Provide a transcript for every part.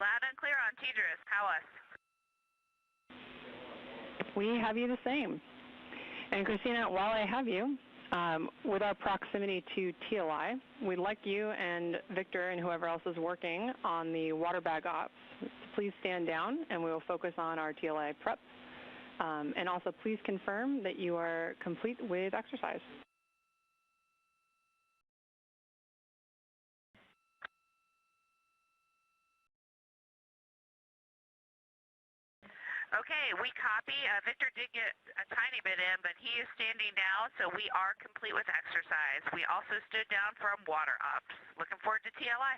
Loud and clear on Tidris. How us? We have you the same. And Christina, while I have you, with our proximity to TLI, we'd like you and Victor and whoever else is working on the water bag ops. Please stand down and we will focus on our TLI prep. And also please confirm that you are complete with exercise. Okay, we copy. Victor did get a tiny bit in, but he is standing down, so we are complete with exercise. We also stood down from water ups. Looking forward to TLI.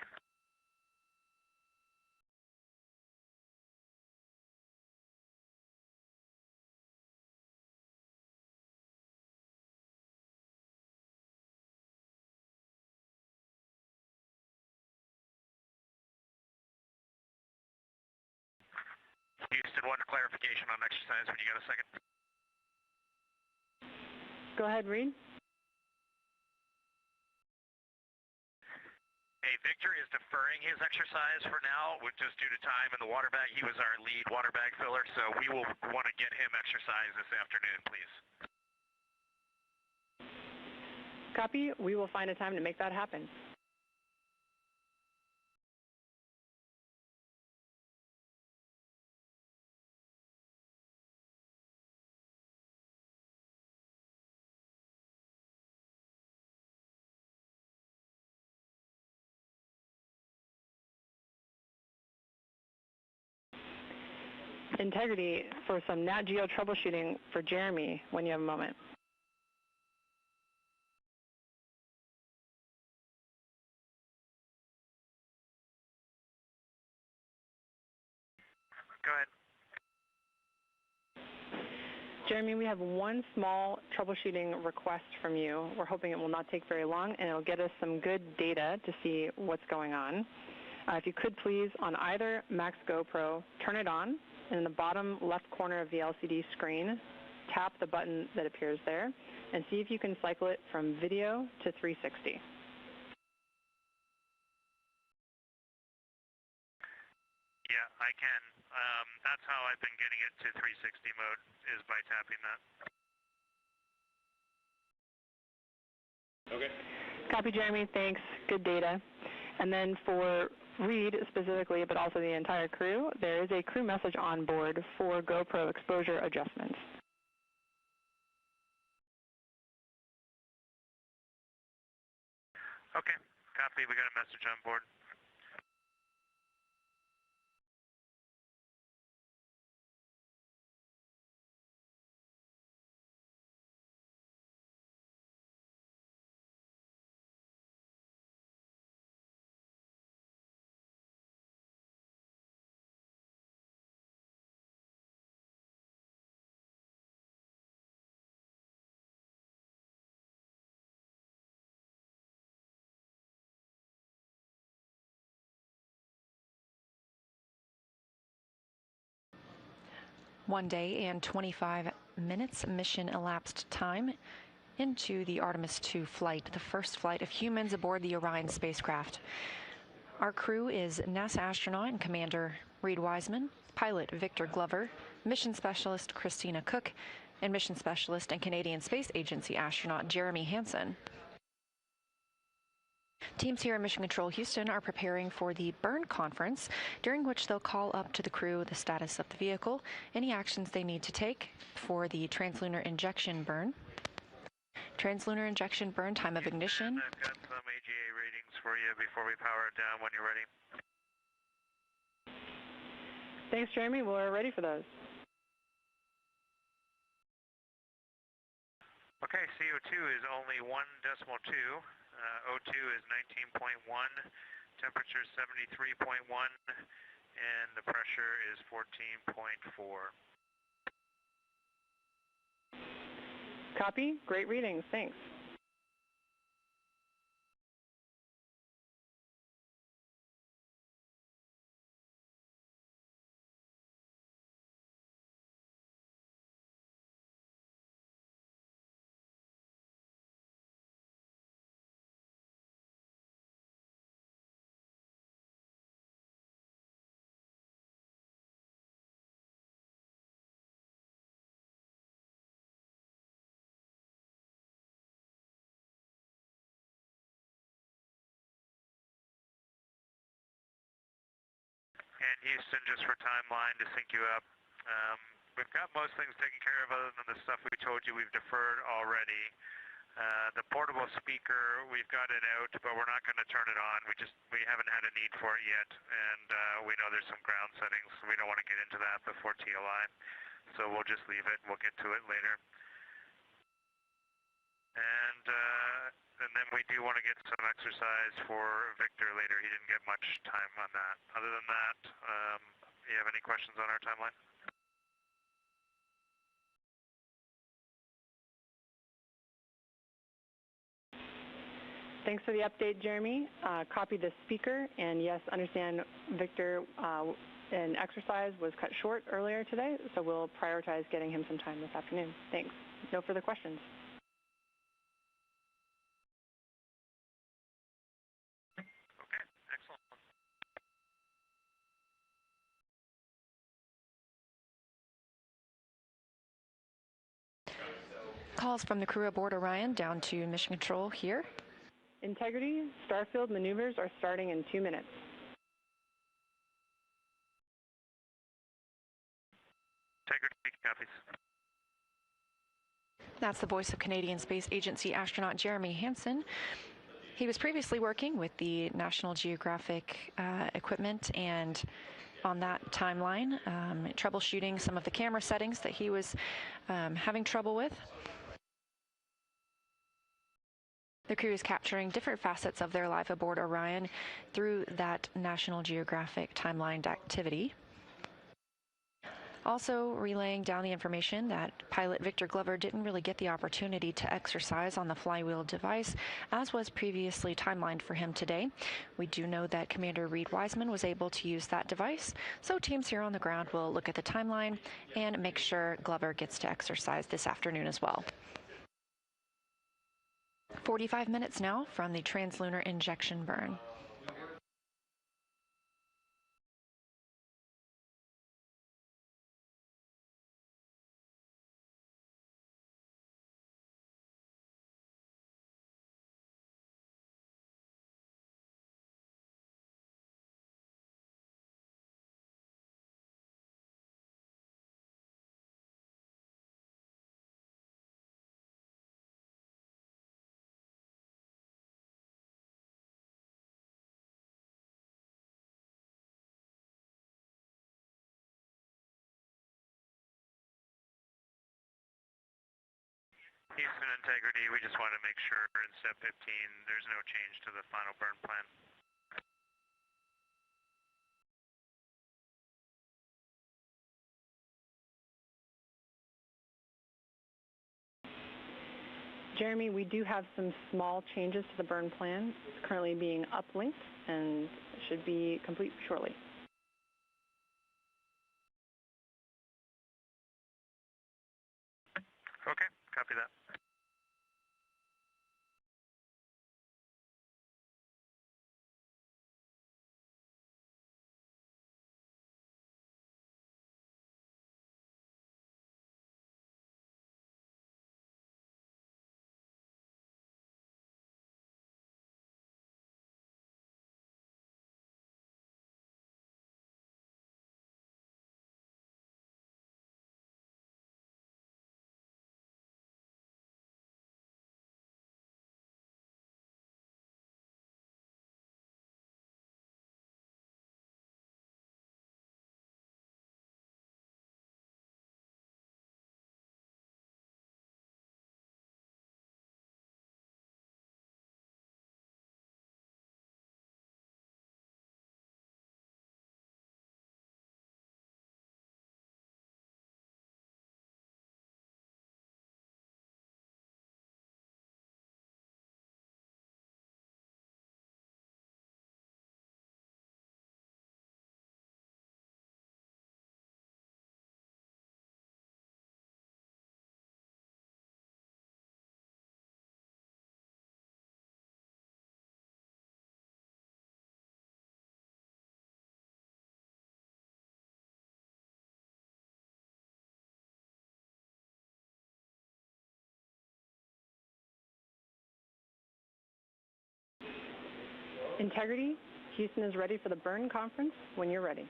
Houston, one clarification on exercise when you got a second. Go ahead, Reed. Hey, Victor is deferring his exercise for now, just due to time and the water bag. He was our lead water bag filler, so we will want to get him exercise this afternoon, please. Copy. We will find a time to make that happen. Integrity for some Nat Geo troubleshooting for Jeremy when you have a moment. Go ahead. Jeremy, we have one small troubleshooting request from you. We're hoping it will not take very long and it will get us some good data to see what's going on. If you could please, on either Max GoPro, turn it on. And in the bottom left corner of the LCD screen, tap the button that appears there and see if you can cycle it from video to 360. Yeah, I can. That's how I've been getting it to 360 mode, is by tapping that. Okay. Copy, Jeremy. Thanks. Good data. And then for Reed specifically, but also the entire crew, there is a crew message on board for GoPro exposure adjustments. Okay, copy. We got a message on board. One day and 25 minutes mission elapsed time into the Artemis II flight, the first flight of humans aboard the Orion spacecraft. Our crew is NASA astronaut and Commander Reed Wiseman, pilot Victor Glover, mission specialist Christina Cook, and mission specialist and Canadian Space Agency astronaut Jeremy Hansen. Teams here at Mission Control Houston are preparing for the burn conference, during which they'll call up to the crew the status of the vehicle, any actions they need to take for the translunar injection burn. Translunar injection burn time of ignition. I've got some AGA ratings for you before we power it down when you're ready. Thanks, Jeremy. We're ready for those. Okay, CO2 is only 1.2. O2 is 19.1, temperature is 73.1, and the pressure is 14.4. Copy. Great readings. Thanks. and Houston, just for timeline to sync you up. We've got most things taken care of other than the stuff we told you we've deferred already. The portable speaker, we've got it out, but we're not going to turn it on. We haven't had a need for it yet, and we know there's some ground settings, so we don't want to get into that before TLI. So we'll just leave it, and we'll get to it later. And then we do want to get some exercise for Victor later. He didn't get much time on that. Other than that, you have any questions on our timeline? Thanks for the update, Jeremy. Copy the speaker, and yes, understand Victor an exercise was cut short earlier today, so we'll prioritize getting him some time this afternoon. Thanks. No further questions. Okay, excellent. Calls from the crew aboard Orion down to Mission Control here. Integrity, Starfield maneuvers are starting in 2 minutes. Integrity copies. That's the voice of Canadian Space Agency astronaut Jeremy Hansen. He was previously working with the National Geographic equipment, and on that timeline, troubleshooting some of the camera settings that he was having trouble with. The crew is capturing different facets of their life aboard Orion through that National Geographic timelined activity. Also relaying down the information that pilot Victor Glover didn't really get the opportunity to exercise on the flywheel device, as was previously timelined for him today. We do know that Commander Reed Wiseman was able to use that device, so teams here on the ground will look at the timeline and make sure Glover gets to exercise this afternoon as well. 45 minutes now from the translunar injection burn. Houston Integrity, we just want to make sure in step 15 there's no change to the final burn plan. Jeremy, we do have some small changes to the burn plan. It's currently being uplinked and should be complete shortly. Okay, copy that. Integrity, Houston is ready for the burn conference when you're ready.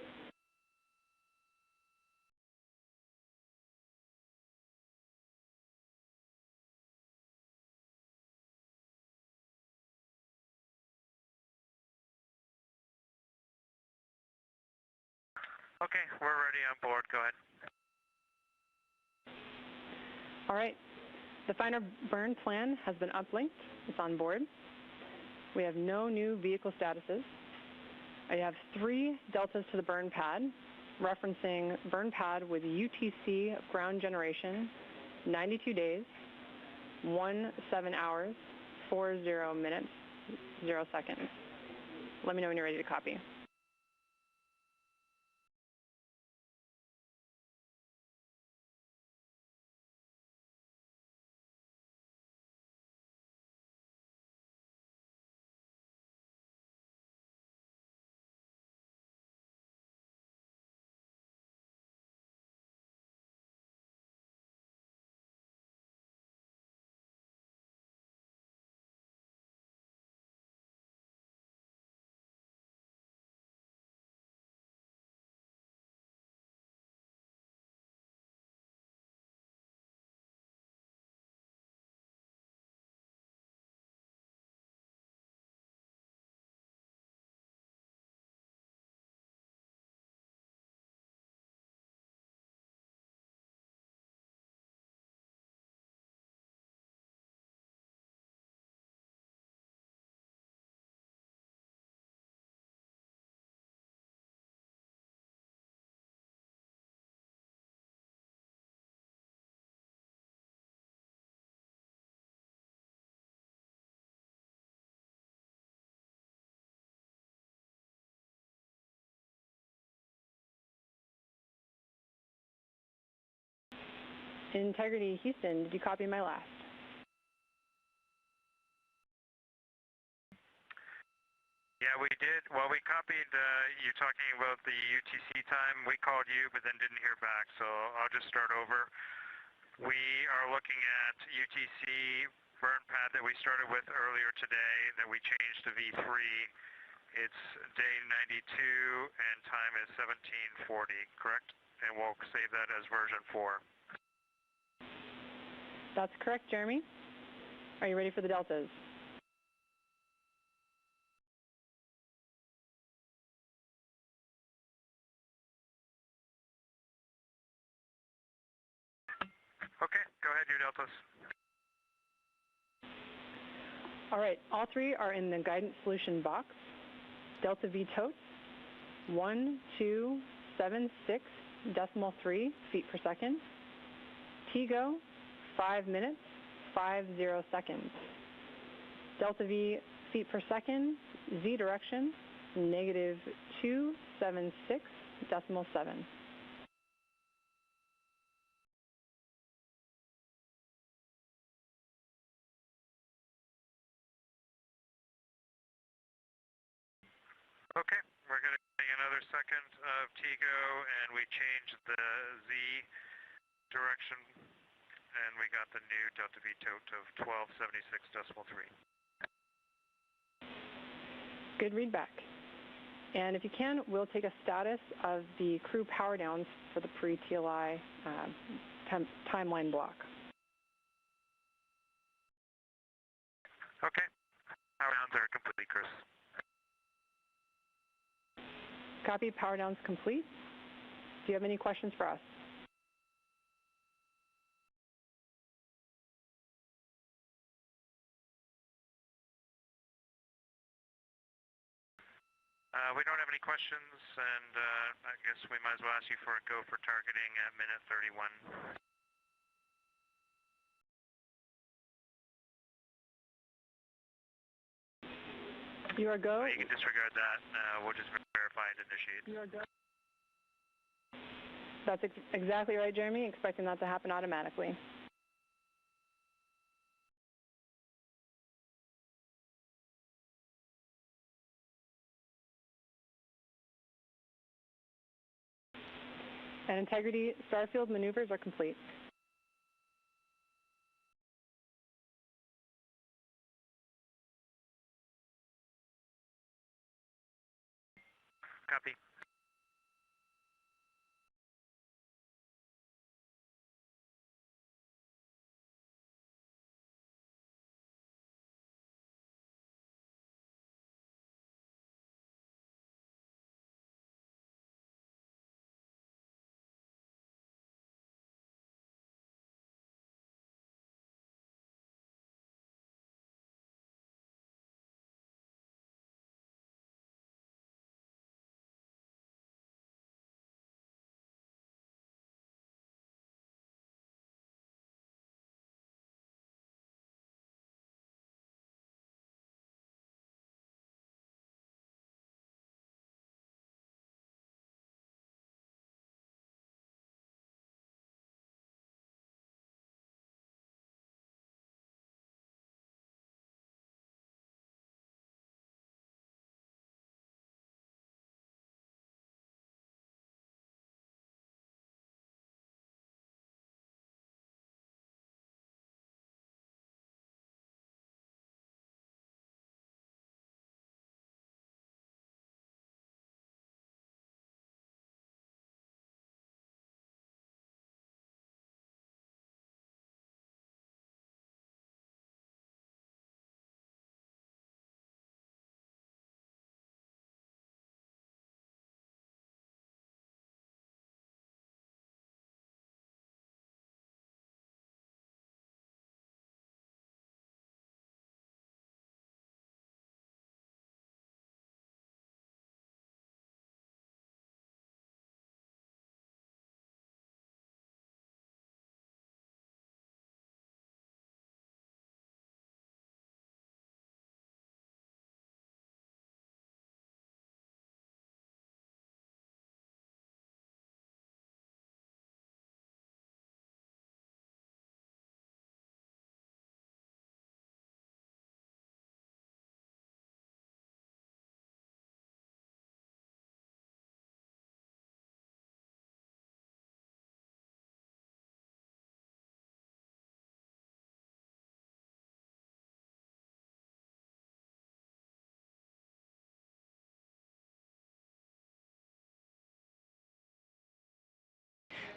Okay, we're ready on board. Go ahead. All right. The finer burn plan has been uplinked. It's on board. We have no new vehicle statuses. I have 3 deltas to the burn pad, referencing burn pad with UTC of ground generation, 92 days, 17 hours, 40 minutes, 0 seconds. Let me know when you're ready to copy. Integrity Houston, did you copy my last? Yeah, we did. Well, we copied you talking about the UTC time. We called you, but then didn't hear back, so I'll just start over. We are looking at UTC burn pad that we started with earlier today that we changed to V3. It's day 92 and time is 17:40, correct? And we'll save that as version 4. That's correct, Jeremy. Are you ready for the deltas? Okay, go ahead, your deltas. All right, all 3 are in the guidance solution box. Delta V totes, 1276.3 feet per second. TGO, 5 minutes, 50 seconds. Delta V feet per second, Z direction, negative 276.7. Okay, we're going to take another second of TGO, and we changed the Z direction, and we got the new delta V tote of 1276.3. Good readback. And if you can, we'll take a status of the crew power downs for the pre-TLI timeline block. Okay, power downs are complete, Chris. Copy, power downs complete. Do you have any questions for us? We don't have any questions, and I guess we might as well ask you for a go for targeting at minute 31. You are go. You can disregard that. We'll just verify and initiate. You are go. That's exactly right, Jeremy. Expecting that to happen automatically. And integrity starfield maneuvers are complete. Copy.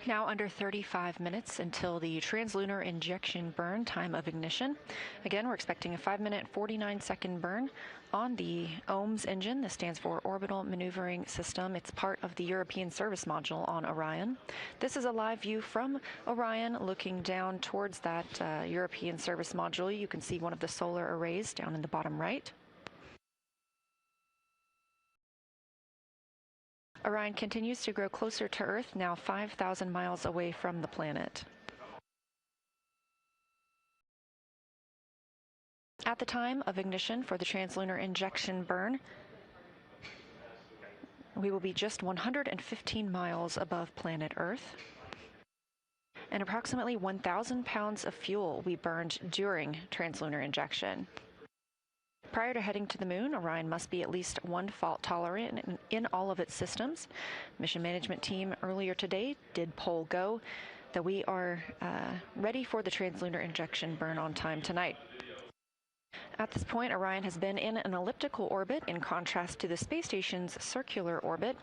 Now under 35 minutes until the translunar injection burn time of ignition. Again, we're expecting a 5-minute, 49-second burn on the OMS engine. This stands for Orbital Maneuvering System. It's part of the European Service Module on Orion. This is a live view from Orion looking down towards that European Service Module. You can see one of the solar arrays down in the bottom right. Orion continues to grow closer to Earth, now 5,000 miles away from the planet. At the time of ignition for the translunar injection burn, we will be just 115 miles above planet Earth, and approximately 1,000 pounds of fuel will be burned during translunar injection. Prior to heading to the moon, Orion must be at least one fault tolerant in all of its systems. Mission management team earlier today did poll go that we are ready for the translunar injection burn on time tonight. At this point, Orion has been in an elliptical orbit in contrast to the space station's circular orbit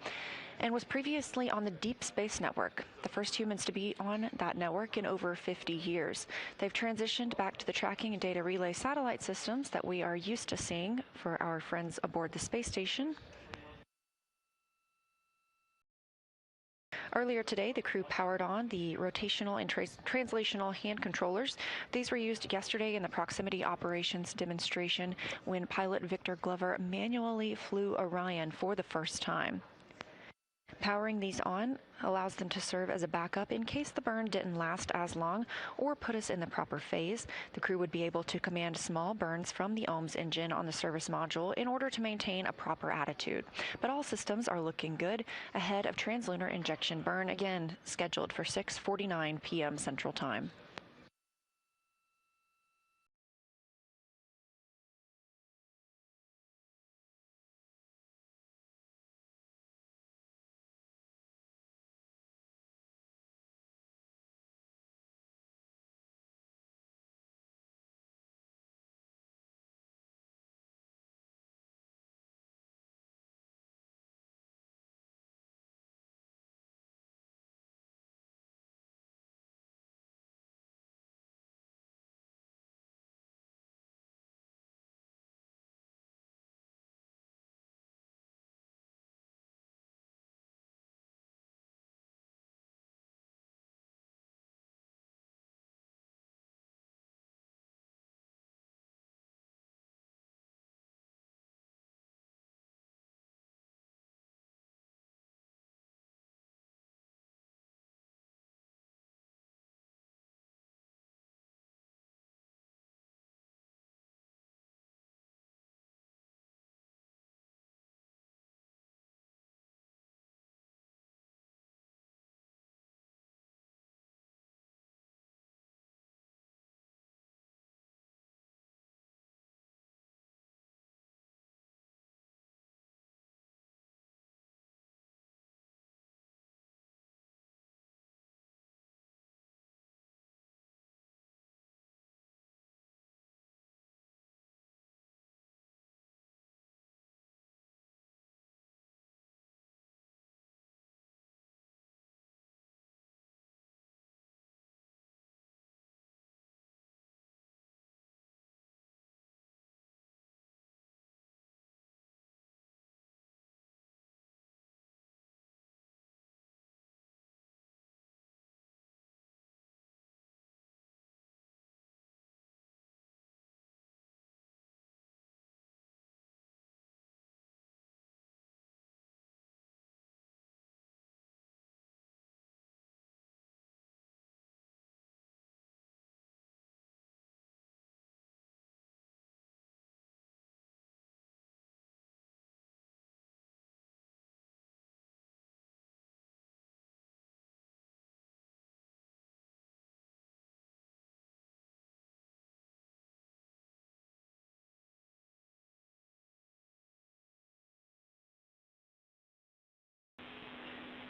and was previously on the Deep Space Network, the first humans to be on that network in over 50 years. They've transitioned back to the tracking and data relay satellite systems that we are used to seeing for our friends aboard the space station. Earlier today, the crew powered on the rotational and translational hand controllers. These were used yesterday in the proximity operations demonstration when pilot Victor Glover manually flew Orion for the first time. Powering these on allows them to serve as a backup in case the burn didn't last as long or put us in the proper phase. The crew would be able to command small burns from the OMS engine on the service module in order to maintain a proper attitude. But all systems are looking good ahead of translunar injection burn, again scheduled for 6:49 p.m. Central Time.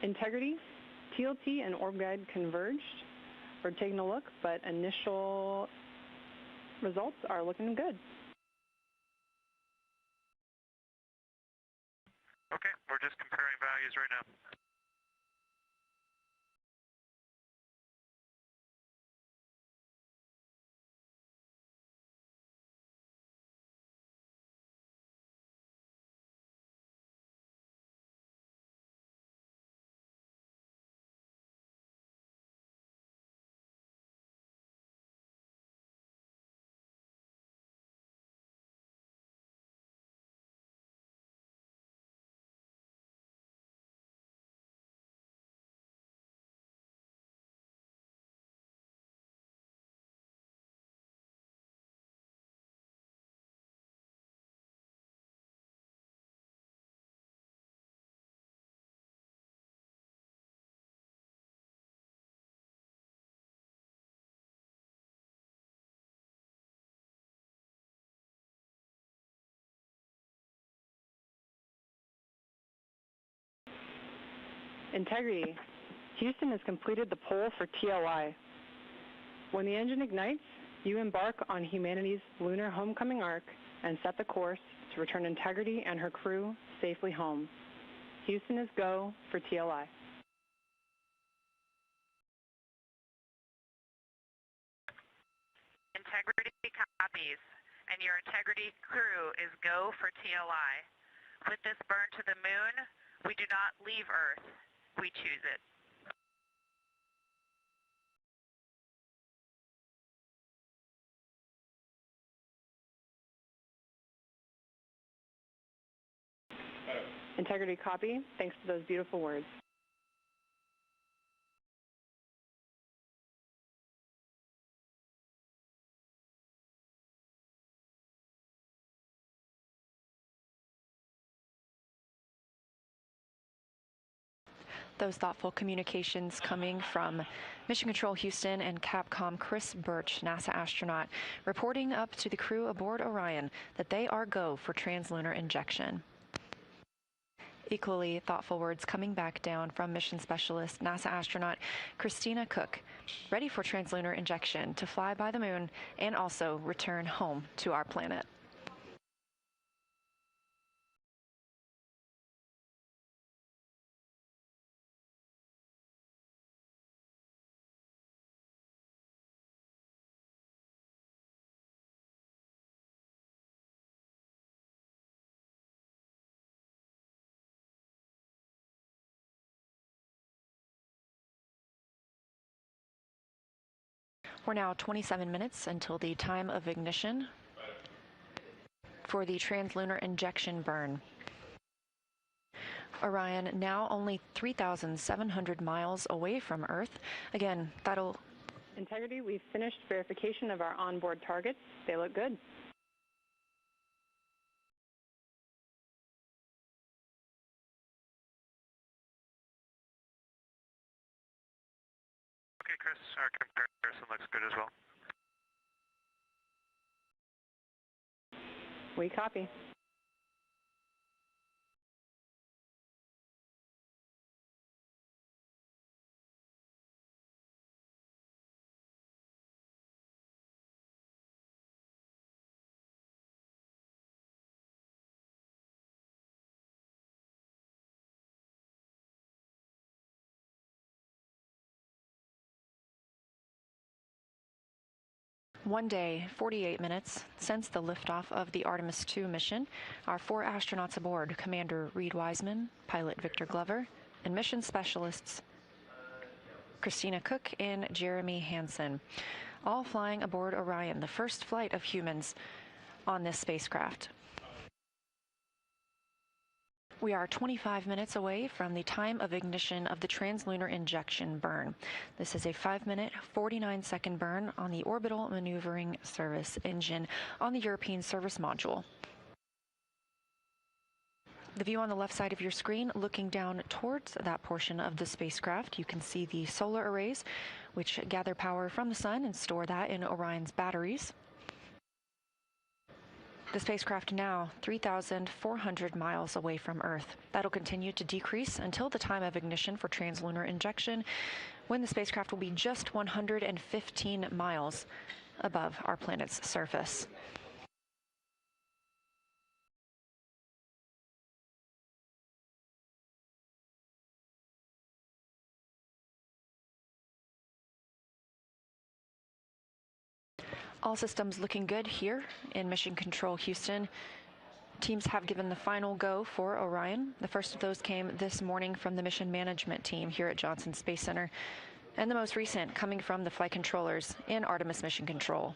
Integrity, TLT, and orb guide converged. We're taking a look, but initial results are looking good. Okay, we're just comparing values right now. Integrity. Houston has completed the poll for TLI. When the engine ignites, you embark on humanity's lunar homecoming arc and set the course to return Integrity and her crew safely home. Houston is go for TLI. Integrity copies, and your Integrity crew is go for TLI. With this burn to the moon, we do not leave Earth, we choose it. Integrity copy. Thanks for those beautiful words. Those thoughtful communications coming from Mission Control Houston and Capcom Chris Birch, NASA astronaut, reporting up to the crew aboard Orion that they are go for translunar injection. Equally thoughtful words coming back down from mission specialist NASA astronaut Christina Cook, ready for translunar injection to fly by the moon and also return home to our planet. We're now 27 minutes until the time of ignition for the translunar injection burn. Orion now only 3,700 miles away from Earth. Again, that'll... Integrity, we've finished verification of our onboard targets. They look good. Okay, Chris, our comparison looks good as well. We copy. One day, 48 minutes since the liftoff of the Artemis II mission, our 4 astronauts aboard, Commander Reed Wiseman, pilot Victor Glover, and mission specialists Christina Cook and Jeremy Hansen, all flying aboard Orion, the first flight of humans on this spacecraft. We are 25 minutes away from the time of ignition of the translunar injection burn. This is a 5-minute, 49-second burn on the orbital maneuvering service engine on the European service module. The view on the left side of your screen, looking down towards that portion of the spacecraft, you can see the solar arrays, which gather power from the sun and store that in Orion's batteries. The spacecraft now 3,400 miles away from Earth. That'll continue to decrease until the time of ignition for translunar injection, when the spacecraft will be just 115 miles above our planet's surface. All systems looking good here in Mission Control Houston. Teams have given the final go for Orion. The first of those came this morning from the mission management team here at Johnson Space Center, and the most recent coming from the flight controllers in Artemis Mission Control.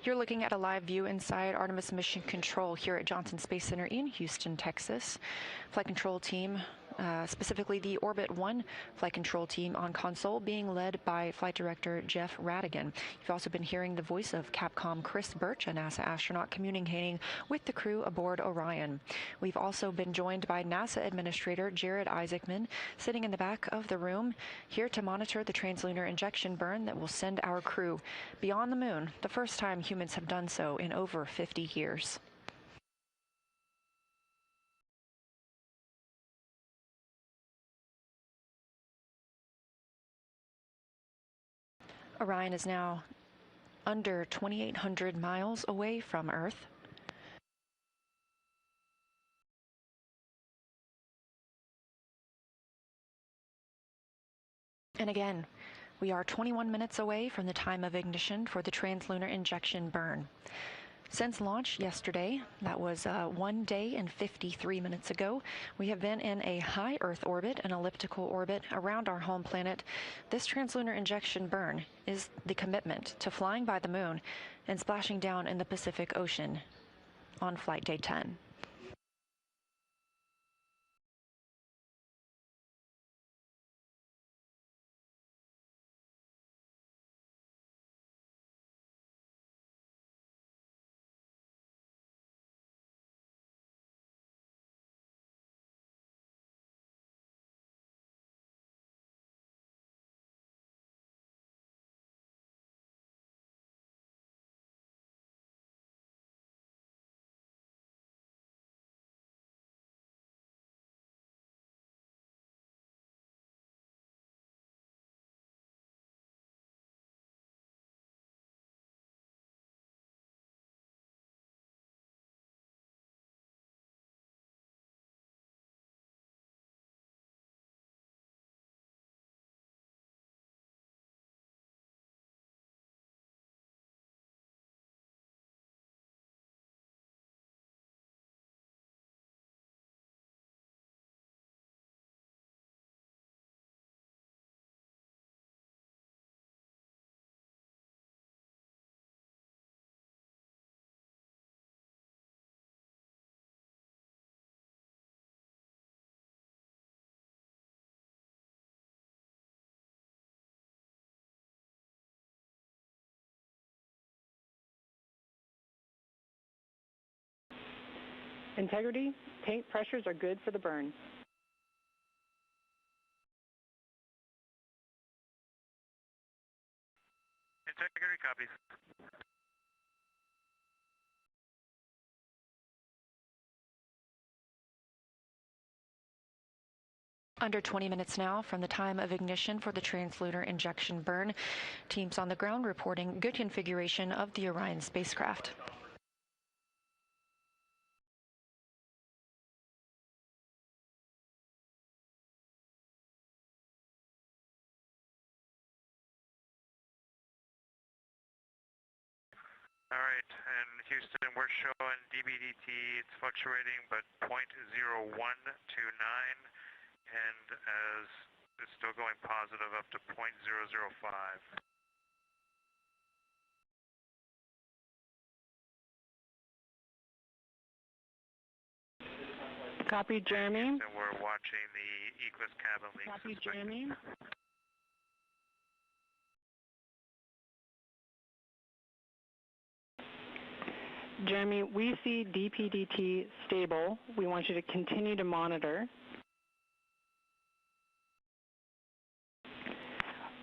You're looking at a live view inside Artemis Mission Control here at Johnson Space Center in Houston, Texas. Flight control team, specifically the Orbit 1 flight control team on console, being led by Flight Director Jeff Radigan. You've also been hearing the voice of Capcom Chris Birch, a NASA astronaut communicating with the crew aboard Orion. We've also been joined by NASA Administrator Jared Isaacman, sitting in the back of the room, here to monitor the translunar injection burn that will send our crew beyond the moon, the first time humans have done so in over 50 years. Orion is now under 2,800 miles away from Earth. And again, we are 21 minutes away from the time of ignition for the translunar injection burn. Since launch yesterday, that was 1 day and 53 minutes ago, we have been in a high Earth orbit, an elliptical orbit around our home planet. This translunar injection burn is the commitment to flying by the moon and splashing down in the Pacific Ocean on flight day 10. Integrity, tank pressures are good for the burn. Integrity copies. Under 20 minutes now from the time of ignition for the translunar injection burn. Teams on the ground reporting good configuration of the Orion spacecraft. All right, and Houston, we're showing DBDT, it's fluctuating, but 0.0129, and as it's still going positive up to 0.005. Copy, Jeremy. And we're watching the Eclipse cabin leak. Copy, Jeremy. Jeremy, we see DPDT stable. We want you to continue to monitor.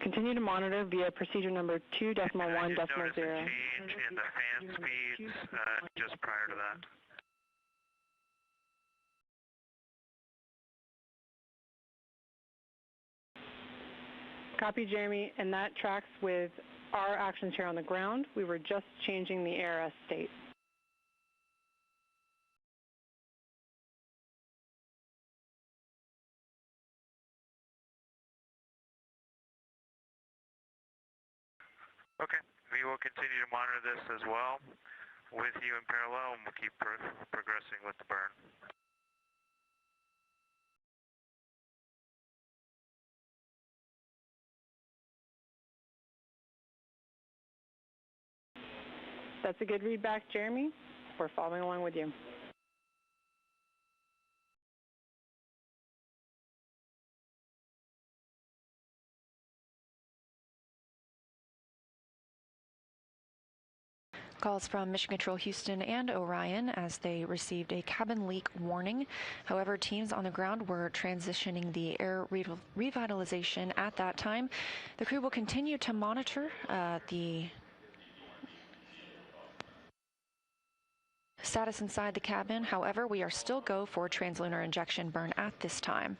Continue to monitor via procedure number 2.1.0. Change in the fan speeds just prior to that. Copy, Jeremy, and that tracks with our actions here on the ground. We were just changing the ARS state. Okay, we will continue to monitor this as well with you in parallel, and we'll keep progressing with the burn. That's a good read back, Jeremy. We're following along with you. Calls from Mission Control Houston and Orion as they received a cabin leak warning. However, teams on the ground were transitioning the air revitalization at that time. The crew will continue to monitor the status inside the cabin. However, we are still go for translunar injection burn at this time.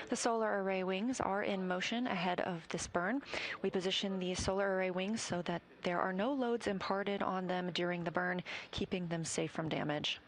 The solar array wings are in motion ahead of this burn. We position the solar array wings so that there are no loads imparted on them during the burn, keeping them safe from damage.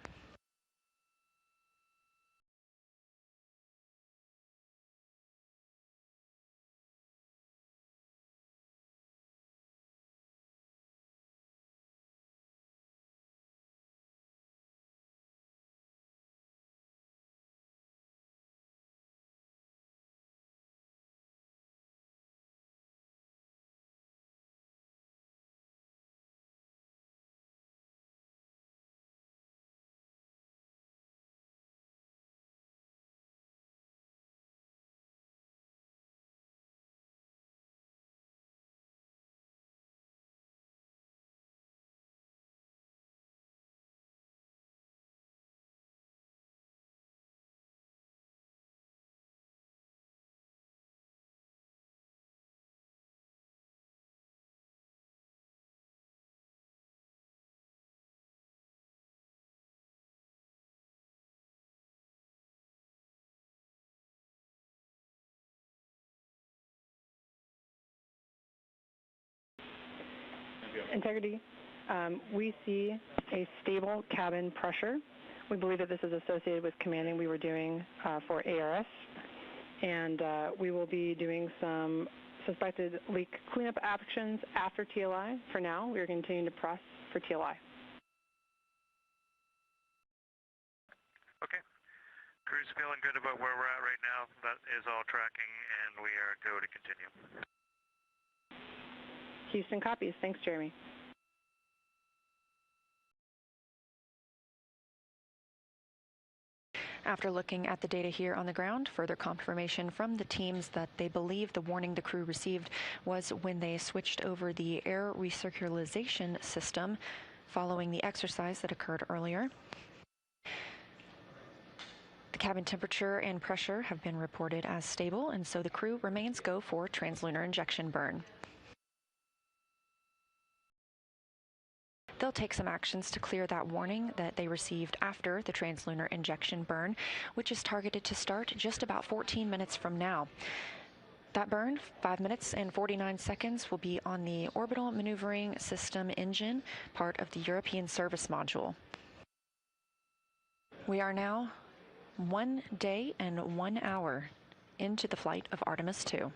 Integrity, we see a stable cabin pressure. We believe that this is associated with commanding we were doing for ARS, and we will be doing some suspected leak cleanup actions after TLI. For now, we are continuing to press for TLI. Okay. Crew's feeling good about where we're at right now. That is all tracking, and we are go to continue. Houston copies. Thanks, Jeremy. After looking at the data here on the ground, further confirmation from the teams that they believe the warning the crew received was when they switched over the air recirculation system following the exercise that occurred earlier. The cabin temperature and pressure have been reported as stable, and so the crew remains go for translunar injection burn. They'll take some actions to clear that warning that they received after the translunar injection burn, which is targeted to start just about 14 minutes from now. That burn, 5 minutes and 49 seconds, will be on the orbital maneuvering system engine, part of the European service module. We are now 1 day and 1 hour into the flight of Artemis II.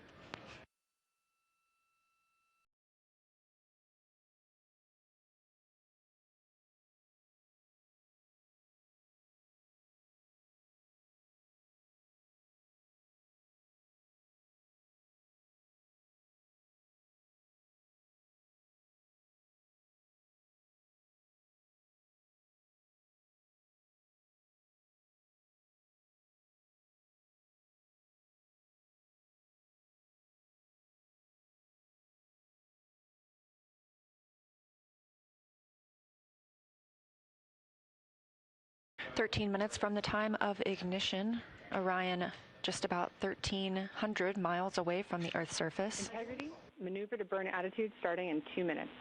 "13 minutes from the time of ignition, Orion just about 1,300 miles away from the Earth's surface. Integrity, maneuver to burn attitude starting in 2 minutes.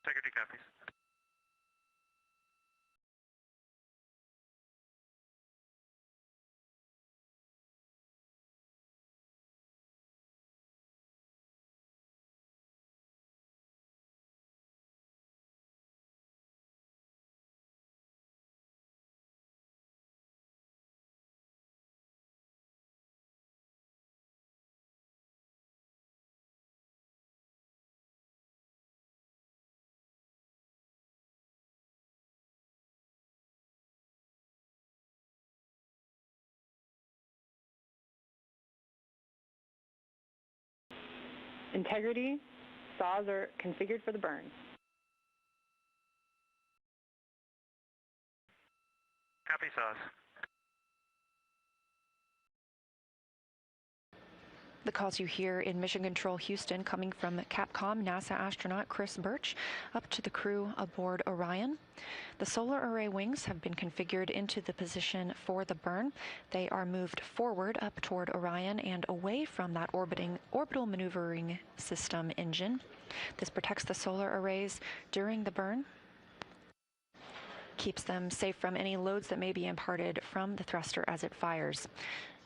Integrity copies. Integrity, saws are configured for the burn. Copy, saws. The calls you hear in Mission Control Houston coming from Capcom NASA astronaut Chris Birch up to the crew aboard Orion. The solar array wings have been configured into the position for the burn. They are moved forward up toward Orion and away from that orbital maneuvering system engine. This protects the solar arrays during the burn, keeps them safe from any loads that may be imparted from the thruster as it fires.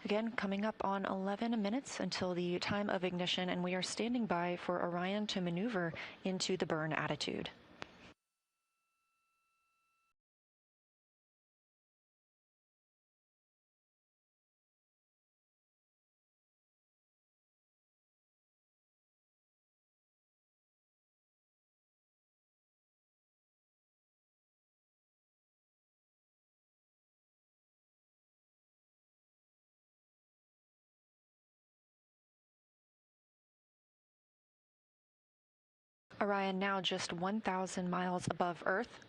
Again, coming up on 11 minutes until the time of ignition, and we are standing by for Orion to maneuver into the burn attitude. Orion now just 1,000 miles above Earth.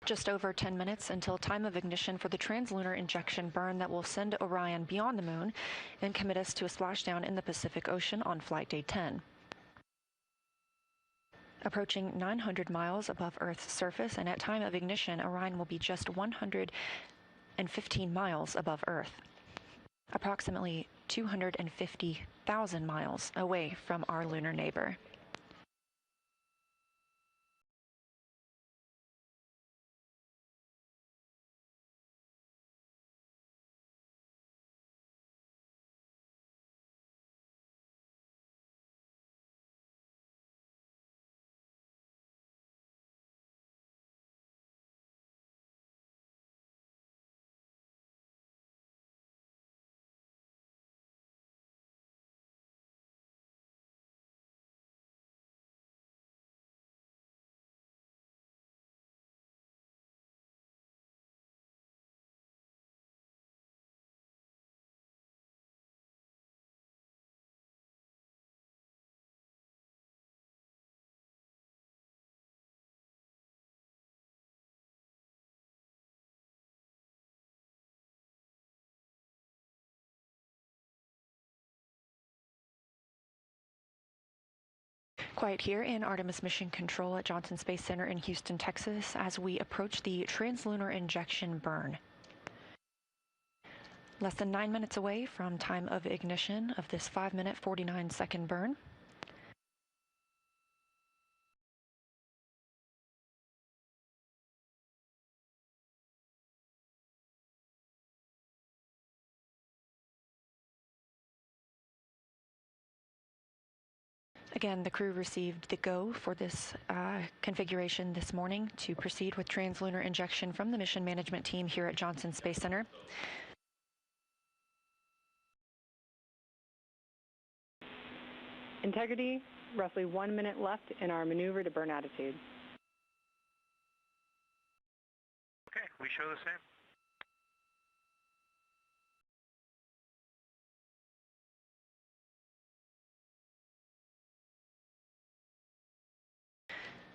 Just over 10 minutes until time of ignition for the translunar injection burn that will send Orion beyond the moon and commit us to a splashdown in the Pacific Ocean on flight day 10. Approaching 900 miles above Earth's surface, and at time of ignition, Orion will be just 115 miles above Earth, approximately 250,000 miles away from our lunar neighbor. Quiet here in Artemis Mission Control at Johnson Space Center in Houston, Texas, as we approach the translunar injection burn. Less than 9 minutes away from time of ignition of this 5-minute, 49-second burn. Again, the crew received the go for this configuration this morning to proceed with translunar injection from the mission management team here at Johnson Space Center. Integrity, roughly 1 minute left in our maneuver to burn attitude. Okay, we show the same.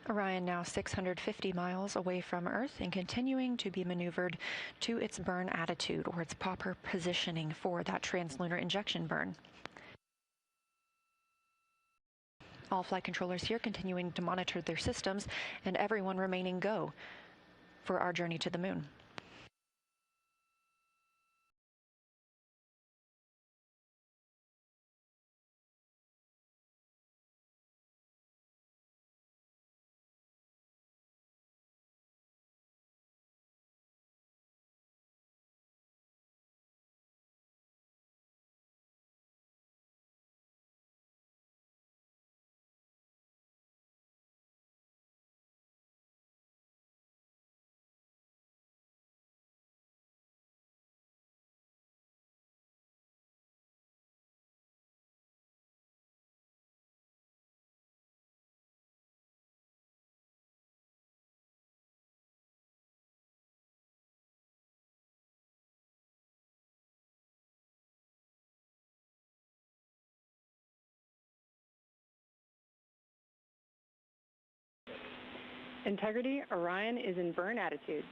Orion now 650 miles away from Earth and continuing to be maneuvered to its burn attitude, or its proper positioning for that translunar injection burn. All flight controllers here continuing to monitor their systems, and everyone remaining go for our journey to the moon. Integrity, Orion is in burn attitude.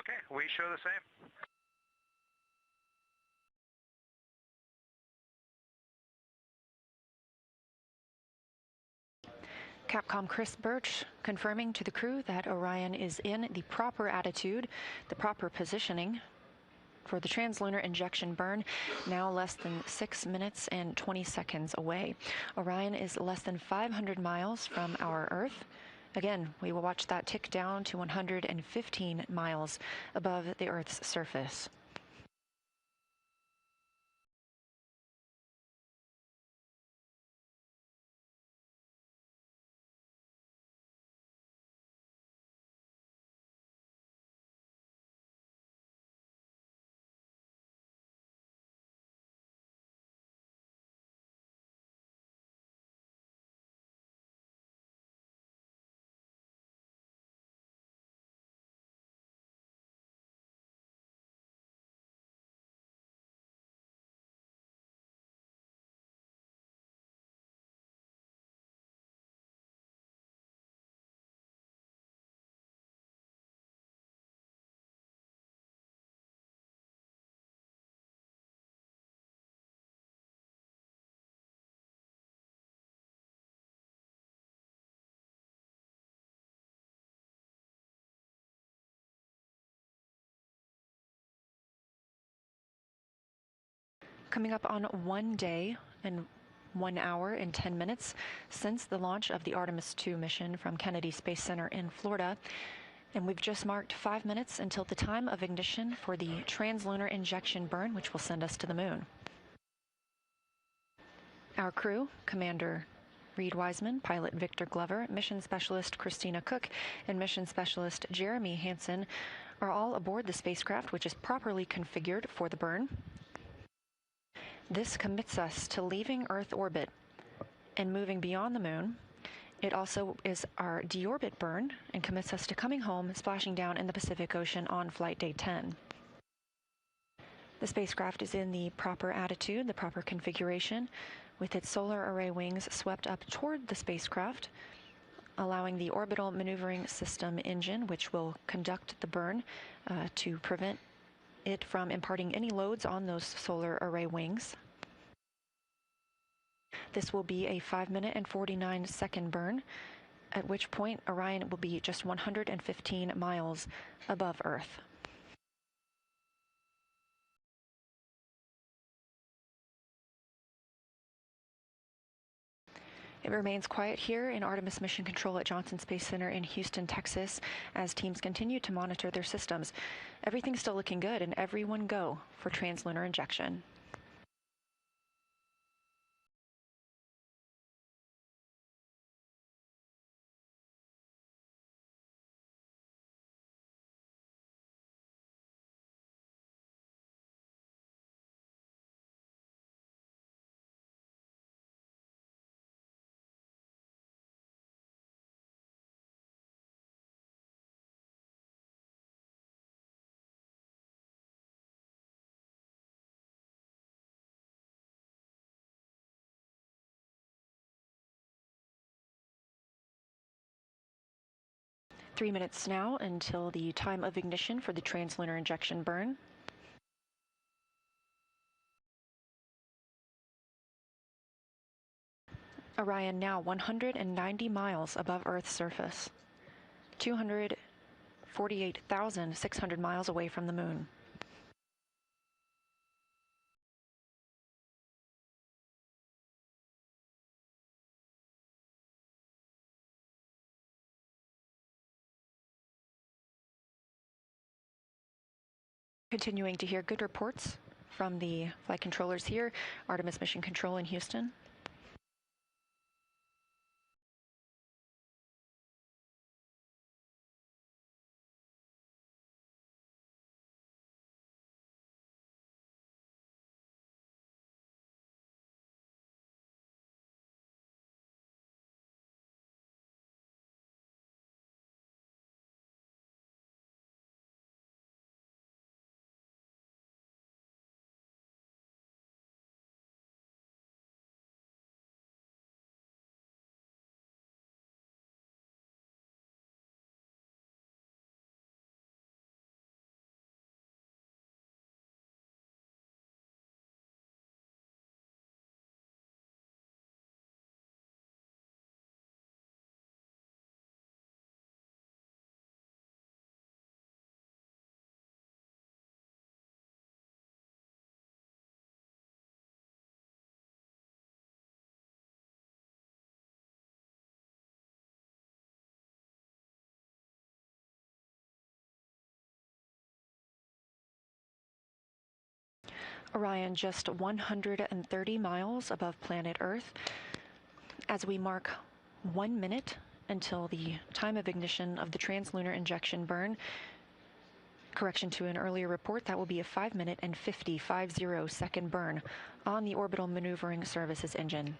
Okay, we show the same. Capcom Chris Birch confirming to the crew that Orion is in the proper attitude, the proper positioning for the translunar injection burn, now less than 6 minutes and 20 seconds away. Orion is less than 500 miles from our Earth. Again, we will watch that tick down to 115 miles above the Earth's surface. Coming up on 1 day and 1 hour and 10 minutes since the launch of the Artemis II mission from Kennedy Space Center in Florida. And we've just marked 5 minutes until the time of ignition for the translunar injection burn, which will send us to the moon. Our crew, Commander Reed Wiseman, Pilot Victor Glover, Mission Specialist Christina Cook, and Mission Specialist Jeremy Hansen are all aboard the spacecraft, which is properly configured for the burn. This commits us to leaving Earth orbit and moving beyond the moon. It also is our deorbit burn and commits us to coming home, splashing down in the Pacific Ocean on flight day 10. The spacecraft is in the proper attitude, the proper configuration, with its solar array wings swept up toward the spacecraft, allowing the orbital maneuvering system engine, which will conduct the burn to prevent it from imparting any loads on those solar array wings. This will be a 5-minute and 49-second burn, at which point Orion will be just 115 miles above Earth. It remains quiet here in Artemis Mission Control at Johnson Space Center in Houston, Texas, as teams continue to monitor their systems. Everything's still looking good, and everyone go for translunar injection. Three minutes now until the time of ignition for the translunar injection burn. Orion now 190 miles above Earth's surface, 248,600 miles away from the moon. Continuing to hear good reports from the flight controllers here, Artemis Mission Control in Houston. Orion just 130 miles above planet Earth. As we mark 1 minute until the time of ignition of the translunar injection burn, correction to an earlier report, that will be a 5-minute and 50 second burn on the orbital maneuvering services engine.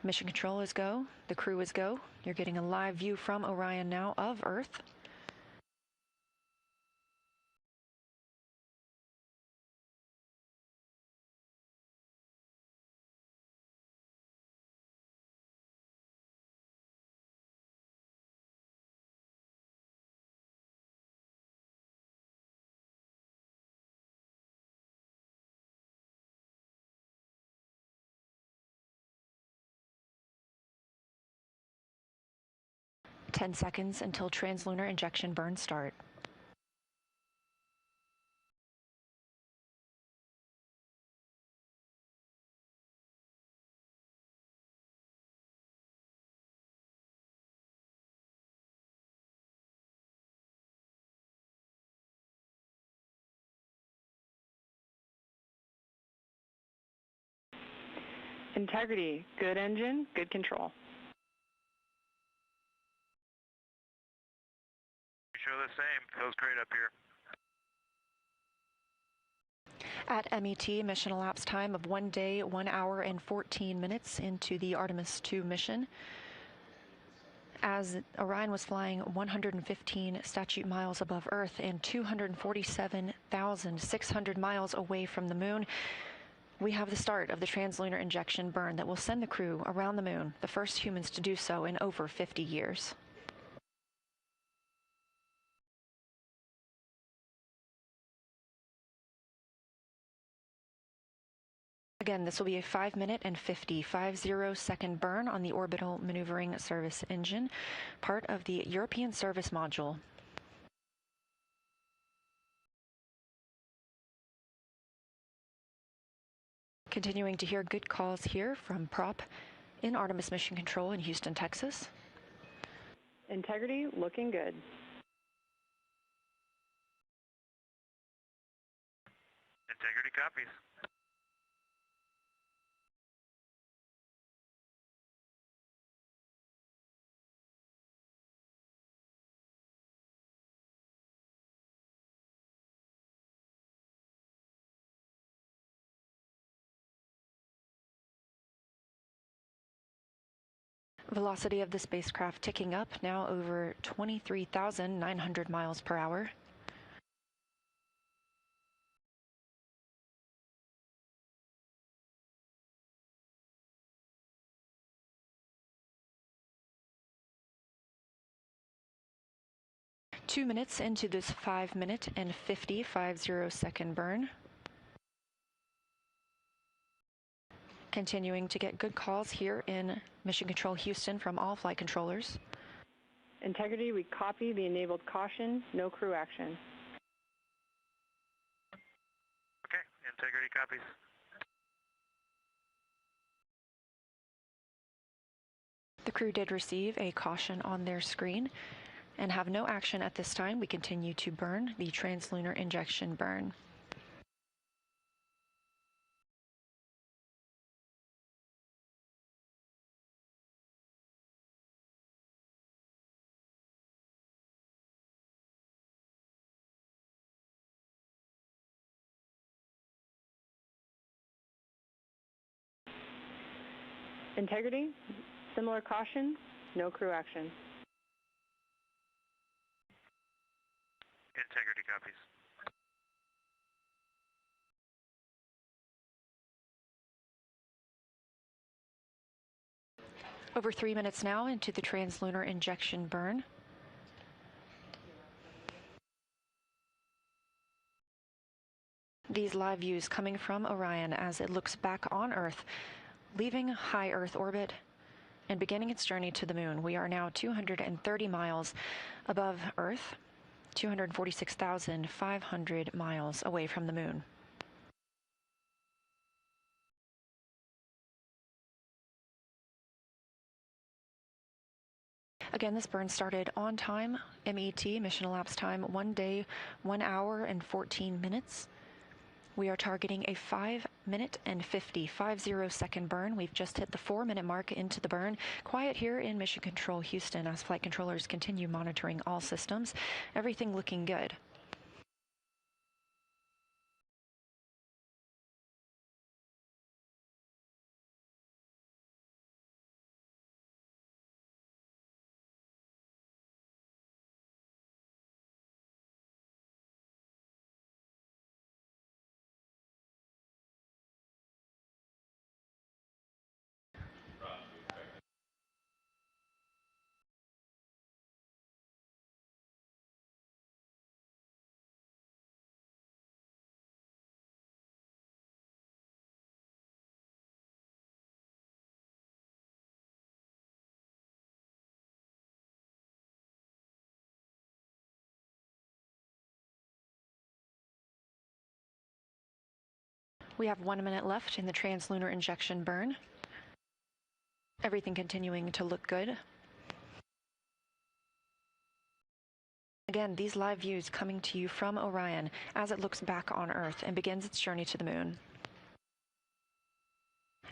Mission control is go, the crew is go. You're getting a live view from Orion now of Earth. Ten seconds until translunar injection burn start. Integrity, good engine, good control. Show the same. Feels great up here. At MET, mission elapsed time of 1 day, 1 hour, and 14 minutes into the Artemis II mission. As Orion was flying 115 statute miles above Earth and 247,600 miles away from the moon, we have the start of the translunar injection burn that will send the crew around the moon, the first humans to do so in over 50 years. Again, this will be a 5-minute and 50 second burn on the orbital maneuvering service engine, part of the European service module. Continuing to hear good calls here from Prop in Artemis Mission Control in Houston, Texas. Integrity, looking good. Integrity copies. Velocity of the spacecraft ticking up, now over 23,900 miles per hour. Two minutes into this 5-minute and 50 second burn. Continuing to get good calls here in Mission Control Houston from all flight controllers. Integrity, we copy the enabled caution, no crew action. Okay, integrity copies. The crew did receive a caution on their screen and have no action at this time. We continue to burn the translunar injection burn. Integrity, similar caution, no crew action. Integrity copies. Over 3 minutes now into the translunar injection burn. These live views coming from Orion as it looks back on Earth, leaving high Earth orbit and beginning its journey to the moon. We are now 230 miles above Earth, 246,500 miles away from the moon. Again, this burn started on time, MET, mission elapsed time, 1 day, 1 hour, and 14 minutes. We are targeting a 5-minute and 50-second burn. We've just hit the 4-minute mark into the burn. Quiet here in Mission Control Houston as flight controllers continue monitoring all systems. Everything looking good. We have 1 minute left in the translunar injection burn. Everything continuing to look good. Again, these live views coming to you from Orion as it looks back on Earth and begins its journey to the moon.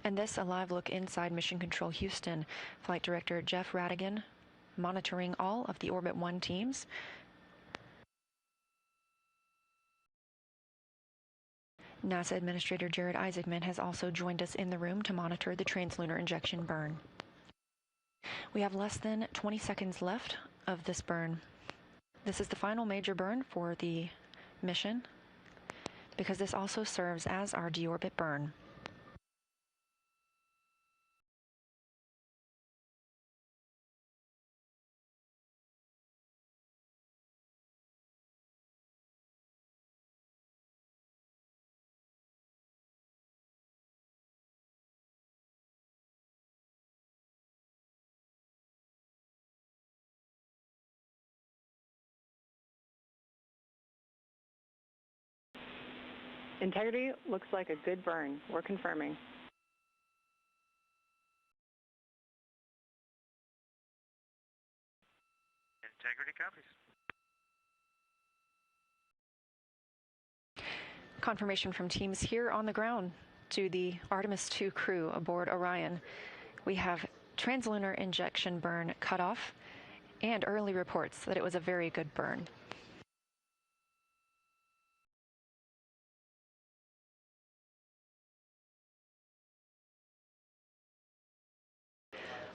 And this, a live look inside Mission Control Houston. Flight Director Jeff Radigan monitoring all of the Orbit 1 teams. NASA Administrator Jared Isaacman has also joined us in the room to monitor the translunar injection burn. We have less than 20 seconds left of this burn. This is the final major burn for the mission because this also serves as our deorbit burn. Integrity looks like a good burn. We're confirming. Integrity copies. Confirmation from teams here on the ground to the Artemis II crew aboard Orion. We have translunar injection burn cutoff and early reports that it was a very good burn.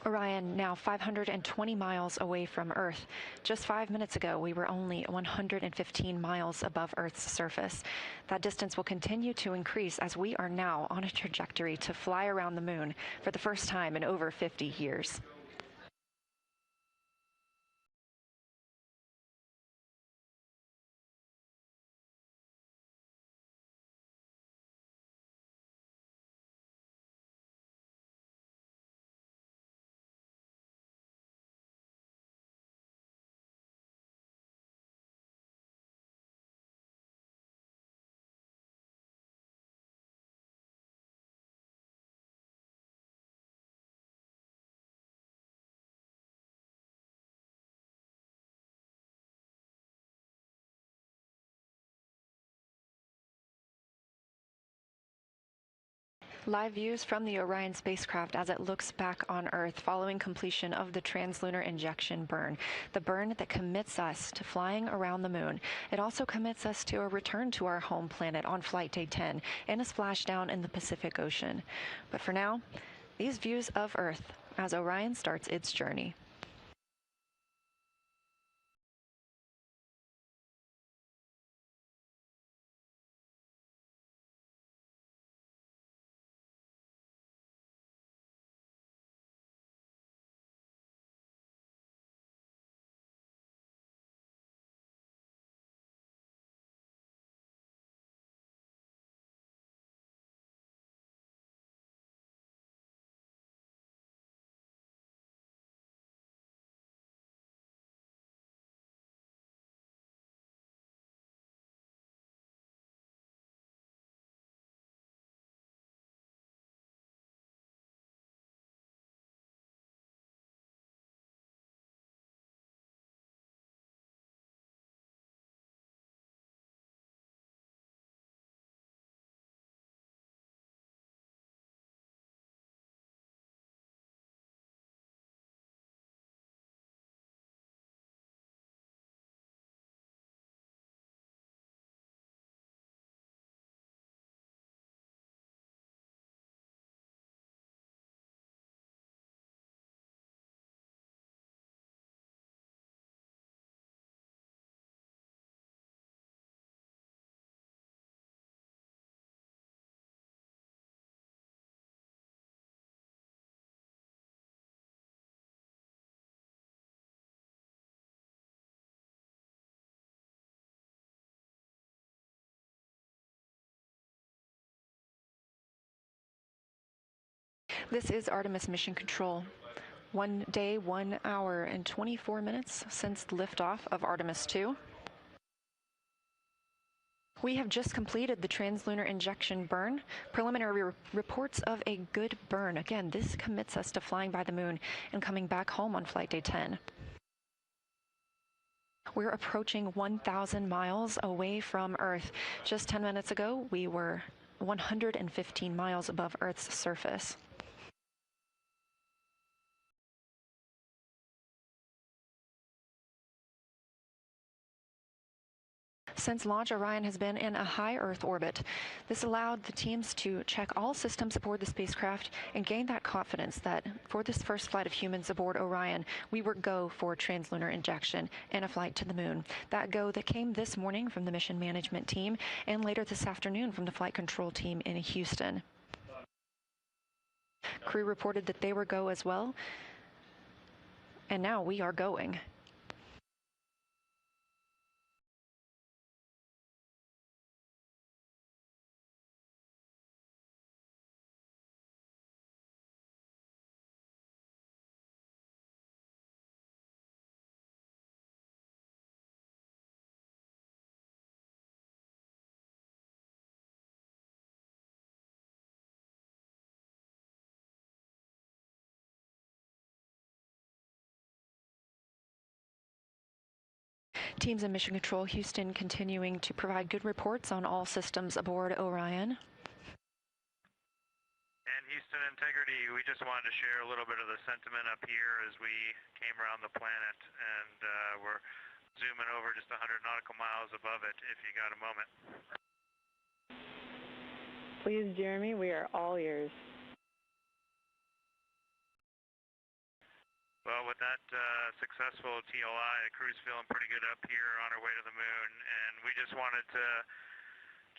Orion now 520 miles away from Earth. Just 5 minutes ago, we were only 115 miles above Earth's surface. That distance will continue to increase as we are now on a trajectory to fly around the moon for the first time in over 50 years. Live views from the Orion spacecraft as it looks back on Earth following completion of the translunar injection burn, the burn that commits us to flying around the moon. It also commits us to a return to our home planet on flight day 10 and a splashdown in the Pacific Ocean. But for now, these views of Earth as Orion starts its journey. This is Artemis Mission Control. 1 day, 1 hour, and 24 minutes since liftoff of Artemis II. We have just completed the translunar injection burn. Preliminary reports of a good burn. Again, this commits us to flying by the moon and coming back home on flight day 10. We're approaching 1,000 miles away from Earth. Just 10 minutes ago, we were 115 miles above Earth's surface. Since launch, Orion has been in a high Earth orbit. This allowed the teams to check all systems aboard the spacecraft and gain that confidence that for this first flight of humans aboard Orion, we were go for translunar injection and a flight to the moon. That go that came this morning from the mission management team and later this afternoon from the flight control team in Houston. Crew reported that they were go as well, and now we are going. Teams in Mission Control Houston continuing to provide good reports on all systems aboard Orion. And Houston Integrity, we just wanted to share a little bit of the sentiment up here as we came around the planet, and we're zooming over just 100 nautical miles above it if you got a moment. Please, Jeremy, we are all ears. Well, with that successful TLI, the crew's feeling pretty good up here on our way to the moon, and we just wanted to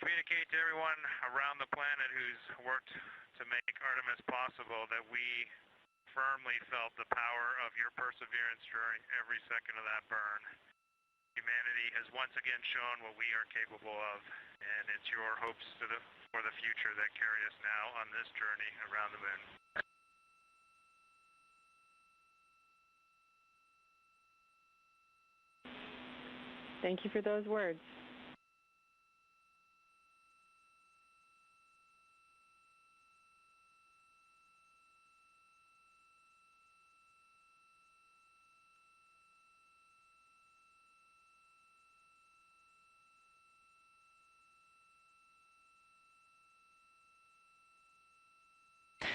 communicate to everyone around the planet who's worked to make Artemis possible that we firmly felt the power of your perseverance during every second of that burn. Humanity has once again shown what we are capable of, and it's your hopes for the future that carry us now on this journey around the moon. Thank you for those words.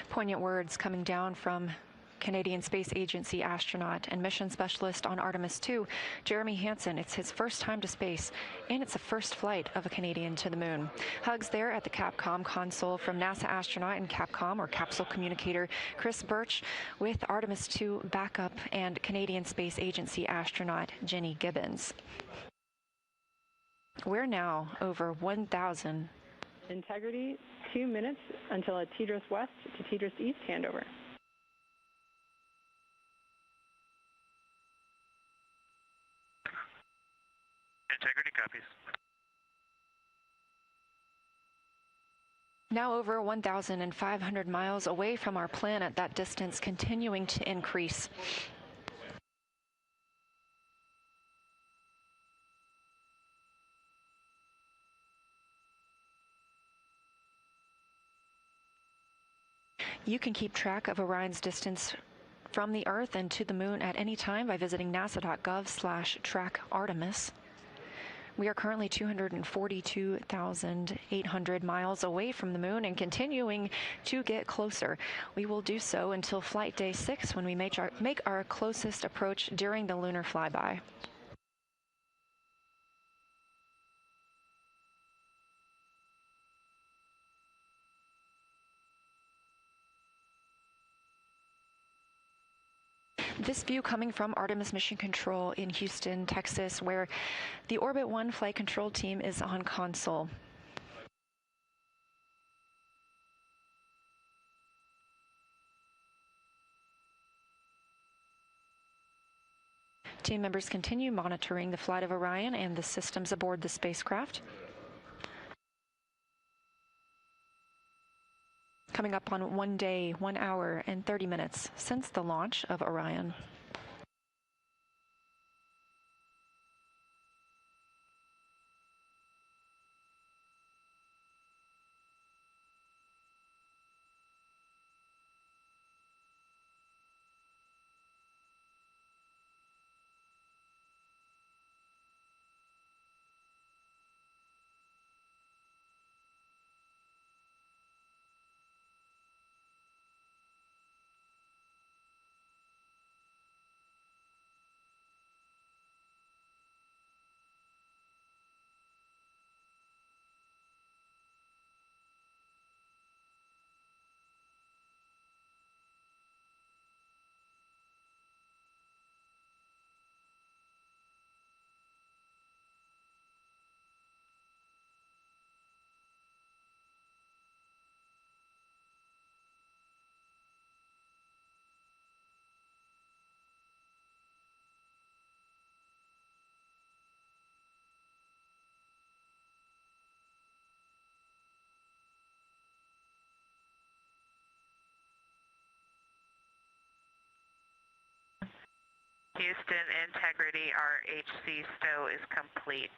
Poignant words coming down from Canadian Space Agency astronaut and mission specialist on Artemis II, Jeremy Hansen. It's his first time to space, and it's the first flight of a Canadian to the moon. Hugs there at the Capcom console from NASA astronaut and Capcom, or capsule communicator, Chris Birch, with Artemis II backup and Canadian Space Agency astronaut Jenny Gibbons. We're now over 1,000. Integrity, 2 minutes until a TDRS West to TDRS East handover. Integrity copies. Now over 1,500 miles away from our planet, that distance continuing to increase. You can keep track of Orion's distance from the Earth and to the moon at any time by visiting nasa.gov/track-Artemis. We are currently 242,800 miles away from the moon and continuing to get closer. We will do so until flight day 6 when we make our closest approach during the lunar flyby. This view coming from Artemis Mission Control in Houston, Texas, where the Orbit 1 flight control team is on console. Team members continue monitoring the flight of Orion and the systems aboard the spacecraft. Coming up on 1 day, 1 hour, and 30 minutes since the launch of Orion. Houston, integrity, our HC stow is complete.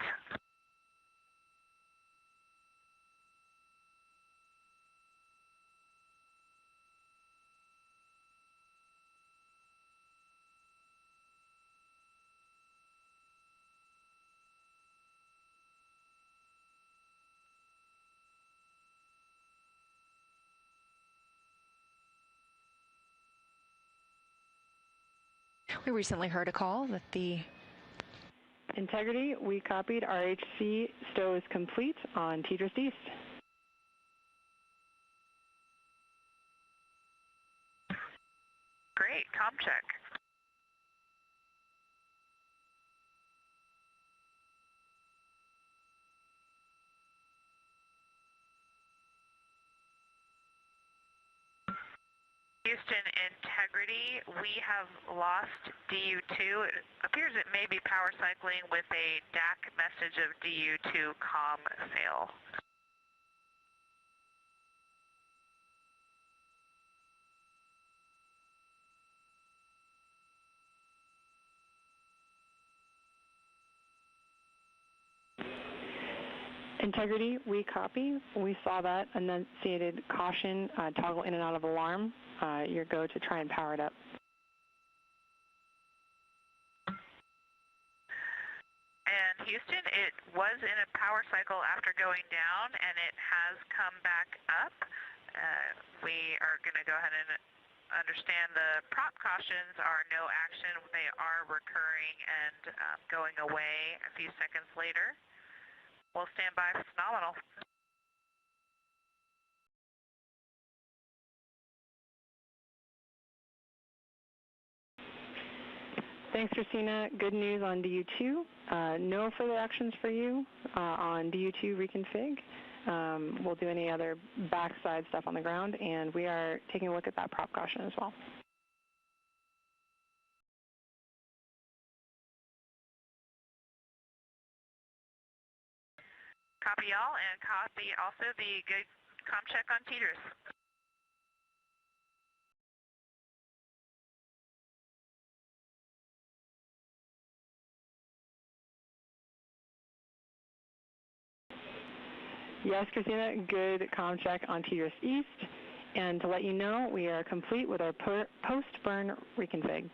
We recently heard a call that the Integrity, we copied. RHC stow is complete on TDRS East. Great, comm check. Houston, integrity, we have lost DU2. It appears it may be power cycling with a DAC message of DU2 comm fail. Integrity, we copy. We saw that enunciated caution, toggle in and out of alarm. Your go to try and power it up. And Houston, it was in a power cycle after going down, and it has come back up. We are going to go ahead and understand the prop cautions are no action. They are recurring and going away a few seconds later. We'll stand by for phenomenal. Thanks, Christina. Good news on DU2. No further actions for you on DU2 reconfig. We'll do any other backside stuff on the ground, and we are taking a look at that prop caution as well. Copy all, and copy also the good comm check on TDRS. Yes, Christina, good comm check on TDRS East. And to let you know, we are complete with our post-burn reconfig.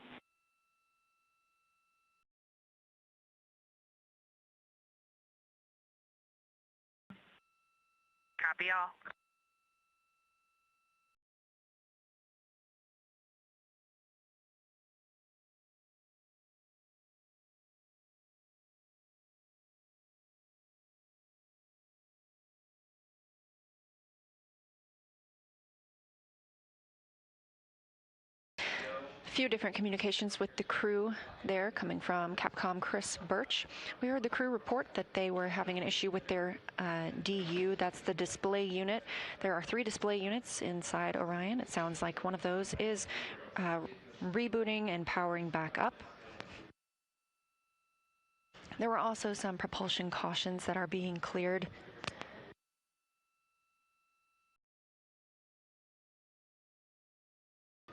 Copy all. few different communications with the crew there coming from Capcom Chris Birch. We heard the crew report that they were having an issue with their DU. That's the display unit. There are 3 display units inside Orion. It sounds like one of those is rebooting and powering back up. There were also some propulsion cautions that are being cleared.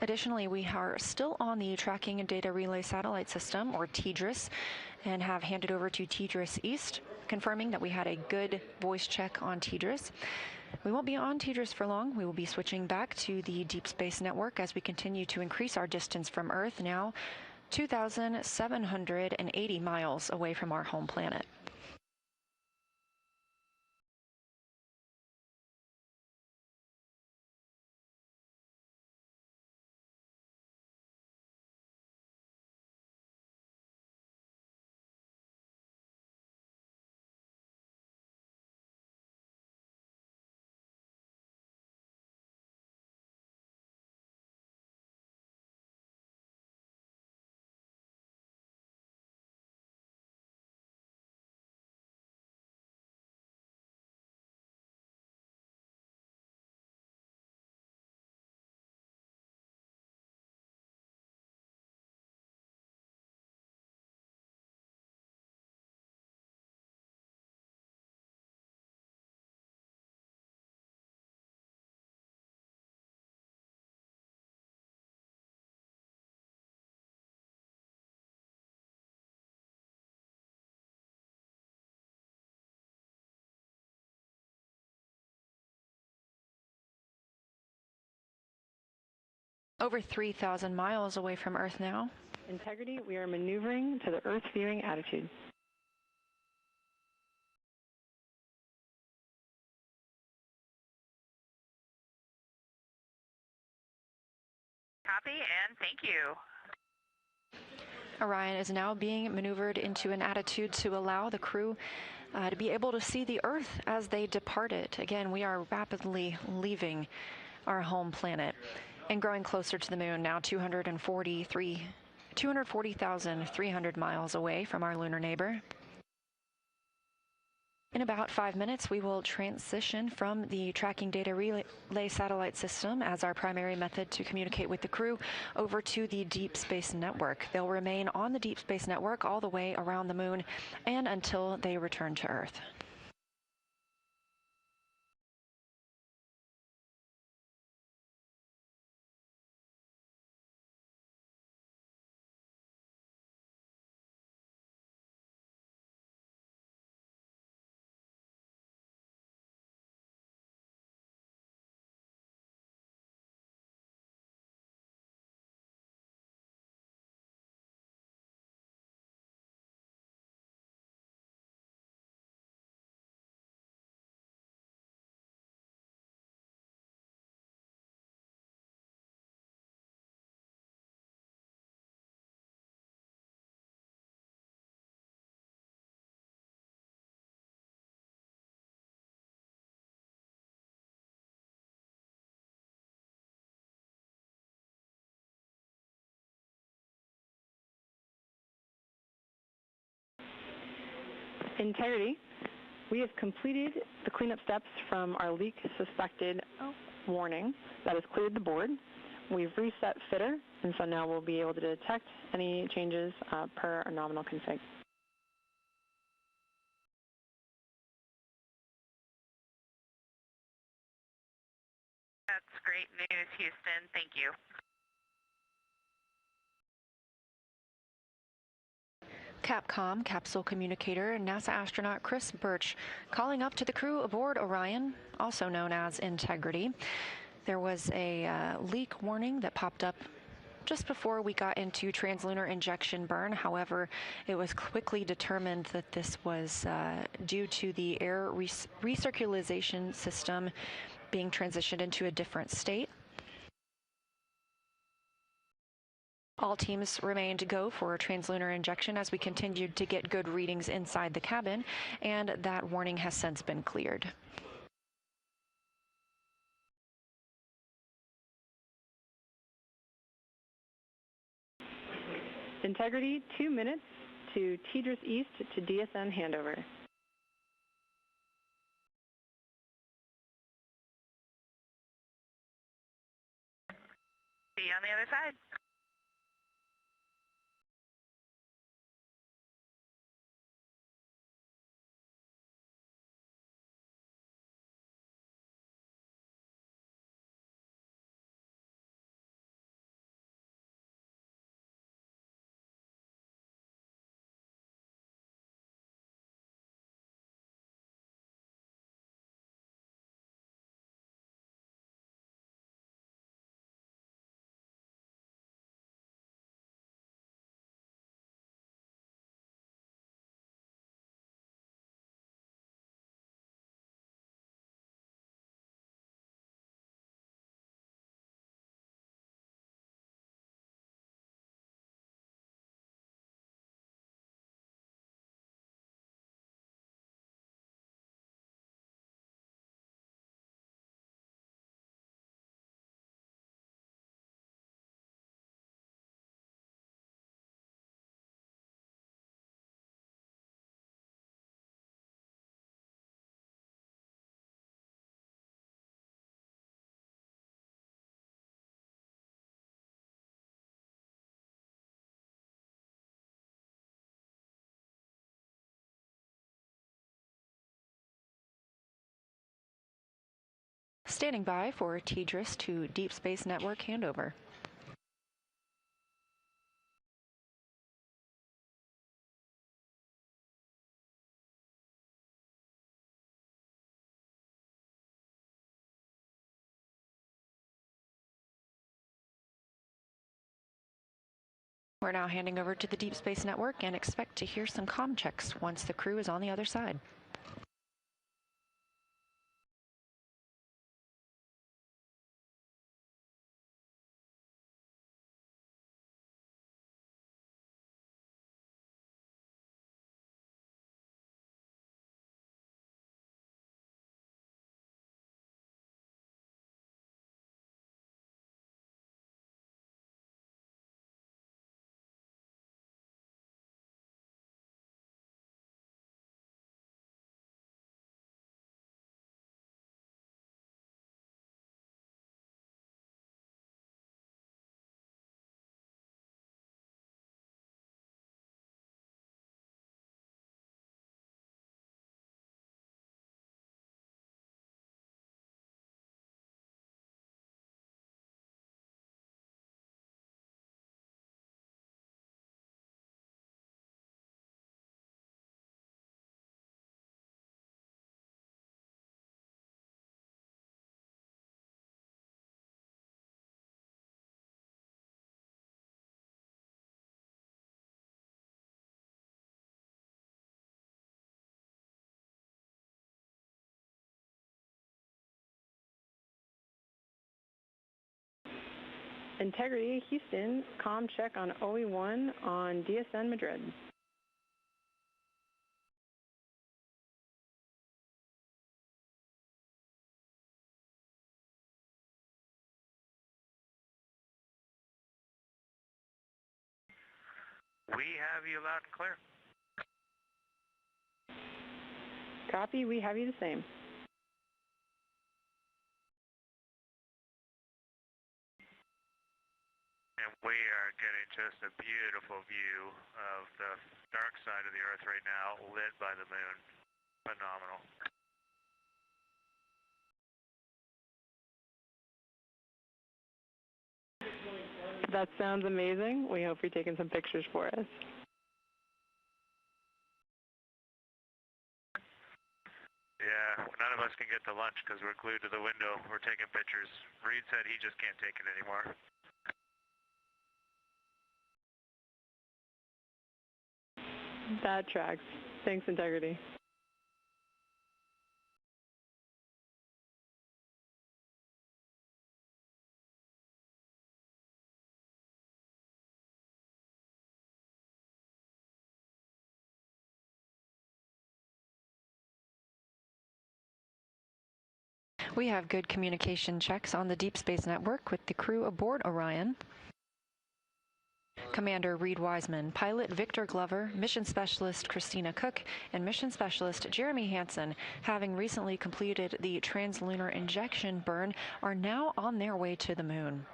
Additionally, we are still on the Tracking and Data Relay Satellite System, or TDRS, and have handed over to TDRS East, confirming that we had a good voice check on TDRS. We won't be on TDRS for long. We will be switching back to the Deep Space Network as we continue to increase our distance from Earth, now 2,780 miles away from our home planet. Over 3,000 miles away from Earth now. Integrity, we are maneuvering to the Earth viewing attitude. Copy, and thank you. Orion is now being maneuvered into an attitude to allow the crew to be able to see the Earth as they depart it. Again, we are rapidly leaving our home planet and growing closer to the moon, now 240,300 miles away from our lunar neighbor. In about 5 minutes, we will transition from the Tracking Data Relay Satellite System as our primary method to communicate with the crew over to the Deep Space Network. They'll remain on the Deep Space Network all the way around the moon and until they return to Earth. Integrity, we have completed the cleanup steps from our leak suspected warning that has cleared the board. We've reset FITR, and so now we'll be able to detect any changes per our nominal config. That's great news, Houston. Thank you. Capcom capsule communicator NASA astronaut Chris Birch calling up to the crew aboard Orion, also known as Integrity. There was a leak warning that popped up just before we got into translunar injection burn. However, it was quickly determined that this was due to the air recirculation system being transitioned into a different state. All teams remained go for translunar injection as we continued to get good readings inside the cabin, and that warning has since been cleared. Integrity, 2 minutes to TDRS East to DSN handover. See you on the other side. Standing by for TDRS to Deep Space Network handover. We're now handing over to the Deep Space Network and expect to hear some comm checks once the crew is on the other side. Integrity, Houston, comm check on OE1 on DSN Madrid. We have you loud and clear. Copy, we have you the same. And we are getting just a beautiful view of the dark side of the Earth right now, lit by the moon. Phenomenal. That sounds amazing. We hope you're taking some pictures for us. Yeah, none of us can get to lunch because we're glued to the window. We're taking pictures. Reed said he just can't take it anymore. That tracks. Thanks, Integrity. We have good communication checks on the Deep Space Network with the crew aboard Orion. Commander Reed Wiseman, Pilot Victor Glover, Mission Specialist Christina Cook, and Mission Specialist Jeremy Hansen, having recently completed the translunar injection burn, are now on their way to the moon.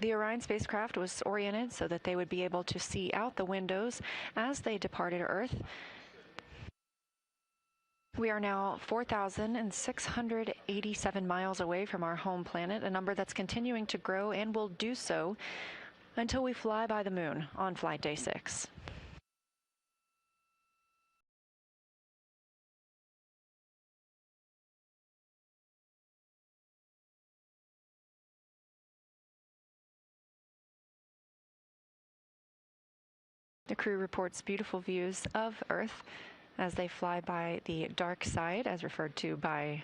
The Orion spacecraft was oriented so that they would be able to see out the windows as they departed Earth. We are now 4,687 miles away from our home planet, a number that's continuing to grow and will do so until we fly by the moon on flight day 6. The crew reports beautiful views of Earth as they fly by the dark side, as referred to by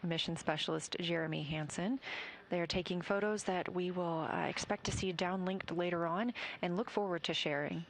Mission Specialist Jeremy Hansen. They are taking photos that we will expect to see downlinked later on and look forward to sharing.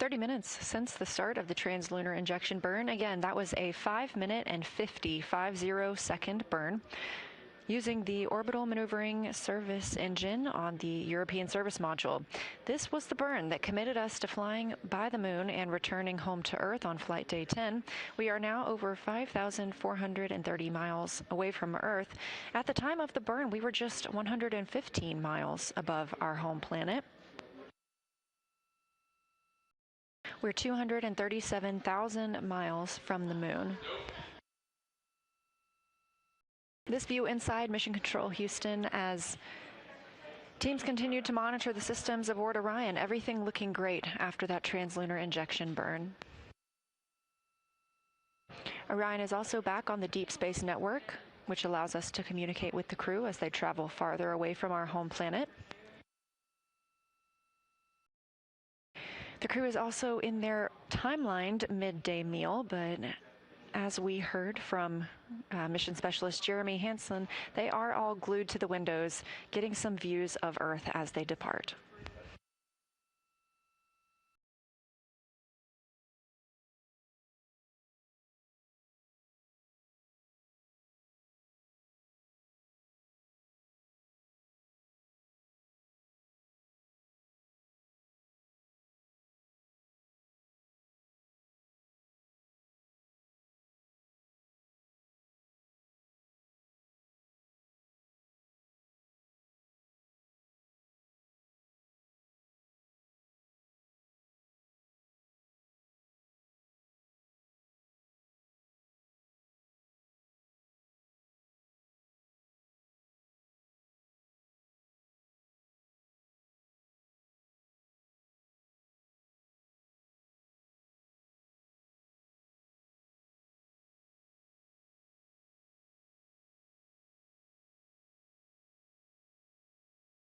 30 minutes since the start of the translunar injection burn. Again, that was a 5-minute and 50-second burn using the orbital maneuvering service engine on the European service module. This was the burn that committed us to flying by the moon and returning home to Earth on flight day 10. We are now over 5,430 miles away from Earth. At the time of the burn, we were just 115 miles above our home planet. We're 237,000 miles from the moon. This view inside Mission Control Houston as teams continued to monitor the systems aboard Orion. Everything looking great after that translunar injection burn. Orion is also back on the Deep Space Network, which allows us to communicate with the crew as they travel farther away from our home planet. The crew is also in their timelined midday meal, but as we heard from mission specialist Jeremy Hansen, they are all glued to the windows, getting some views of Earth as they depart.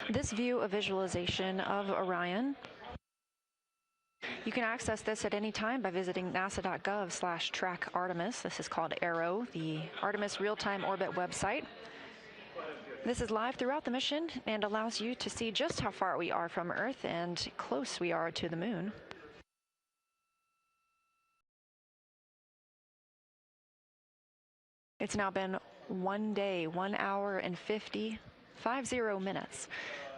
This view of visualization of Orion, you can access this at any time by visiting nasa.gov/track Artemis. This is called ARROW, the Artemis Real-Time Orbit website. This is live throughout the mission and allows you to see just how far we are from Earth and close we are to the moon. It's now been 1 day, 1 hour and 50 minutes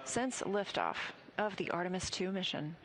since liftoff of the Artemis II mission.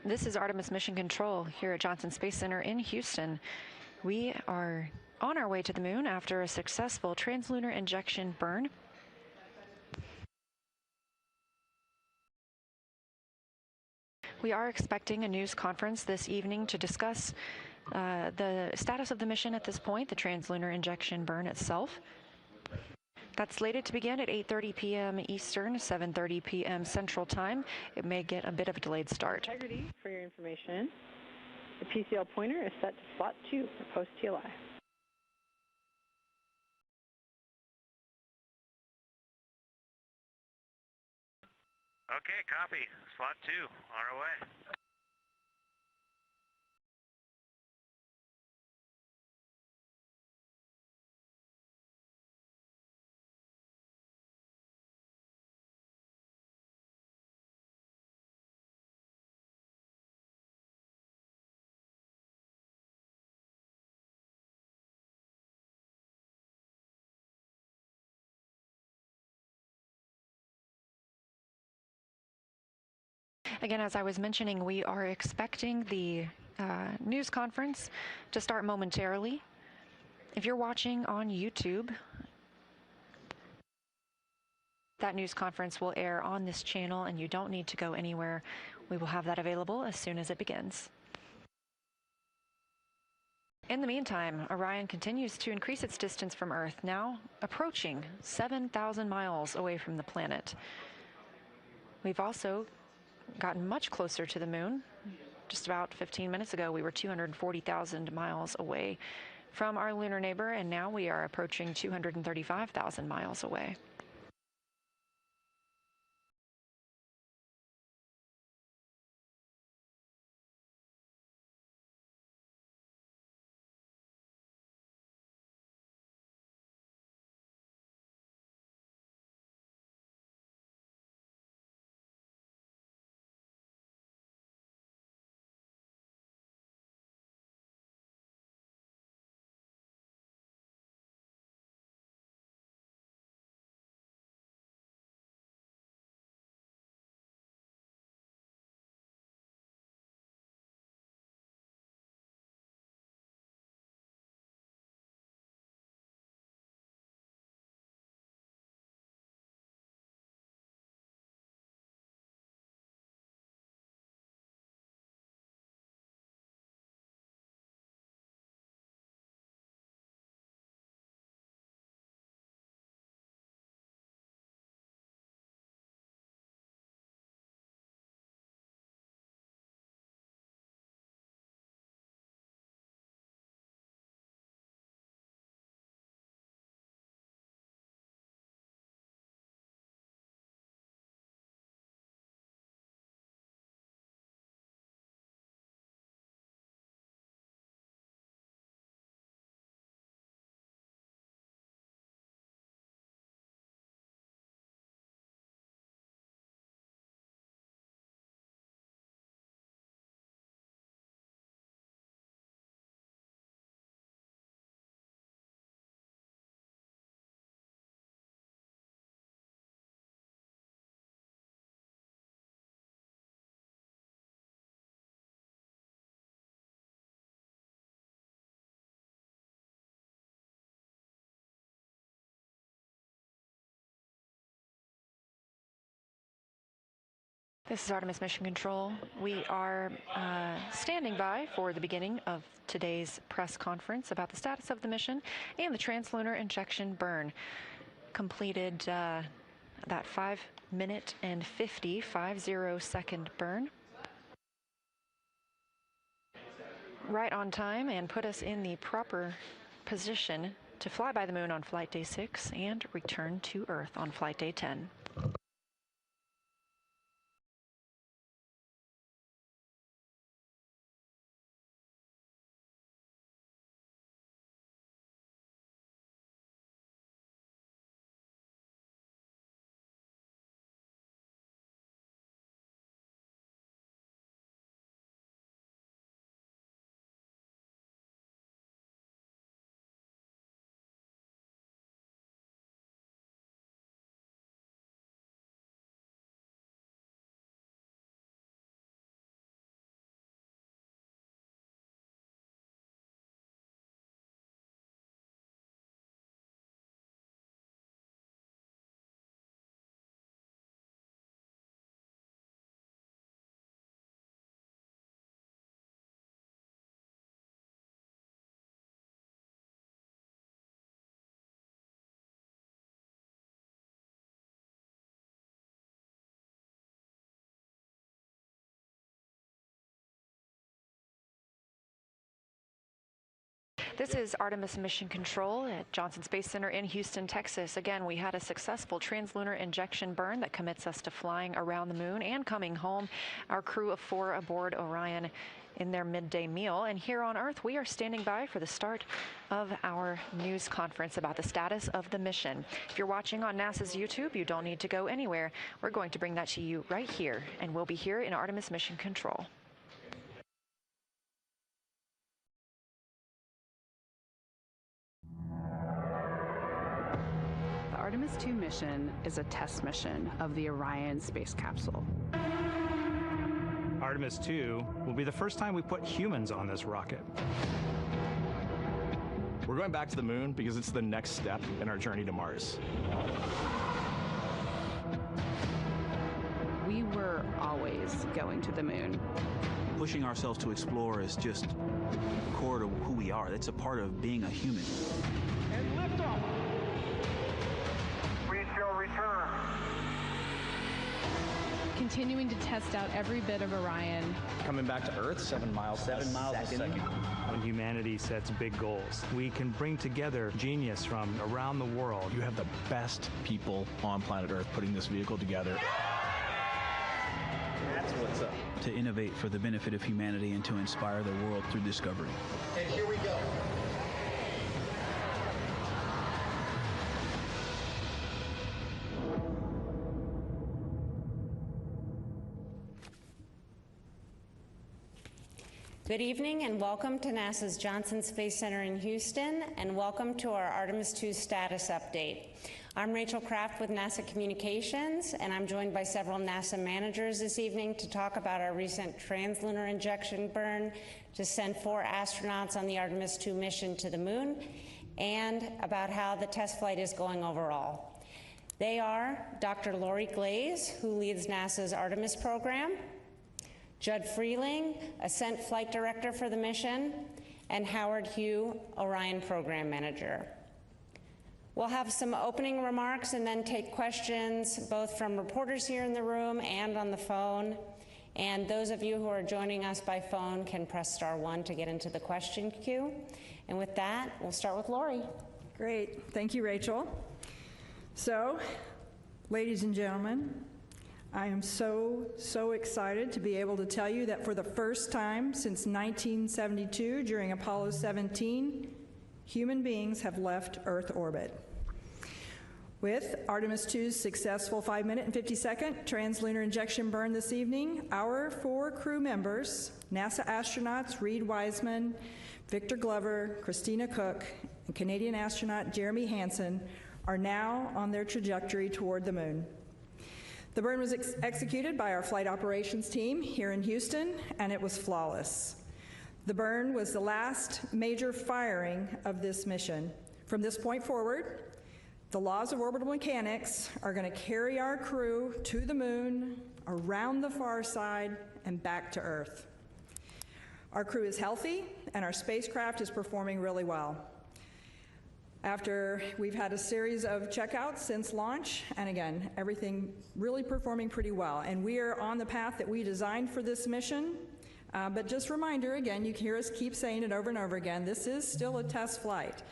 This is Artemis Mission Control here at Johnson Space Center in Houston. We are on our way to the moon after a successful translunar injection burn. We are expecting a news conference this evening to discuss the status of the mission at this point, the translunar injection burn itself. That's slated to begin at 8:30 p.m. Eastern, 7:30 p.m. Central Time. It may get a bit of a delayed start. Integrity, for your information, the PCL pointer is set to slot 2 for post-TLI. Okay, copy. Slot 2, on our way. Again, as I was mentioning, we are expecting the news conference to start momentarily. If you're watching on YouTube, that news conference will air on this channel, and you don't need to go anywhere. We will have that available as soon as it begins. In the meantime, Orion continues to increase its distance from Earth, now approaching 7,000 miles away from the planet. We've also gotten much closer to the moon. Just about 15 minutes ago, we were 240,000 miles away from our lunar neighbor, and now we are approaching 235,000 miles away. This is Artemis Mission Control. We are standing by for the beginning of today's press conference about the status of the mission and the translunar injection burn. Completed that 5-minute and 50 second burn. Right on time, and put us in the proper position to fly by the moon on flight day 6 and return to Earth on flight day 10. This is Artemis Mission Control at Johnson Space Center in Houston, Texas. Again, we had a successful translunar injection burn that commits us to flying around the moon and coming home. Our crew of 4 aboard Orion in their midday meal. And here on Earth, we are standing by for the start of our news conference about the status of the mission. If you're watching on NASA's YouTube, you don't need to go anywhere. We're going to bring that to you right here, and we'll be here in Artemis Mission Control. The Artemis II mission is a test mission of the Orion space capsule. Artemis II will be the first time we put humans on this rocket. We're going back to the moon because it's the next step in our journey to Mars. We were always going to the moon. Pushing ourselves to explore is just core to who we are. That's a part of being a human. And liftoff. We shall return. Continuing to test out every bit of Orion. Coming back to Earth, 7 miles a second. When humanity sets big goals, we can bring together genius from around the world. You have the best people on planet Earth putting this vehicle together. That's what's up. To innovate for the benefit of humanity and to inspire the world through discovery. And here we go. Good evening and welcome to NASA's Johnson Space Center in Houston, and welcome to our Artemis II status update. I'm Rachel Kraft with NASA Communications, and I'm joined by several NASA managers this evening to talk about our recent translunar injection burn to send 4 astronauts on the Artemis II mission to the moon, and about how the test flight is going overall. They are Dr. Lori Glaze, who leads NASA's Artemis program, Judd Freeling, Ascent Flight Director for the mission, and Howard Hugh, Orion Program Manager. We'll have some opening remarks and then take questions both from reporters here in the room and on the phone. And those of you who are joining us by phone can press *1 to get into the question queue. And with that, we'll start with Lori. Great. Thank you, Rachel. So, ladies and gentlemen, I am so excited to be able to tell you that for the first time since 1972, during Apollo 17, human beings have left Earth orbit. With Artemis II's successful 5-minute and 50-second translunar injection burn this evening, our 4 crew members, NASA astronauts Reed Wiseman, Victor Glover, Christina Cook, and Canadian astronaut Jeremy Hansen, are now on their trajectory toward the moon. The burn was executed by our flight operations team here in Houston, and it was flawless. The burn was the last major firing of this mission. From this point forward, the laws of orbital mechanics are going to carry our crew to the moon, around the far side, and back to Earth. Our crew is healthy, and our spacecraft is performing really well. After we've had a series of checkouts since launch, and again, everything really performing pretty well. And we are on the path that we designed for this mission. But just a reminder, again, you can hear us keep saying it over and over again, this is still a test flight.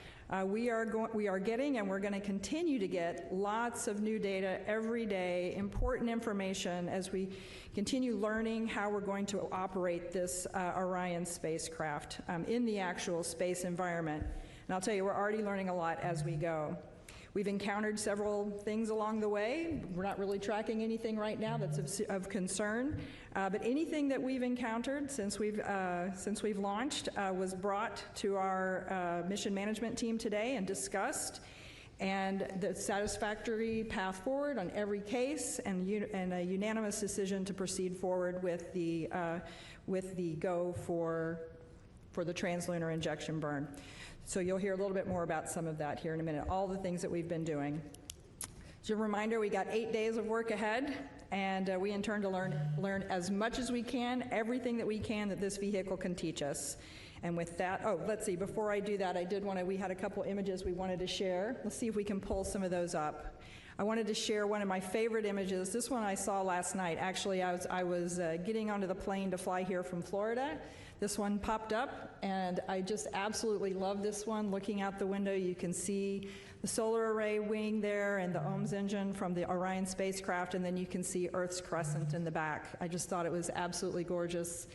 We are getting, and we're going to continue to get, lots of new data every day, important information as we continue learning how we're going to operate this Orion spacecraft in the actual space environment. And I'll tell you, we're already learning a lot as we go. We've encountered several things along the way. We're not really tracking anything right now that's of concern, but anything that we've encountered since we've launched was brought to our mission management team today and discussed, and the satisfactory path forward on every case, and a unanimous decision to proceed forward with the go for the translunar injection burn. So you'll hear a little bit more about some of that here in a minute, all the things that we've been doing. As a reminder, we got 8 days of work ahead, and we intend to learn as much as we can, everything that we can that this vehicle can teach us. And with that, let's see, before I do that, we had a couple images we wanted to share. Let's see if we can pull some of those up. I wanted to share one of my favorite images. This one I saw last night. Actually, I was getting onto the plane to fly here from Florida. this one popped up, and I just absolutely love this one. Looking out the window, you can see the solar array wing there and the OMS engine from the Orion spacecraft, and then you can see Earth's crescent in the back. I just thought it was absolutely gorgeous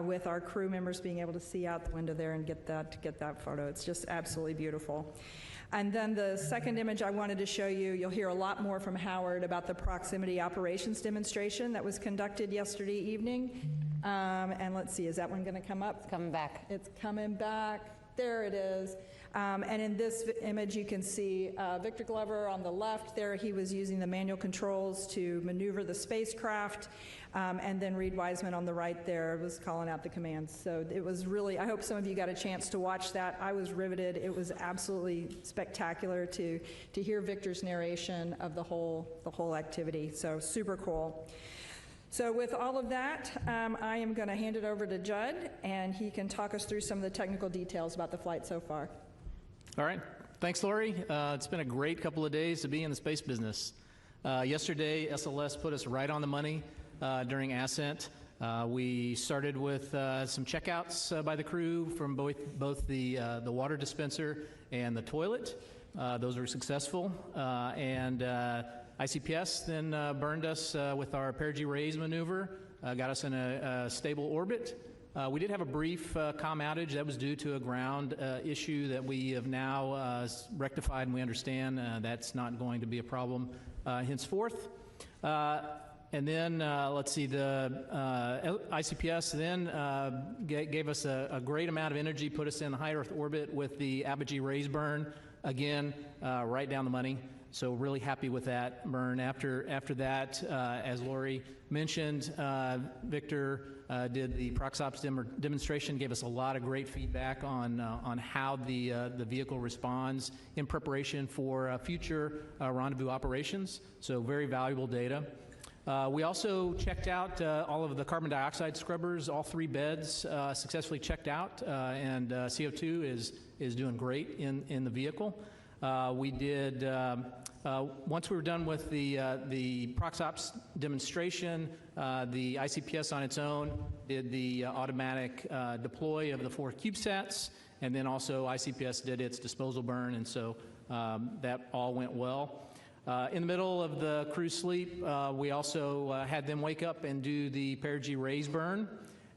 with our crew members being able to see out the window there and get that photo. It's just absolutely beautiful. And then the second image I wanted to show you, you'll hear a lot more from Howard about the proximity operations demonstration that was conducted yesterday evening. And let's see, is that one going to come up? It's coming back. It's coming back. There it is. And in this image, you can see Victor Glover on the left there. He was using the manual controls to maneuver the spacecraft. And then Reed Wiseman on the right there was calling out the commands. So it was really, I hope some of you got a chance to watch that. I was riveted. It was absolutely spectacular to hear Victor's narration of the whole activity. So super cool. So with all of that, I am going to hand it over to Judd, and he can talk us through some of the technical details about the flight so far. All right. Thanks, Lori. It's been a great couple of days to be in the space business. Yesterday, SLS put us right on the money during ascent. We started with some checkouts by the crew from both the water dispenser and the toilet. Those were successful. And ICPS then burned us with our perigee raise maneuver, got us in a stable orbit. We did have a brief comm outage that was due to a ground issue that we have now rectified, and we understand that's not going to be a problem henceforth. And then, let's see, the ICPS then gave us a great amount of energy, put us in high Earth orbit with the apogee raise burn, again, right down the money. So really happy with that burn. After that, as Lori mentioned, Victor did the ProxOps demonstration, gave us a lot of great feedback on how the vehicle responds in preparation for future rendezvous operations. So very valuable data. We also checked out all of the carbon dioxide scrubbers. All 3 beds successfully checked out, and CO2 is doing great in the vehicle. We did, once we were done with the ProxOps demonstration, the ICPS on its own did the automatic deploy of the 4 CubeSats, and then also ICPS did its disposal burn, and so that all went well. In the middle of the crew sleep, we also had them wake up and do the perigee raise burn,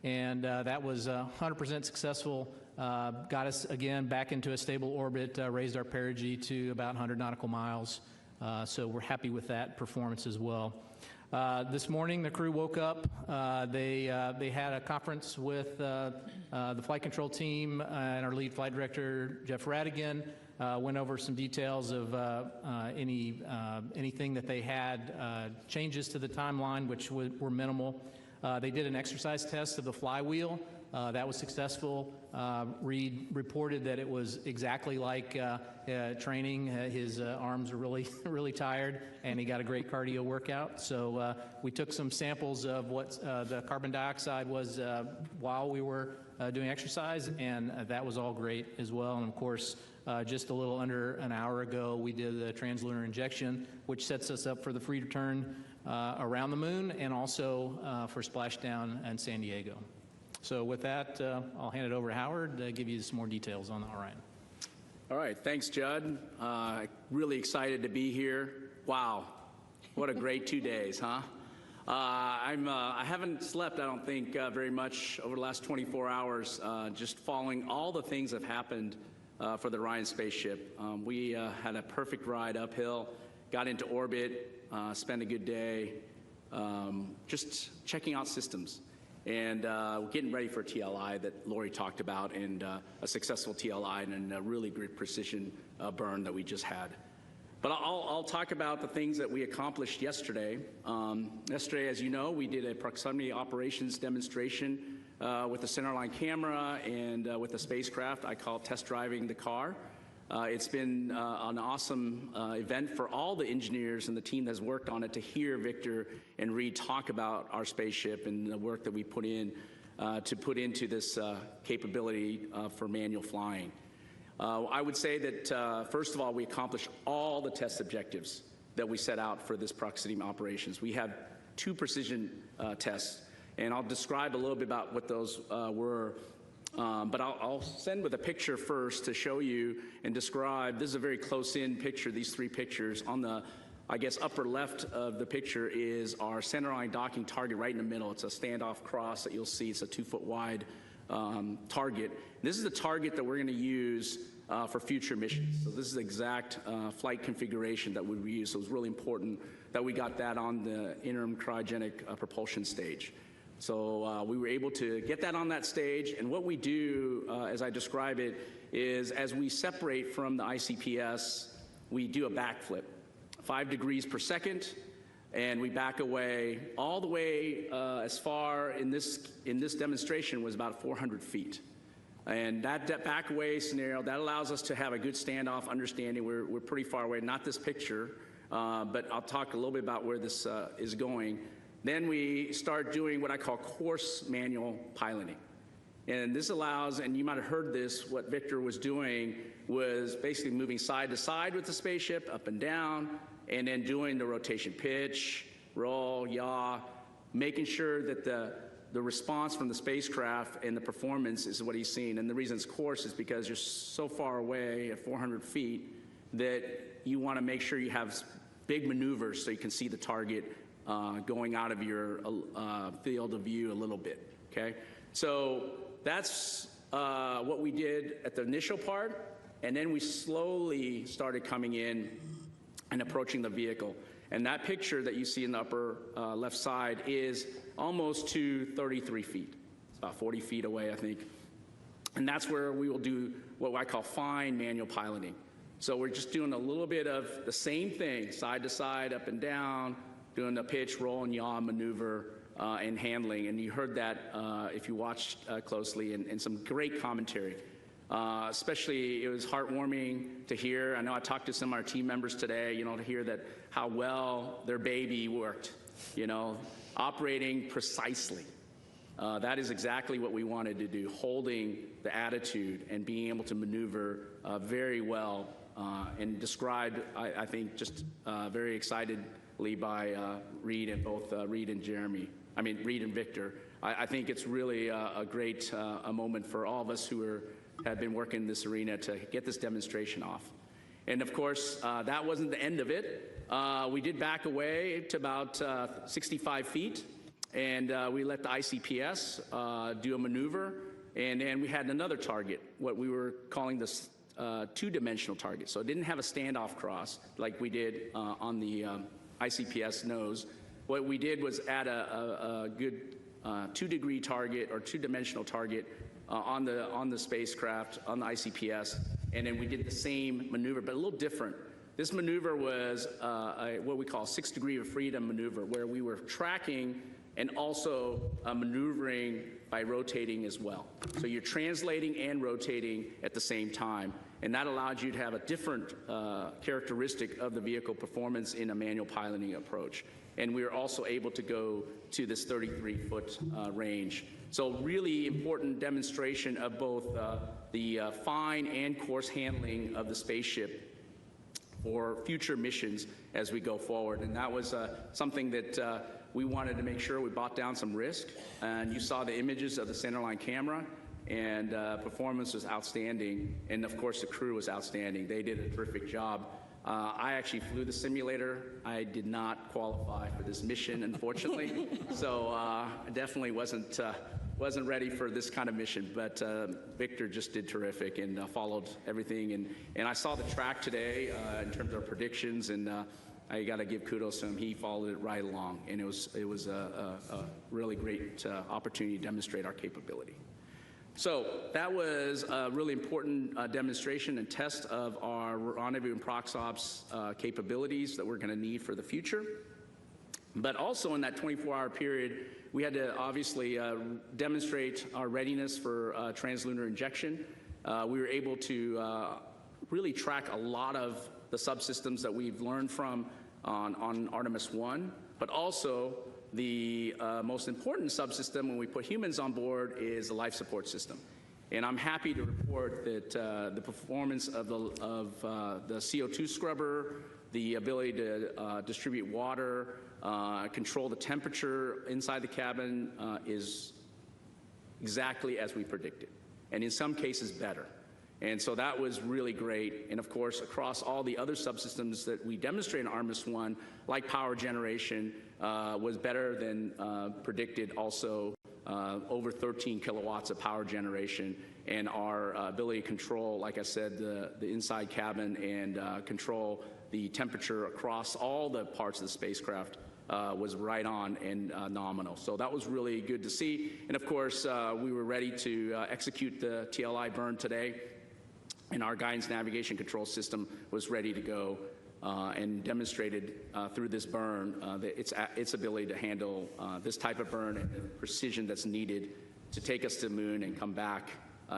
and that was 100% successful. Got us again back into a stable orbit, raised our perigee to about 100 nautical miles. So we're happy with that performance as well. This morning, the crew woke up. They had a conference with the flight control team and our lead flight director, Jeff Radigan. Went over some details of anything that they had, changes to the timeline, which were minimal. They did an exercise test of the flywheel. That was successful. Reed reported that it was exactly like training. His arms are really tired, and he got a great cardio workout. So we took some samples of what the carbon dioxide was while we were doing exercise, and that was all great as well. And of course, just a little under an hour ago, we did the translunar injection, which sets us up for the free return around the moon, and also for splashdown in San Diego. So with that, I'll hand it over to Howard to give you some more details on the Orion. All right, thanks, Judd. Really excited to be here. Wow, what a great 2 days, huh? I haven't slept, I don't think, very much over the last 24 hours, just following all the things that have happened for the Orion spaceship. We had a perfect ride uphill, got into orbit, spent a good day, just checking out systems. And we're getting ready for TLI that Lori talked about, and a successful TLI and a really great precision burn that we just had. But I'll talk about the things that we accomplished yesterday. Yesterday, as you know, we did a proximity operations demonstration with a centerline camera and with a spacecraft. I call it test driving the car. It's been an awesome event for all the engineers and the team that's worked on it to hear Victor and Reed talk about our spaceship and the work that we put in to put into this capability for manual flying. I would say that, first of all, we accomplished all the test objectives that we set out for this proximity operations. We had 2 precision tests, And I'll describe a little bit about what those were. But I'll send with a picture first to show you and describe. This is a very close-in picture, these three pictures. On the, I guess, upper left of the picture is our centerline docking target right in the middle. It's a standoff cross that you'll see. It's a 2-foot wide target. This is the target that we're going to use for future missions. So this is the exact flight configuration that we use. So it was really important that we got that on the interim cryogenic propulsion stage. So we were able to get that on that stage, and what we do, as I describe it, is as we separate from the ICPS, we do a backflip, 5 degrees per second, and we back away all the way as far in this demonstration was about 400 feet. And that back away scenario, that allows us to have a good standoff understanding. We're pretty far away, not this picture, but I'll talk a little bit about where this is going. Then we start doing what I call course manual piloting. And this allows, and you might have heard this, what Victor was doing was basically moving side to side with the spaceship, up and down, and then doing the rotation pitch, roll, yaw, making sure that the response from the spacecraft and the performance is what he's seen. And the reason it's course is because you're so far away at 400 feet that you want to make sure you have big maneuvers so you can see the target going out of your field of view a little bit, okay? So that's what we did at the initial part, and then we slowly started coming in and approaching the vehicle. And that picture that you see in the upper left side is almost to 33 feet. It's about 40 feet away, I think. And that's where we will do what I call fine manual piloting. So we're just doing a little bit of the same thing, side to side, up and down, doing the pitch, roll, and yaw maneuver and handling. And you heard that if you watched closely, and some great commentary. Especially, it was heartwarming to hear. I know I talked to some of our team members today, you know, to hear that how well their baby worked, you know, operating precisely. That is exactly what we wanted to do, holding the attitude and being able to maneuver very well and described, I think, just very excitedly by Reed and both Reed and Reed and Victor. I think it's really a great a moment for all of us who have been working in this arena to get this demonstration off. And of course, that wasn't the end of it. We did back away to about 65 feet, and we let the ICPS do a maneuver, and then we had another target, what we were calling this two-dimensional target. So it didn't have a standoff cross like we did on the ICPS nose. What we did was add a good 2-degree target or two-dimensional target on the spacecraft, on the ICPS, and then we did the same maneuver, but a little different. This maneuver was what we call 6-degree of freedom maneuver, where we were tracking and also maneuvering by rotating as well. So you're translating and rotating at the same time, and that allowed you to have a different characteristic of the vehicle performance in a manual piloting approach. And we were also able to go to this 33-foot range. So really important demonstration of both the fine and coarse handling of the spaceship for future missions as we go forward. And that was something that we wanted to make sure we brought down some risk. And you saw the images of the centerline camera, and performance was outstanding. And of course, the crew was outstanding. They did a terrific job. I actually flew the simulator. I did not qualify for this mission, unfortunately. So I definitely wasn't ready for this kind of mission. But Victor just did terrific and followed everything. And I saw the track today in terms of predictions, and I got to give kudos to him. He followed it right along, and it was a really great opportunity to demonstrate our capability. So that was a really important demonstration and test of our rendezvous and proxops capabilities that we're going to need for the future. But also in that 24-hour period, we had to obviously demonstrate our readiness for translunar injection. We were able to really track a lot of the subsystems that we've learned from on Artemis I, but also the most important subsystem when we put humans on board is the life support system. And I'm happy to report that the performance of the CO2 scrubber, the ability to distribute water, control the temperature inside the cabin is exactly as we predicted, and in some cases better. And so that was really great. And of course, across all the other subsystems that we demonstrate in Artemis I, like power generation, was better than predicted also. Over 13 kilowatts of power generation, and our ability to control, like I said, the inside cabin and control the temperature across all the parts of the spacecraft was right on and nominal. So that was really good to see. And of course, we were ready to execute the TLI burn today, and our guidance navigation control system was ready to go and demonstrated through this burn its ability to handle this type of burn and the precision that's needed to take us to the moon and come back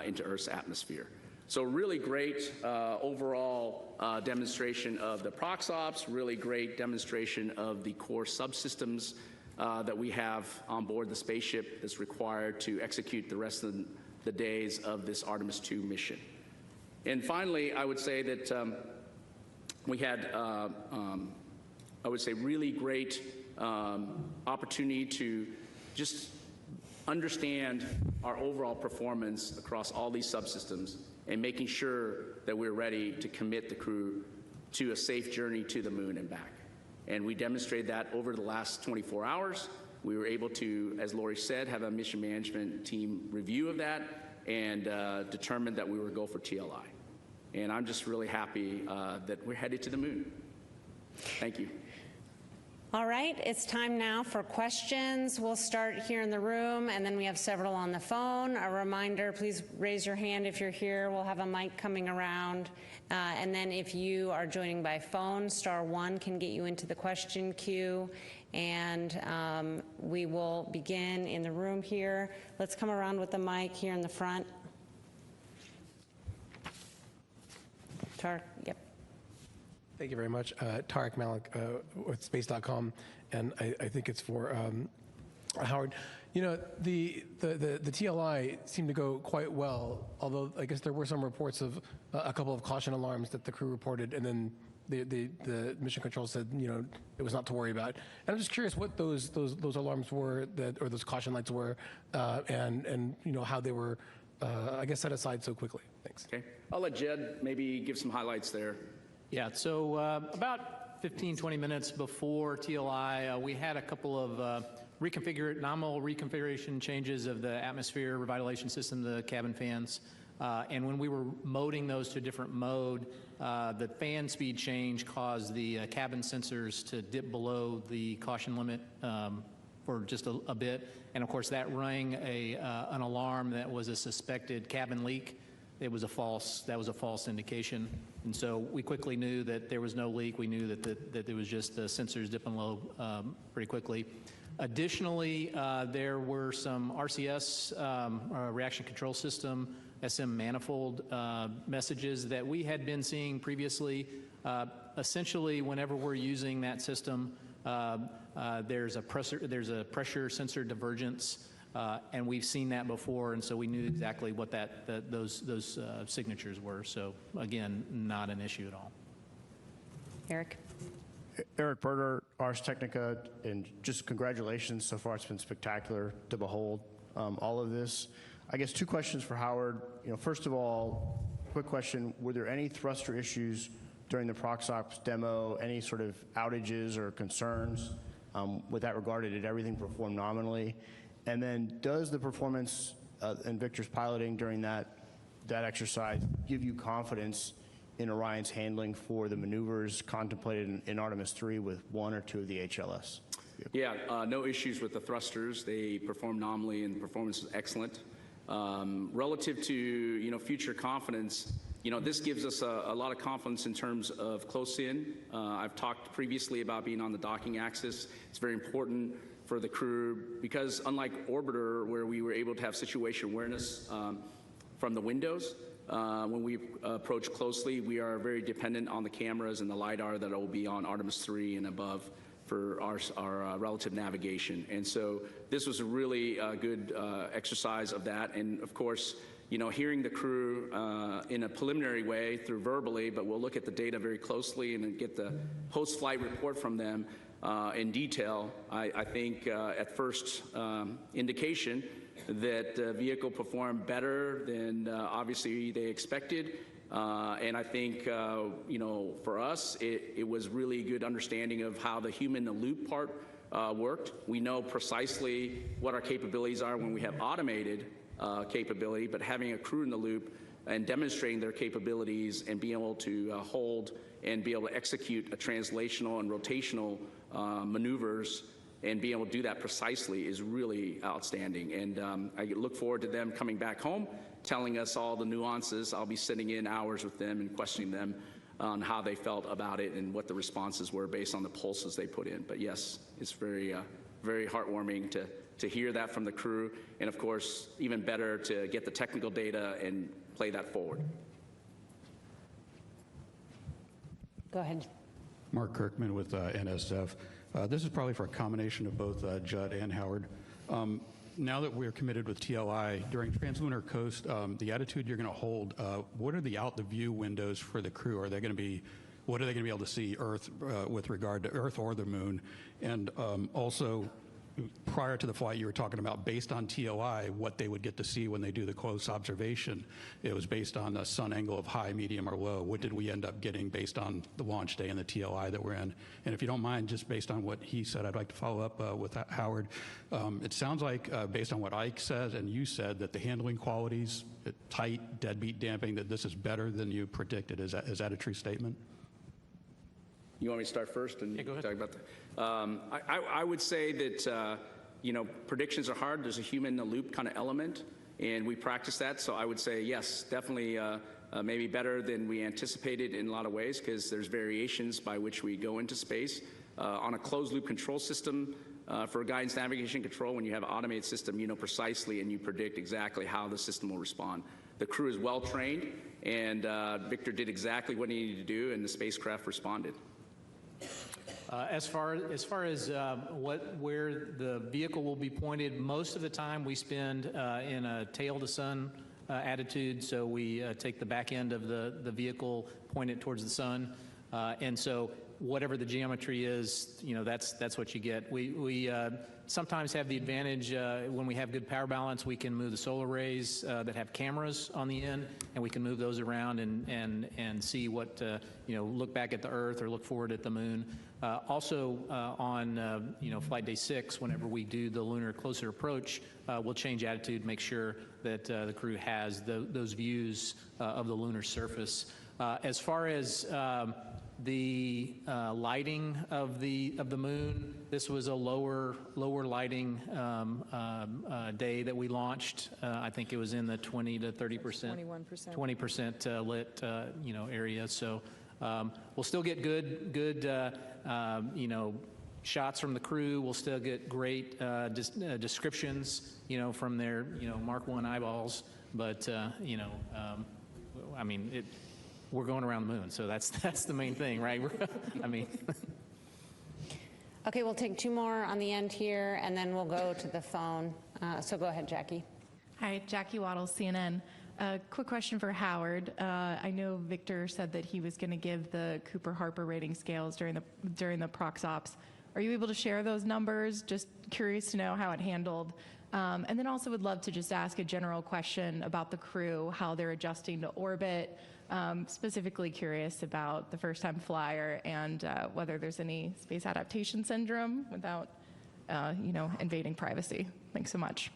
into Earth's atmosphere. So really great overall demonstration of the ProxOps, really great demonstration of the core subsystems that we have on board the spaceship that's required to execute the rest of the days of this Artemis II mission. And finally, I would say that we had, I would say, really great opportunity to just understand our overall performance across all these subsystems and making sure that we're ready to commit the crew to a safe journey to the moon and back. And we demonstrated that over the last 24 hours. We were able to, as Lori said, have a mission management team review of that and determined that we were go for TLI. And I'm just really happy that we're headed to the moon. Thank you. All right, it's time now for questions. We'll start here in the room, and then we have several on the phone. A reminder, please raise your hand if you're here. We'll have a mic coming around. And then if you are joining by phone, *1 can get you into the question queue. And we will begin in the room here. Let's come around with the mic here in the front. Tarek, yep. Thank you very much. Tarek Malik with Space.com, and I think it's for Howard. You know, the TLI seemed to go quite well, although I guess there were some reports of a couple of caution alarms that the crew reported, and then the mission control said, you know, it was not to worry about. And I'm just curious what those alarms were, or those caution lights were, and you know, how they were, I guess, set aside so quickly. Thanks. Okay. I'll let Jed maybe give some highlights there. Yeah, so about 15, 20 minutes before TLI, we had a couple of nominal reconfiguration changes of the atmosphere revitalization system, the cabin fans. And when we were moding those to a different mode, the fan speed change caused the cabin sensors to dip below the caution limit for just a bit. And of course, that rang an alarm that was a suspected cabin leak. That was a false indication. And so we quickly knew that there was no leak. We knew that there was just the sensors dipping low pretty quickly. Additionally, there were some RCS, reaction control system, SM manifold messages that we had been seeing previously. Essentially, whenever we're using that system, there's a pressure sensor divergence. And we've seen that before, and so we knew exactly what those signatures were. So again, not an issue at all. Eric. Eric Berger, Ars Technica, and just congratulations. So far, it's been spectacular to behold all of this. I guess two questions for Howard. You know, first of all, quick question: were there any thruster issues during the ProxOps demo? Any sort of outages or concerns with that regard? Did everything perform nominally? And then does the performance in Victor's piloting during that exercise give you confidence in Orion's handling for the maneuvers contemplated in Artemis III with one or two of the HLS? Yeah, no issues with the thrusters. They perform nominally and the performance is excellent. Relative to future confidence, this gives us a lot of confidence in terms of close in. I've talked previously about being on the docking axis. It's very important for the crew because unlike Orbiter, where we were able to have situation awareness from the windows, when we approach closely, we are very dependent on the cameras and the LiDAR that will be on Artemis III and above for our relative navigation. And so this was a really good exercise of that. And of course, hearing the crew in a preliminary way through verbally, but we'll look at the data very closely and then get the post-flight report from them in detail. I think at first indication that the vehicle performed better than obviously they expected. And I think, for us, it was really good understanding of how the human-in-the-loop part worked. We know precisely what our capabilities are when we have automated capability, but having a crew in the loop and demonstrating their capabilities and being able to hold and be able to execute a translational and rotational maneuvers and being able to do that precisely is really outstanding. And I look forward to them coming back home, telling us all the nuances. I'll be sitting in hours with them and questioning them on how they felt about it and what the responses were based on the pulses they put in. But yes, it's very, very heartwarming to hear that from the crew, and of course, even better to get the technical data and play that forward. Go ahead. Mark Kirkman with NSF. This is probably for a combination of both Judd and Howard. Now that we're committed with TLI, during Translunar Coast, the attitude you're going to hold, what are the out-the-view windows for the crew? Are they going to be, what are they going to be able to see Earth with regard to Earth or the Moon? And also, prior to the flight, you were talking about, based on TLI, what they would get to see when they do the close observation. It was based on a sun angle of high, medium, or low. What did we end up getting based on the launch day and the TLI that we're in? And if you don't mind, just based on what he said, I'd like to follow up with Howard. It sounds like, based on what Ike said and you said, that the handling qualities, tight, deadbeat damping, that this is better than you predicted. Is that a true statement? You want me to start first and go ahead. Talk about that? I would say that predictions are hard. There's a human-in-the-loop kind of element, and we practice that. So I would say yes, definitely, maybe better than we anticipated in a lot of ways, because there's variations by which we go into space. On a closed-loop control system, for guidance navigation control, when you have an automated system, you know precisely and you predict exactly how the system will respond. The crew is well trained, and Victor did exactly what he needed to do, and the spacecraft responded. As far as where the vehicle will be pointed, most of the time we spend in a tail to sun attitude. So we take the back end of the vehicle, point it towards the sun, and so whatever the geometry is, that's what you get. We sometimes have the advantage when we have good power balance. We can move the solar arrays that have cameras on the end, and we can move those around and see what look back at the Earth or look forward at the Moon. Also on flight day 6, whenever we do the lunar closer approach, we'll change attitude, make sure that the crew has those views of the lunar surface. As far as the lighting of the Moon, this was a lower lighting day that we launched. I think it was in the 20 to 30%, 20% lit area. So we'll still get good shots from the crew. We'll still get great descriptions from their Mark I eyeballs. But we're going around the Moon, so that's the main thing, right? Okay, we'll take two more on the end here, and then we'll go to the phone. So go ahead, Jackie. Hi, Jackie Waddles, CNN. Quick question for Howard. I know Victor said that he was going to give the Cooper-Harper rating scales during the prox ops. Are you able to share those numbers? Just curious to know how it handled. And then also would love to just ask a general question about the crew, how they're adjusting to orbit. Specifically curious about the first-time flyer and whether there's any space adaptation syndrome without, invading privacy. Thanks so much.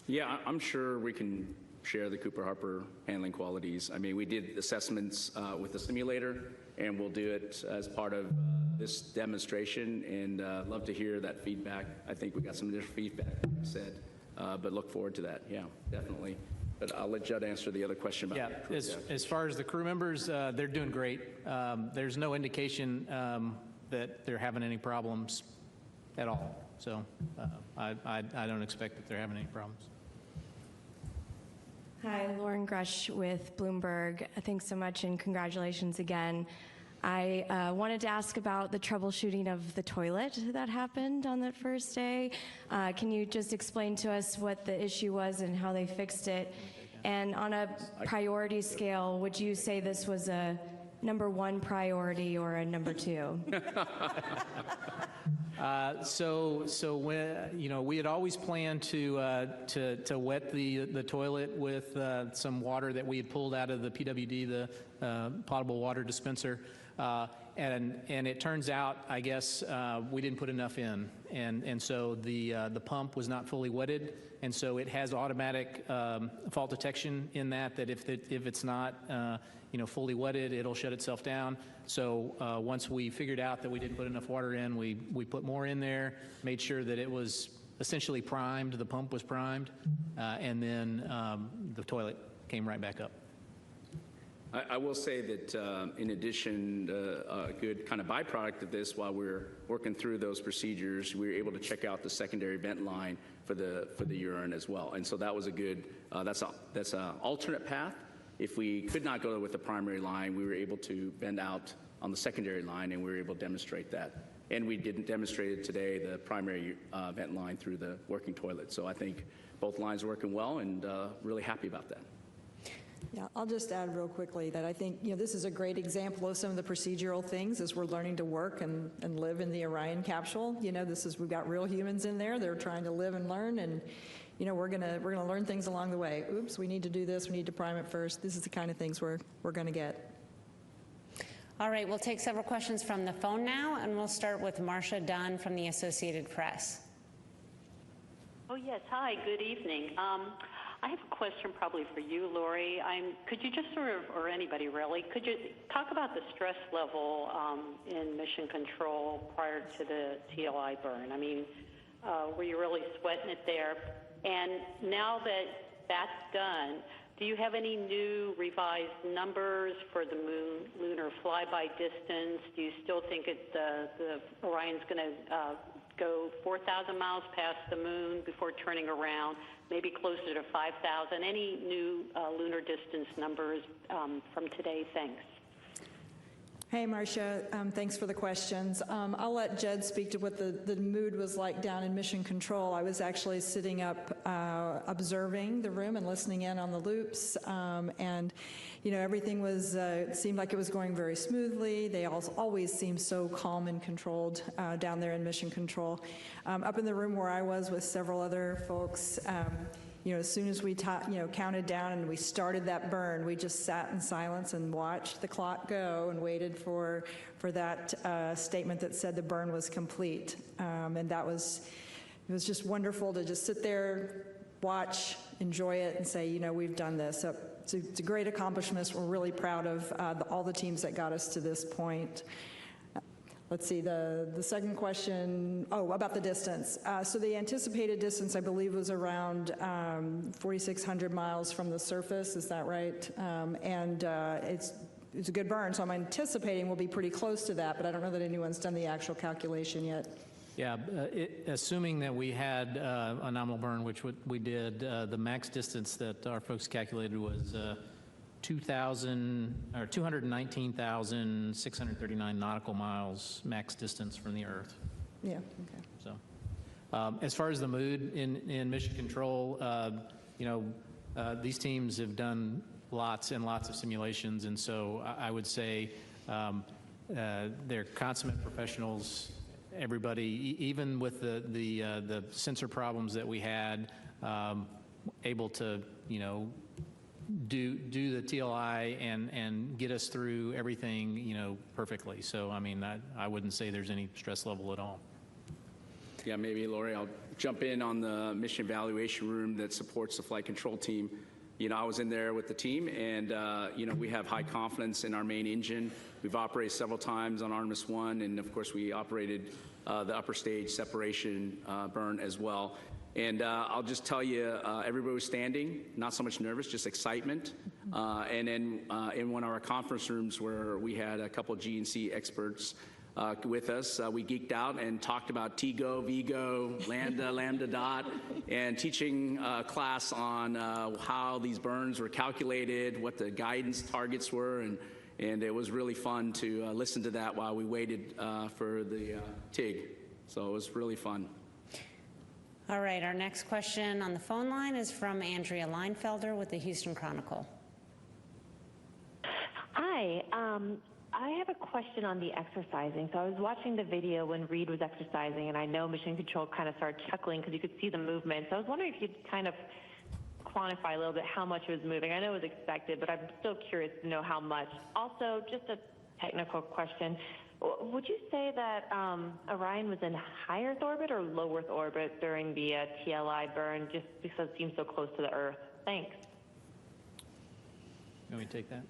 Yeah, I'm sure we can share the Cooper-Harper handling qualities. We did assessments with the simulator, and we'll do it as part of this demonstration, and love to hear that feedback. I think we got some additional feedback, like I said, but look forward to that. Yeah, definitely. But I'll let Judd answer the other question about as far as the crew members, they're doing great. There's no indication that they're having any problems at all. So I don't expect that they're having any problems. Hi, Lauren Grush with Bloomberg. Thanks so much and congratulations again. I wanted to ask about the troubleshooting of the toilet that happened on that first day. Can you just explain to us what the issue was and how they fixed it? And on a priority scale, would you say this was a #1 priority or a #2? So when we had always planned to wet the toilet with some water that we had pulled out of the PWD, the potable water dispenser, and it turns out, I guess, we didn't put enough in, and so the pump was not fully wetted, and so it has automatic fault detection in that if it's not fully wetted, it'll shut itself down. So once we figured out that we didn't put enough water in, we put more in there, made sure that it was essentially primed, the pump was primed, and then the toilet came right back up. I will say that in addition, a good kind of byproduct of this, while we're working through those procedures, we were able to check out the secondary vent line for the urine as well, and so that was a good. That's an alternate path. If we could not go with the primary line, we were able to bend out on the secondary line, and we were able to demonstrate that. And we didn't demonstrate it today, the primary vent line through the working toilet. So I think both lines are working well, and really happy about that. Yeah, I'll just add real quickly that I think this is a great example of some of the procedural things as we're learning to work and live in the Orion capsule. We've got real humans in there. They're trying to live and learn, and we're gonna learn things along the way. Oops, we need to do this. We need to prime it first. This is the kind of things we're gonna get. All right, we'll take several questions from the phone now, and we'll start with Marcia Dunn from the Associated Press. Oh yes, hi. Good evening. I have a question probably for you, Lori. Could you just or anybody really, could you talk about the stress level in mission control prior to the TLI burn? I mean, were you really sweating it there? And now that that's done, do you have any new revised numbers for the lunar flyby distance? Do you still think the Orion's going to go 4,000 miles past the moon before turning around, maybe closer to 5,000? Any new lunar distance numbers from today? Thanks. Hey, Marcia, thanks for the questions. I'll let Jed speak to what the mood was like down in Mission Control. I was actually sitting up observing the room and listening in on the loops, and everything was seemed like it was going very smoothly. They always seem so calm and controlled down there in Mission Control. Up in the room where I was with several other folks, as soon as we counted down and we started that burn, we just sat in silence and watched the clock go and waited for that statement that said the burn was complete. And it was just wonderful to just sit there, watch, enjoy it, and say, we've done this. So it's a great accomplishment. We're really proud of all the teams that got us to this point. Let's see, the second question, about the distance. So the anticipated distance, I believe, was around 4,600 miles from the surface, is that right? And it's a good burn, so I'm anticipating we'll be pretty close to that, but I don't know that anyone's done the actual calculation yet. Yeah, assuming that we had a nominal burn, which we did, the max distance that our folks calculated was 219,639 nautical miles max distance from the Earth. Yeah, okay. So, as far as the mood in Mission Control, these teams have done lots and lots of simulations, and so I would say they're consummate professionals. Everybody, even with the sensor problems that we had, able to do the TLI and get us through everything, perfectly. So, I mean, I wouldn't say there's any stress level at all. Yeah, maybe, Lori, I'll jump in on the mission evaluation room that supports the flight control team. I was in there with the team, and, we have high confidence in our main engine. We've operated several times on Artemis I, and, of course, we operated the upper stage separation burn as well. And I'll just tell you, everybody was standing, not so much nervous, just excitement. And then in one of our conference rooms where we had a couple of G&C experts with us, we geeked out and talked about TGO, VGO, Lambda, Lambda dot, and teaching class on how these burns were calculated, what the guidance targets were, and it was really fun to listen to that while we waited for the TIG. So it was really fun. All right, our next question on the phone line is from Andrea Leinfelder with the Houston Chronicle. Hi, I have a question on the exercising. So I was watching the video when Reed was exercising, and I know Mission Control kind of started chuckling because you could see the movement. So I was wondering if you'd kind of quantify a little bit how much it was moving. I know it was expected, but I'm still curious to know how much. Also, just a technical question. Would you say that Orion was in high Earth orbit or low Earth orbit during the TLI burn, just because it seems so close to the Earth? Thanks. You want me to take that?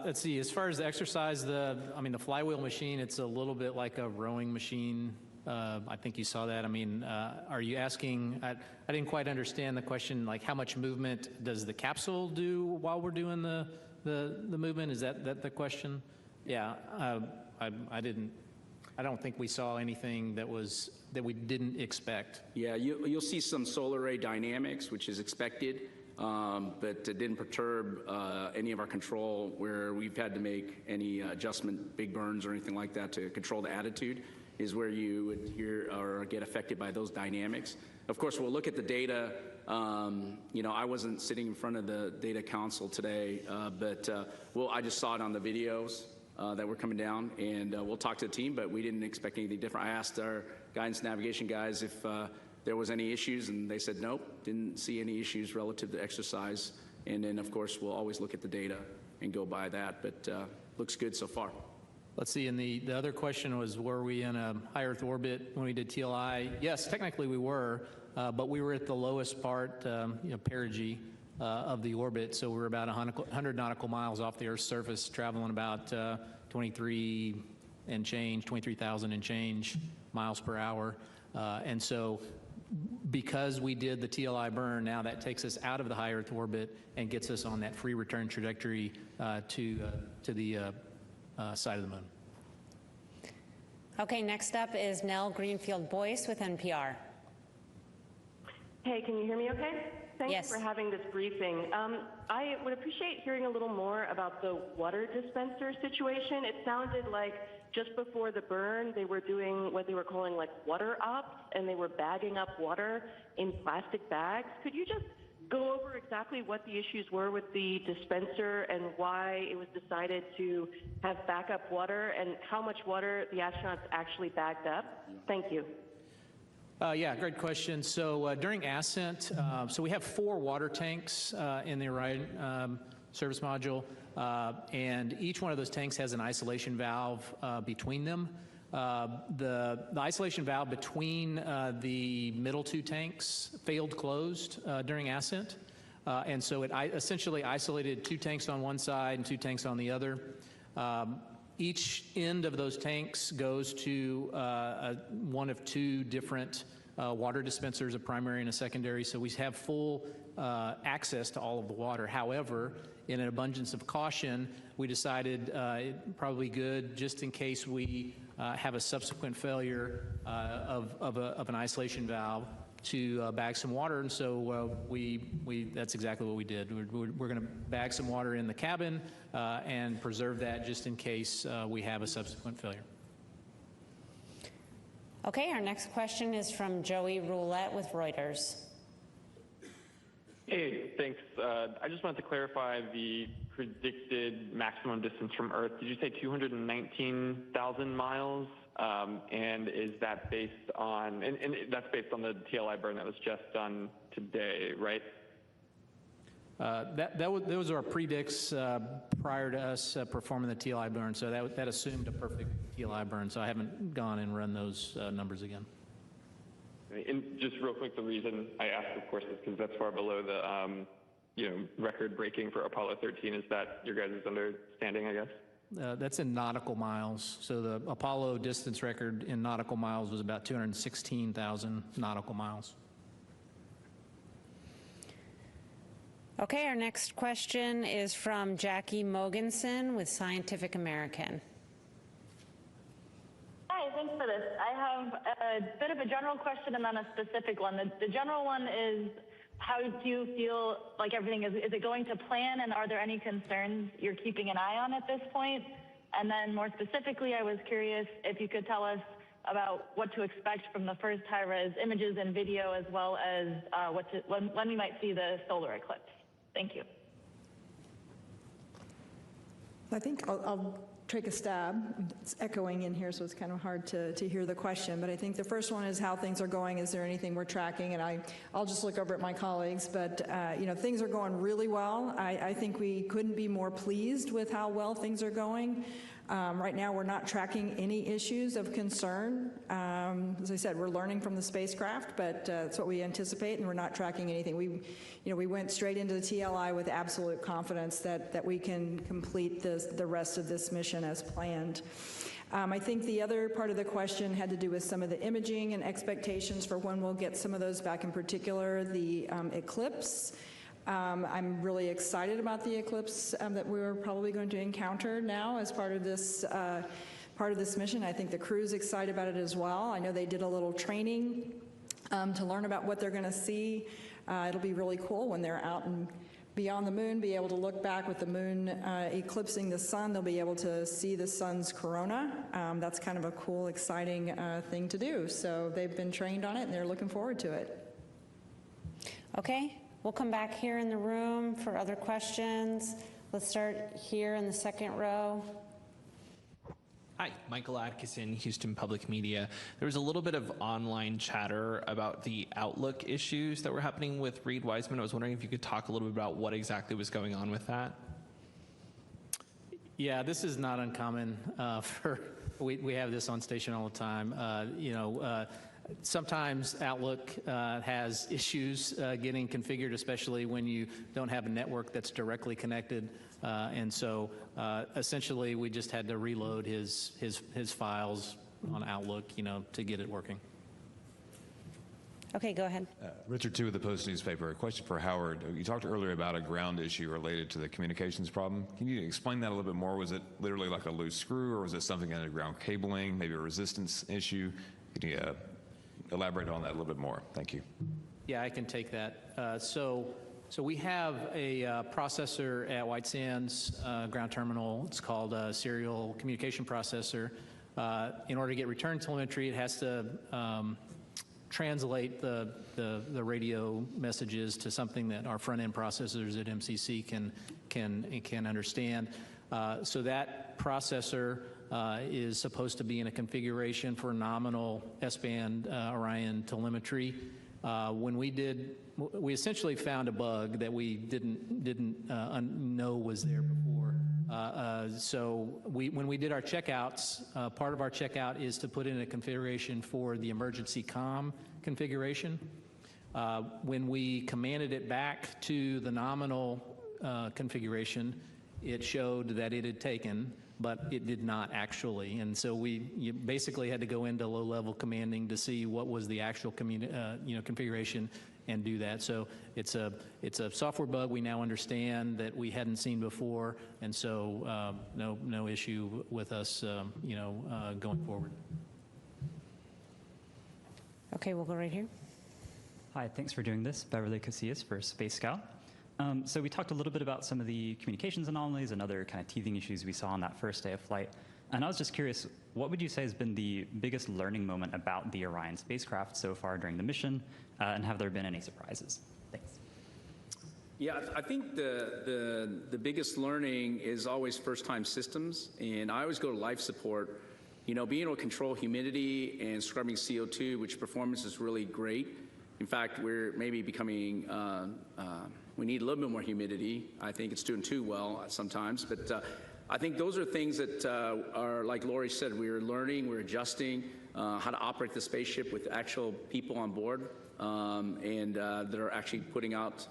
Let's see, as far as the exercise, the flywheel machine, it's a little bit like a rowing machine. I think you saw that. I mean, are you asking, I didn't quite understand the question, like how much movement does the capsule do while we're doing the movement? Is that the question? Yeah, I don't think we saw anything that we didn't expect. Yeah, you'll see some solar array dynamics, which is expected. But it didn't perturb any of our control where we've had to make any adjustment, big burns or anything like that to control the attitude is where you would hear or get affected by those dynamics. Of course, we'll look at the data. I wasn't sitting in front of the data console today, but I just saw it on the videos that were coming down, and we'll talk to the team, but we didn't expect anything different. I asked our guidance navigation guys if there was any issues, and they said nope, didn't see any issues relative to exercise. And then, of course, we'll always look at the data and go by that, but looks good so far. Let's see, and the other question was, were we in a high Earth orbit when we did TLI? Yes, technically we were, but we were at the lowest part, perigee of the orbit, so we're about 100 nautical miles off the Earth's surface, traveling about 23,000 and change miles per hour. And so because we did the TLI burn, now that takes us out of the high Earth orbit and gets us on that free return trajectory to the side of the moon. Okay, next up is Nell Greenfield-Boyce with NPR. Hey, can you hear me okay? Thanks Yes. for having this briefing. I would appreciate hearing a little more about the water dispenser situation. It sounded like just before the burn, they were doing what they were calling like water ops, and they were bagging up water in plastic bags. Could you just go over exactly what the issues were with the dispenser and why it was decided to have backup water and how much water the astronauts actually bagged up? Thank you. Yeah, great question. So during ascent, so we have 4 water tanks in the Orion service module, and each one of those tanks has an isolation valve between them. The isolation valve between the middle 2 tanks failed closed during ascent, and so it essentially isolated 2 tanks on one side and 2 tanks on the other. Each end of those tanks goes to one of 2 different water dispensers, a primary and a secondary, so we have full access to all of the water. However, in an abundance of caution, we decided probably good, just in case we have a subsequent failure of an isolation valve, to bag some water, and so that's exactly what we did. We're going to bag some water in the cabin and preserve that just in case we have a subsequent failure. Okay, our next question is from Joey Roulette with Reuters. Hey, thanks. I just wanted to clarify the predicted maximum distance from Earth. Did you say 219,000 miles? And is that based on, and that's based on the TLI burn that was just done today, right? Those are our predicts prior to us performing the TLI burn, so that assumed a perfect TLI burn, so I haven't gone and run those numbers again. And just real quick, the reason I asked, of course, is because that's far below the record breaking for Apollo 13. Is that your guys' understanding, I guess? That's in nautical miles. So the Apollo distance record in nautical miles was about 216,000 nautical miles. Okay, our next question is from Jackie Mogensen with Scientific American. Hi, thanks for this. I have a bit of a general question and then a specific one. The general one is, how do you feel like everything is it going to plan, and are there any concerns you're keeping an eye on at this point? And then more specifically, I was curious if you could tell us about what to expect from the first high-res images and video, as well as when we might see the solar eclipse. Thank you. I think I'll take a stab. It's echoing in here, so it's kind of hard to hear the question. But I think the first one is how things are going. Is there anything we're tracking? And I'll just look over at my colleagues. But, things are going really well. I think we couldn't be more pleased with how well things are going. Right now, we're not tracking any issues of concern. As I said, we're learning from the spacecraft, but that's what we anticipate, and we're not tracking anything. We went straight into the TLI with absolute confidence that we can complete the rest of this mission as planned. I think the other part of the question had to do with some of the imaging and expectations for when we'll get some of those back, in particular the eclipse. I'm really excited about the eclipse that we're probably going to encounter now as part of this mission. I think the crew's excited about it as well. I know they did a little training to learn about what they're going to see. It'll be really cool when they're out and beyond the moon, be able to look back with the moon eclipsing the sun. They'll be able to see the sun's corona. That's kind of a cool, exciting thing to do. So they've been trained on it, and they're looking forward to it. Okay. We'll come back here in the room for other questions. Let's start here in the second row. Hi, Michael Atkinson, Houston Public Media. There was a little bit of online chatter about the Outlook issues that were happening with Reed Wiseman. I was wondering if you could talk a little bit about what exactly was going on with that. Yeah, this is not uncommon. We have this on station all the time. Sometimes Outlook has issues getting configured, especially when you don't have a network that's directly connected. And so essentially we just had to reload his files on Outlook, to get it working. Okay, go ahead. Richard Tu with the Post newspaper. A question for Howard. You talked earlier about a ground issue related to the communications problem. Can you explain that a little bit more? Was it literally like a loose screw, or was it something underground cabling, maybe a resistance issue? Can you elaborate on that a little bit more? Thank you. Yeah, I can take that. So we have a processor at White Sands ground terminal. It's called a serial communication processor. In order to get return telemetry, it has to translate the radio messages to something that our front-end processors at MCC can understand. So that processor is supposed to be in a configuration for nominal S-band Orion telemetry. When we essentially found a bug that we didn't know was there before. So when we did our checkouts, part of our checkout is to put in a configuration for the emergency comm configuration. When we commanded it back to the nominal configuration, it showed that it had taken, but it did not actually. And so you basically had to go into low-level commanding to see what was the actual configuration and do that. So it's a software bug we now understand that we hadn't seen before, and so no issue with us going forward. Okay, we'll go right here. Hi, thanks for doing this. Beverly Casillas for Space Scout. So we talked a little bit about some of the communications anomalies and other kind of teething issues we saw on that first day of flight. And I was just curious, what would you say has been the biggest learning moment about the Orion spacecraft so far during the mission? And have there been any surprises? Thanks. Yeah, I think the biggest learning is always first-time systems. And I always go to life support. Being able to control humidity and scrubbing CO2, which performance is really great. In fact, we're maybe becoming, we need a little bit more humidity. I think it's doing too well sometimes. But I think those are things that are, like Lori said, we're learning, we're adjusting how to operate the spaceship with actual people on board and that are actually putting out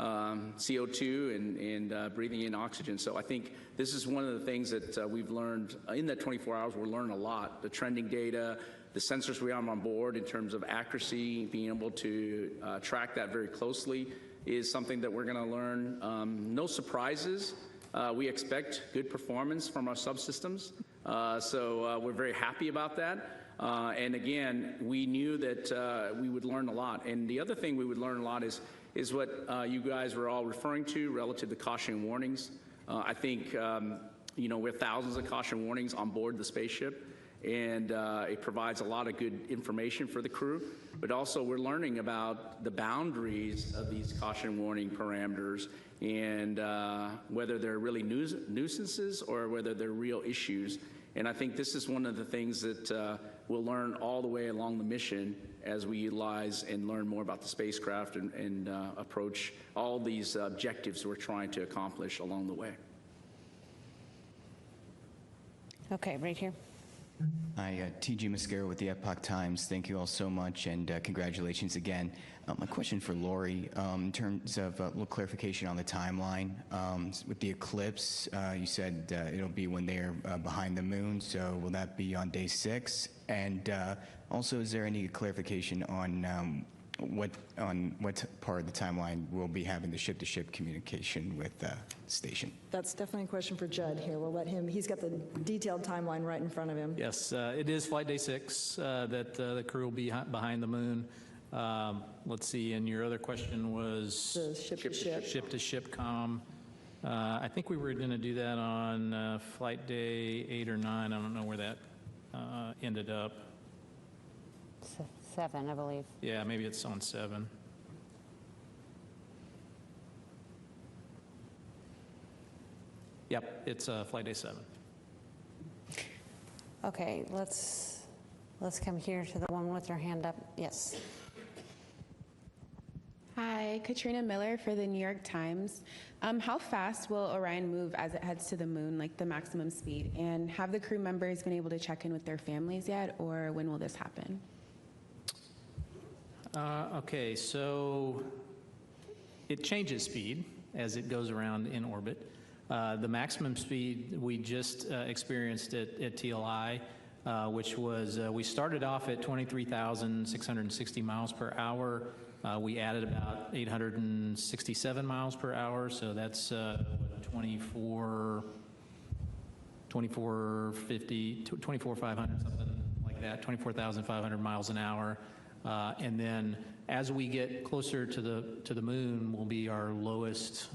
CO2 and breathing in oxygen. So I think this is one of the things that we've learned in that 24 hours. We're learning a lot. The trending data, the sensors we have on board in terms of accuracy, being able to track that very closely is something that we're going to learn. No surprises. We expect good performance from our subsystems. So we're very happy about that. And again, we knew that we would learn a lot. And the other thing we would learn a lot is what you guys were all referring to relative to caution warnings. I think, we have thousands of caution warnings on board the spaceship. And it provides a lot of good information for the crew, but also we're learning about the boundaries of these caution warning parameters and whether they're really nuisances or whether they're real issues. And I think this is one of the things that we'll learn all the way along the mission as we utilize and learn more about the spacecraft and approach all these objectives we're trying to accomplish along the way. Okay, right here. Hi, T.G. Mascaro with the Epoch Times. Thank you all so much, and congratulations again. My question for Lori, in terms of a little clarification on the timeline. With the eclipse, you said it'll be when they're behind the moon, so will that be on day 6? And also, is there any clarification on what part of the timeline we'll be having the ship-to-ship communication with the station? That's definitely a question for Judd here. We'll let him, he's got the detailed timeline right in front of him. Yes, it is flight day 6 that the crew will be behind the moon. Let's see, and your other question was? The ship-to-ship. Ship-to-ship comm. I think we were going to do that on flight day 8 or 9. I don't know where that ended up. 7, I believe. Yeah, maybe it's on 7. Yep, it's flight day 7. Okay, let's come here to the one with their hand up. Yes. Hi, Katrina Miller for the New York Times. How fast will Orion move as it heads to the moon, like the maximum speed? And have the crew members been able to check in with their families yet, or when will this happen? Okay, so it changes speed as it goes around in orbit. The maximum speed we just experienced at TLI, which was, we started off at 23,660 miles per hour. We added about 867 miles per hour, so that's 24,500, something like that, 24,500 miles an hour. And then as we get closer to the moon will be our lowest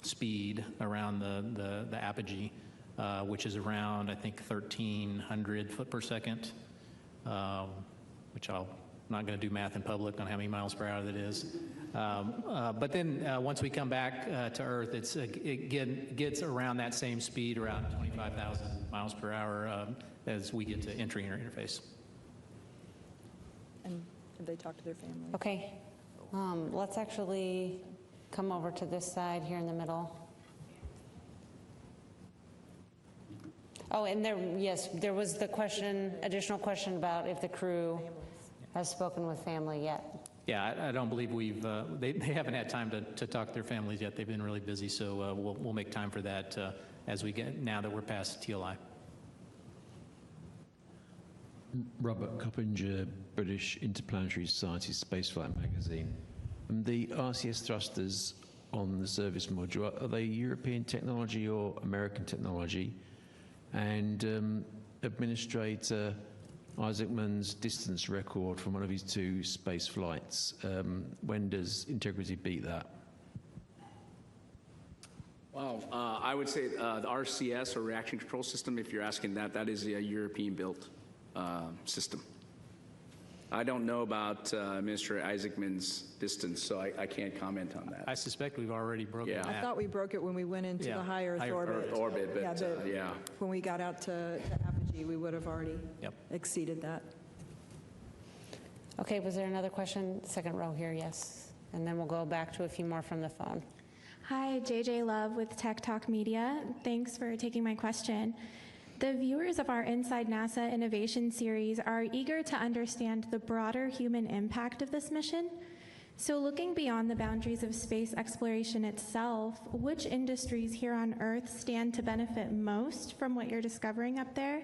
speed around the apogee, which is around, I think, 1,300 foot per second, which I'm not going to do math in public on how many miles per hour that is. But then once we come back to Earth, it gets around that same speed, around 25,000 miles per hour as we get to entry interface. And have they talked to their family? Okay. Let's actually come over to this side here in the middle. Oh, and there was the question, additional question about if the crew has spoken with family yet. Yeah, I don't believe they haven't had time to talk to their families yet. They've been really busy, so we'll make time for that as we get, now that we're past TLI. Robert Coppinger, British Interplanetary Society Spaceflight Magazine. The RCS thrusters on the service module, are they European technology or American technology? And Administrator Isaacman's distance record from one of his 2 space flights, when does integrity beat that? Well, I would say the RCS, or reaction control system, if you're asking that, that is a European-built system. I don't know about Administrator Isaacman's distance, so I can't comment on that. I suspect we've already broken that. I thought we broke it when we went into the high Earth orbit. But when we got out to apogee, we would have already exceeded that. Okay, was there another question? Second row here, yes. And then we'll go back to a few more from the phone. Hi, JJ Love with Tech Talk Media. Thanks for taking my question. The viewers of our Inside NASA Innovation series are eager to understand the broader human impact of this mission. So looking beyond the boundaries of space exploration itself, which industries here on Earth stand to benefit most from what you're discovering up there?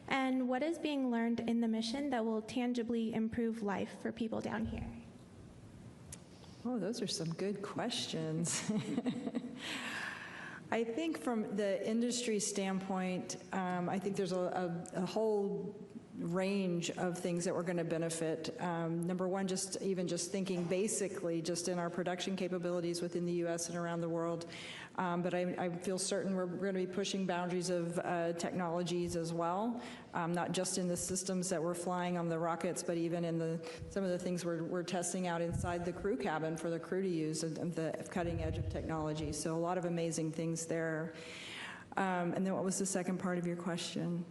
And what is being learned in the mission that will tangibly improve life for people down here? Oh, those are some good questions. I think from the industry standpoint, I think there's a whole range of things that we're going to benefit. Number one, just thinking basically just in our production capabilities within the U.S. and around the world. But I feel certain we're going to be pushing boundaries of technologies as well, not just in the systems that we're flying on the rockets, but even in some of the things we're testing out inside the crew cabin for the crew to use, the cutting edge of technology. So a lot of amazing things there. And then what was the second part of your question?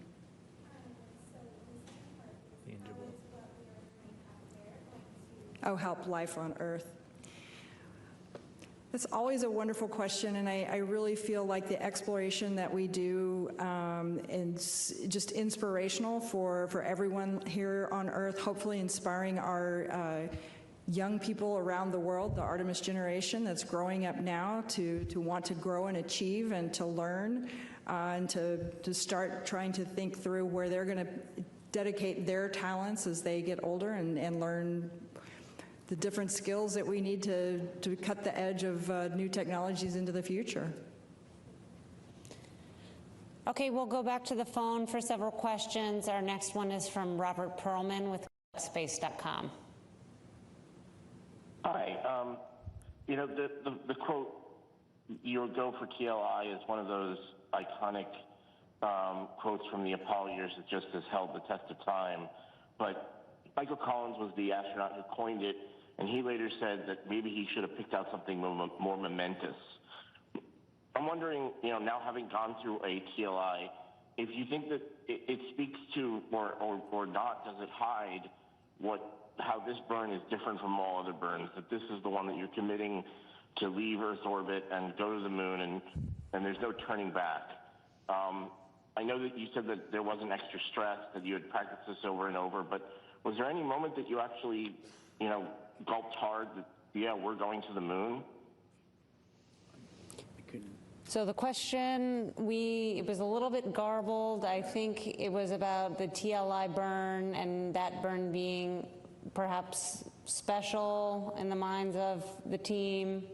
Oh, help life on Earth. It's always a wonderful question, and I really feel like the exploration that we do is just inspirational for everyone here on Earth, hopefully inspiring our young people around the world, the Artemis generation that's growing up now to want to grow and achieve and to learn and to start trying to think through where they're going to dedicate their talents as they get older and learn the different skills that we need to cut the edge of new technologies into the future. Okay, we'll go back to the phone for several questions. Our next one is from Robert Perlman with space.com. Hi. You know, the quote, "Your go for TLI," is one of those iconic quotes from the Apollo years that just has held the test of time. But Michael Collins was the astronaut who coined it, and he later said that maybe he should have picked out something more momentous. I'm wondering, you know, now having gone through a TLI, if you think that it speaks to, or not, does it hide how this burn is different from all other burns, that this is the one that you're committing to leave Earth's orbit and go to the moon, and there's no turning back. I know that you said that there wasn't extra stress, that you had practiced this over and over, but was there any moment that you actually, you know, gulped hard that, yeah, we're going to the moon? So the question, it was a little bit garbled. I think it was about the TLI burn and that burn being perhaps special in the minds of the team.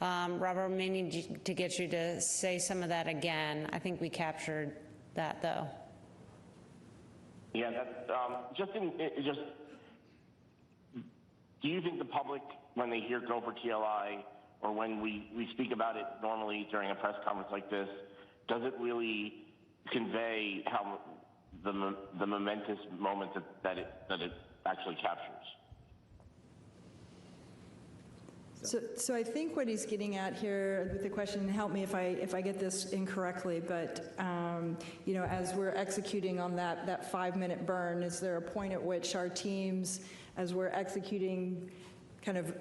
Robert, may need to get you to say some of that again. I think we captured that, though. Yeah, that's do you think the public, when they hear go for TLI, or when we speak about it normally during a press conference like this, does it really convey how the momentous moment that it actually captures? So I think what he's getting at here with the question, and help me if I get this incorrectly, but you know, as we're executing on that 5-minute burn, is there a point at which our teams, as we're executing, kind of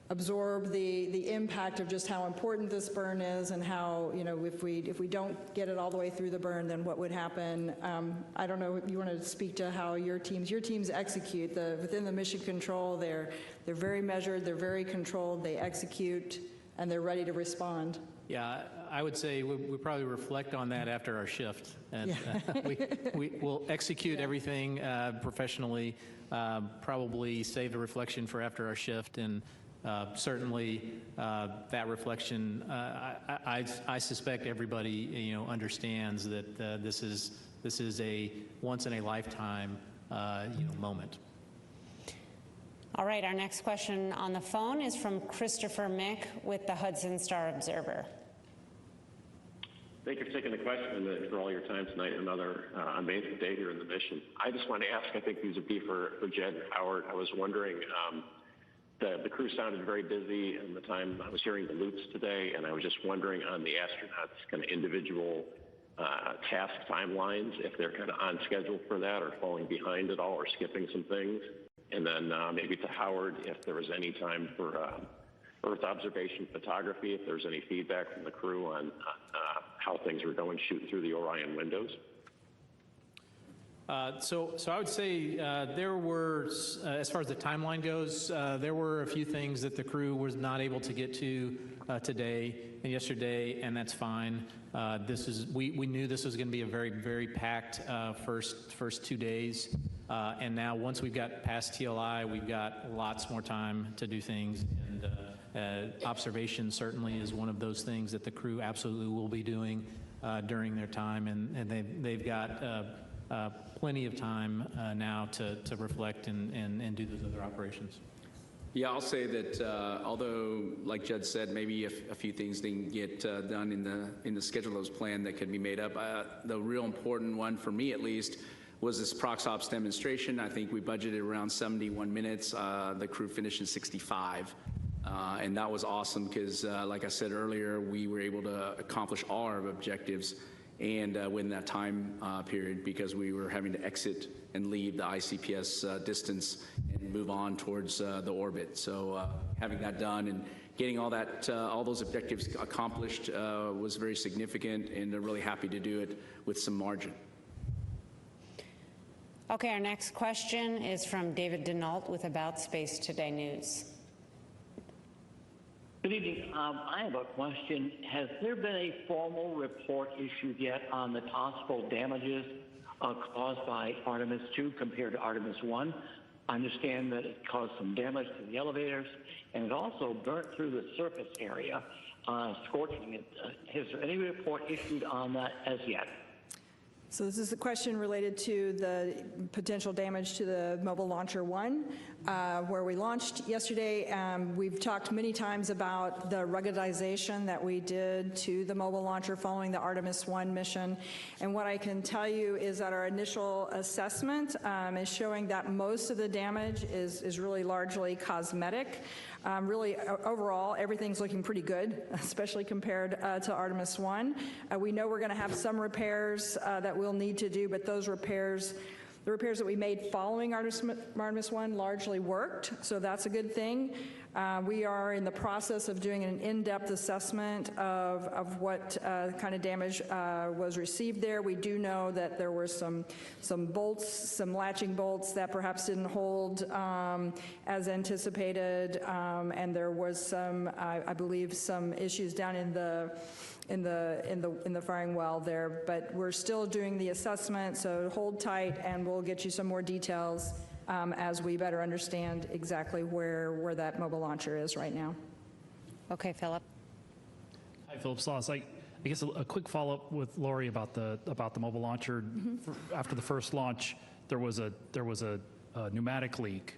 absorb the impact of just how important this burn is, and how, you know, if we don't get it all the way through the burn, then what would happen? I don't know if you want to speak to how your teams execute within the mission control. They're very measured, they're very controlled, they execute, and they're ready to respond. Yeah, I would say we probably reflect on that after our shift, and we'll execute everything professionally, probably save the reflection for after our shift, and certainly that reflection, I suspect everybody, you know, understands that this is a once in a lifetime moment. All right, our next question on the phone is from Christopher Mick with the Hudson Star Observer. Thank you for taking the question and for all your time tonight. Another amazing day here in the mission. I just want to ask, I think these would be for Jed and Howard. I was wondering, the crew sounded very busy in the time I was hearing the loops today, and I was just wondering on the astronauts' kind of individual task timelines, if they're kind of on schedule for that or falling behind at all or skipping some things. And then maybe to Howard, if there was any time for Earth observation photography, if there's any feedback from the crew on how things were going shooting through the Orion windows. So I would say there were, as far as the timeline goes, there were a few things that the crew was not able to get to today and yesterday, and that's fine. We knew this was going to be a very, very packed first 2 days, and now once we've got past TLI, we've got lots more time to do things, and observation certainly is one of those things that the crew absolutely will be doing during their time, and they've got plenty of time now to reflect and do those other operations. Yeah, I'll say that although, like Judd said, maybe a few things didn't get done in the schedule that was planned that could be made up, the real important one for me at least was this ProxOps demonstration. I think we budgeted around 71 minutes. The crew finished in 65. And that was awesome because, like I said earlier, we were able to accomplish all our objectives and within that time period because we were having to exit and leave the ICPS distance and move on towards the orbit. So having that done and getting all those objectives accomplished was very significant, and I'm really happy to do it with some margin. Okay, our next question is from David Denault with About Space Today News. Good evening. I have a question. Has there been a formal report issued yet on the possible damages caused by Artemis II compared to Artemis I? I understand that it caused some damage to the elevators, and it also burnt through the surface area, scorching it. Has there any report issued on that as yet? So this is a question related to the potential damage to the Mobile Launcher 1, where we launched yesterday. We've talked many times about the ruggedization that we did to the Mobile Launcher following the Artemis I mission. And what I can tell you is that our initial assessment is showing that most of the damage is really largely cosmetic. Really, overall, everything's looking pretty good, especially compared to Artemis I. We know we're going to have some repairs that we'll need to do, but those repairs, the repairs that we made following Artemis I largely worked, so that's a good thing. We are in the process of doing an in-depth assessment of what kind of damage was received there. We do know that there were some bolts, some latching bolts that perhaps didn't hold as anticipated, and there was some, I believe, some issues down in the firing well there. But we're still doing the assessment, so hold tight, and we'll get you some more details as we better understand exactly where that mobile launcher is right now. Okay, Philip. Hi, Philip Sloss. I guess a quick follow-up with Lori about the mobile launcher. After the first launch, there was a pneumatic leak.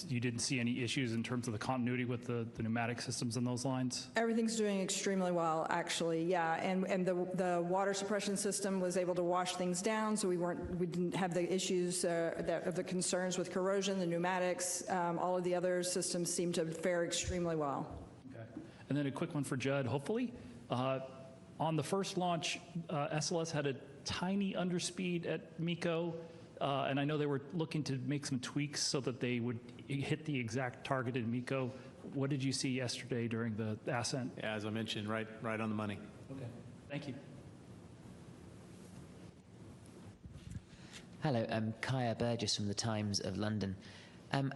You didn't see any issues in terms of the continuity with the pneumatic systems in those lines? Everything's doing extremely well, actually, yeah. And the water suppression system was able to wash things down, so we didn't have the issues of the concerns with corrosion, the pneumatics. All of the other systems seem to fare extremely well. Okay. And then a quick one for Judd, hopefully. On the first launch, SLS had a tiny underspeed at MECO. And I know they were looking to make some tweaks so that they would hit the exact targeted MECO. What did you see yesterday during the ascent? Yeah, as I mentioned, right on the money. Okay, thank you. Hello, I'm Kaya Burgess from the Times of London.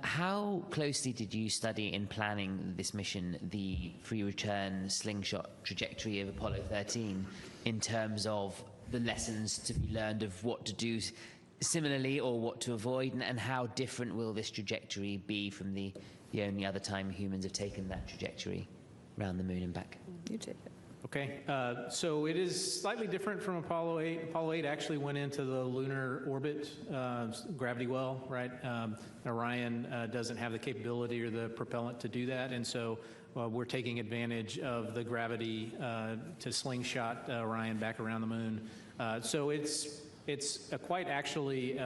How closely did you study in planning this mission the free return slingshot trajectory of Apollo 13 in terms of the lessons to be learned of what to do similarly or what to avoid, and how different will this trajectory be from the only other time humans have taken that trajectory around the moon and back? You take it. Okay, so it is slightly different from Apollo 8. Apollo 8 actually went into the lunar orbit, gravity well, right? Orion doesn't have the capability or the propellant to do that, and so we're taking advantage of the gravity to slingshot Orion back around the moon. So it's quite actually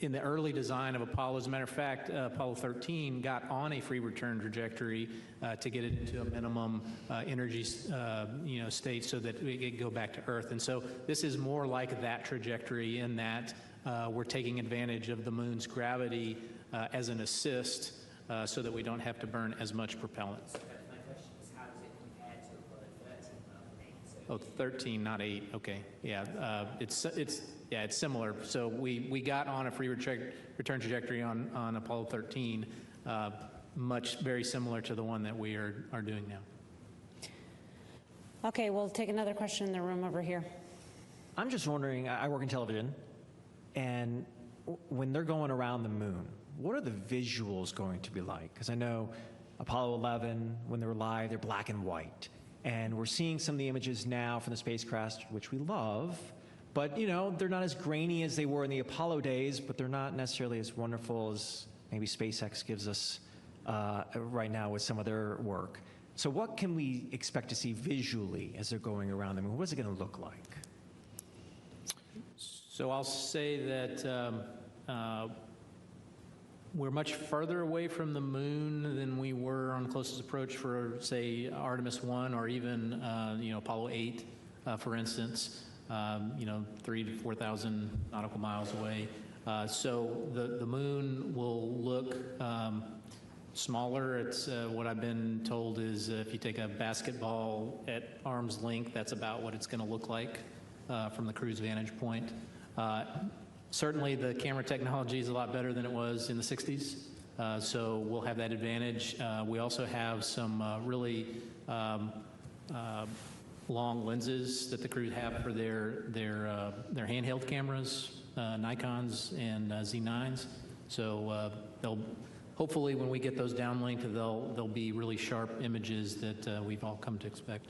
in the early design of Apollo. As a matter of fact, Apollo 13 got on a free return trajectory to get it into a minimum energy state so that it could go back to Earth. And so this is more like that trajectory in that we're taking advantage of the moon's gravity as an assist so that we don't have to burn as much propellant. My question is, how does it compare to Apollo 13 rather than 8? Oh, 13, not 8. Okay, yeah, it's similar. So we got on a free return trajectory on Apollo 13, very similar to the one that we are doing now. Okay, we'll take another question in the room over here. I'm just wondering, I work in television, and when they're going around the moon, what are the visuals going to be like? Because I know Apollo 11, when they were live, they're black and white. And we're seeing some of the images now from the spacecraft, which we love, But, you know, they're not as grainy as they were in the Apollo days, but they're not necessarily as wonderful as maybe SpaceX gives us right now with some of their work. So what can we expect to see visually as they're going around the moon? What's it going to look like? So I'll say that we're much further away from the moon than we were on closest approach for, say, Artemis I or even, you know, Apollo 8, for instance. You know, 3,000 to 4,000 nautical miles away. So the moon will look smaller. It's what I've been told is if you take a basketball at arm's length, that's about what it's going to look like from the crew's vantage point. Certainly the camera technology is a lot better than it was in the 60s, so we'll have that advantage. We also have some really long lenses that the crew have for their handheld cameras, Nikons and Z9s. So they'll hopefully when we get those downlinked, they'll be really sharp images that we've all come to expect.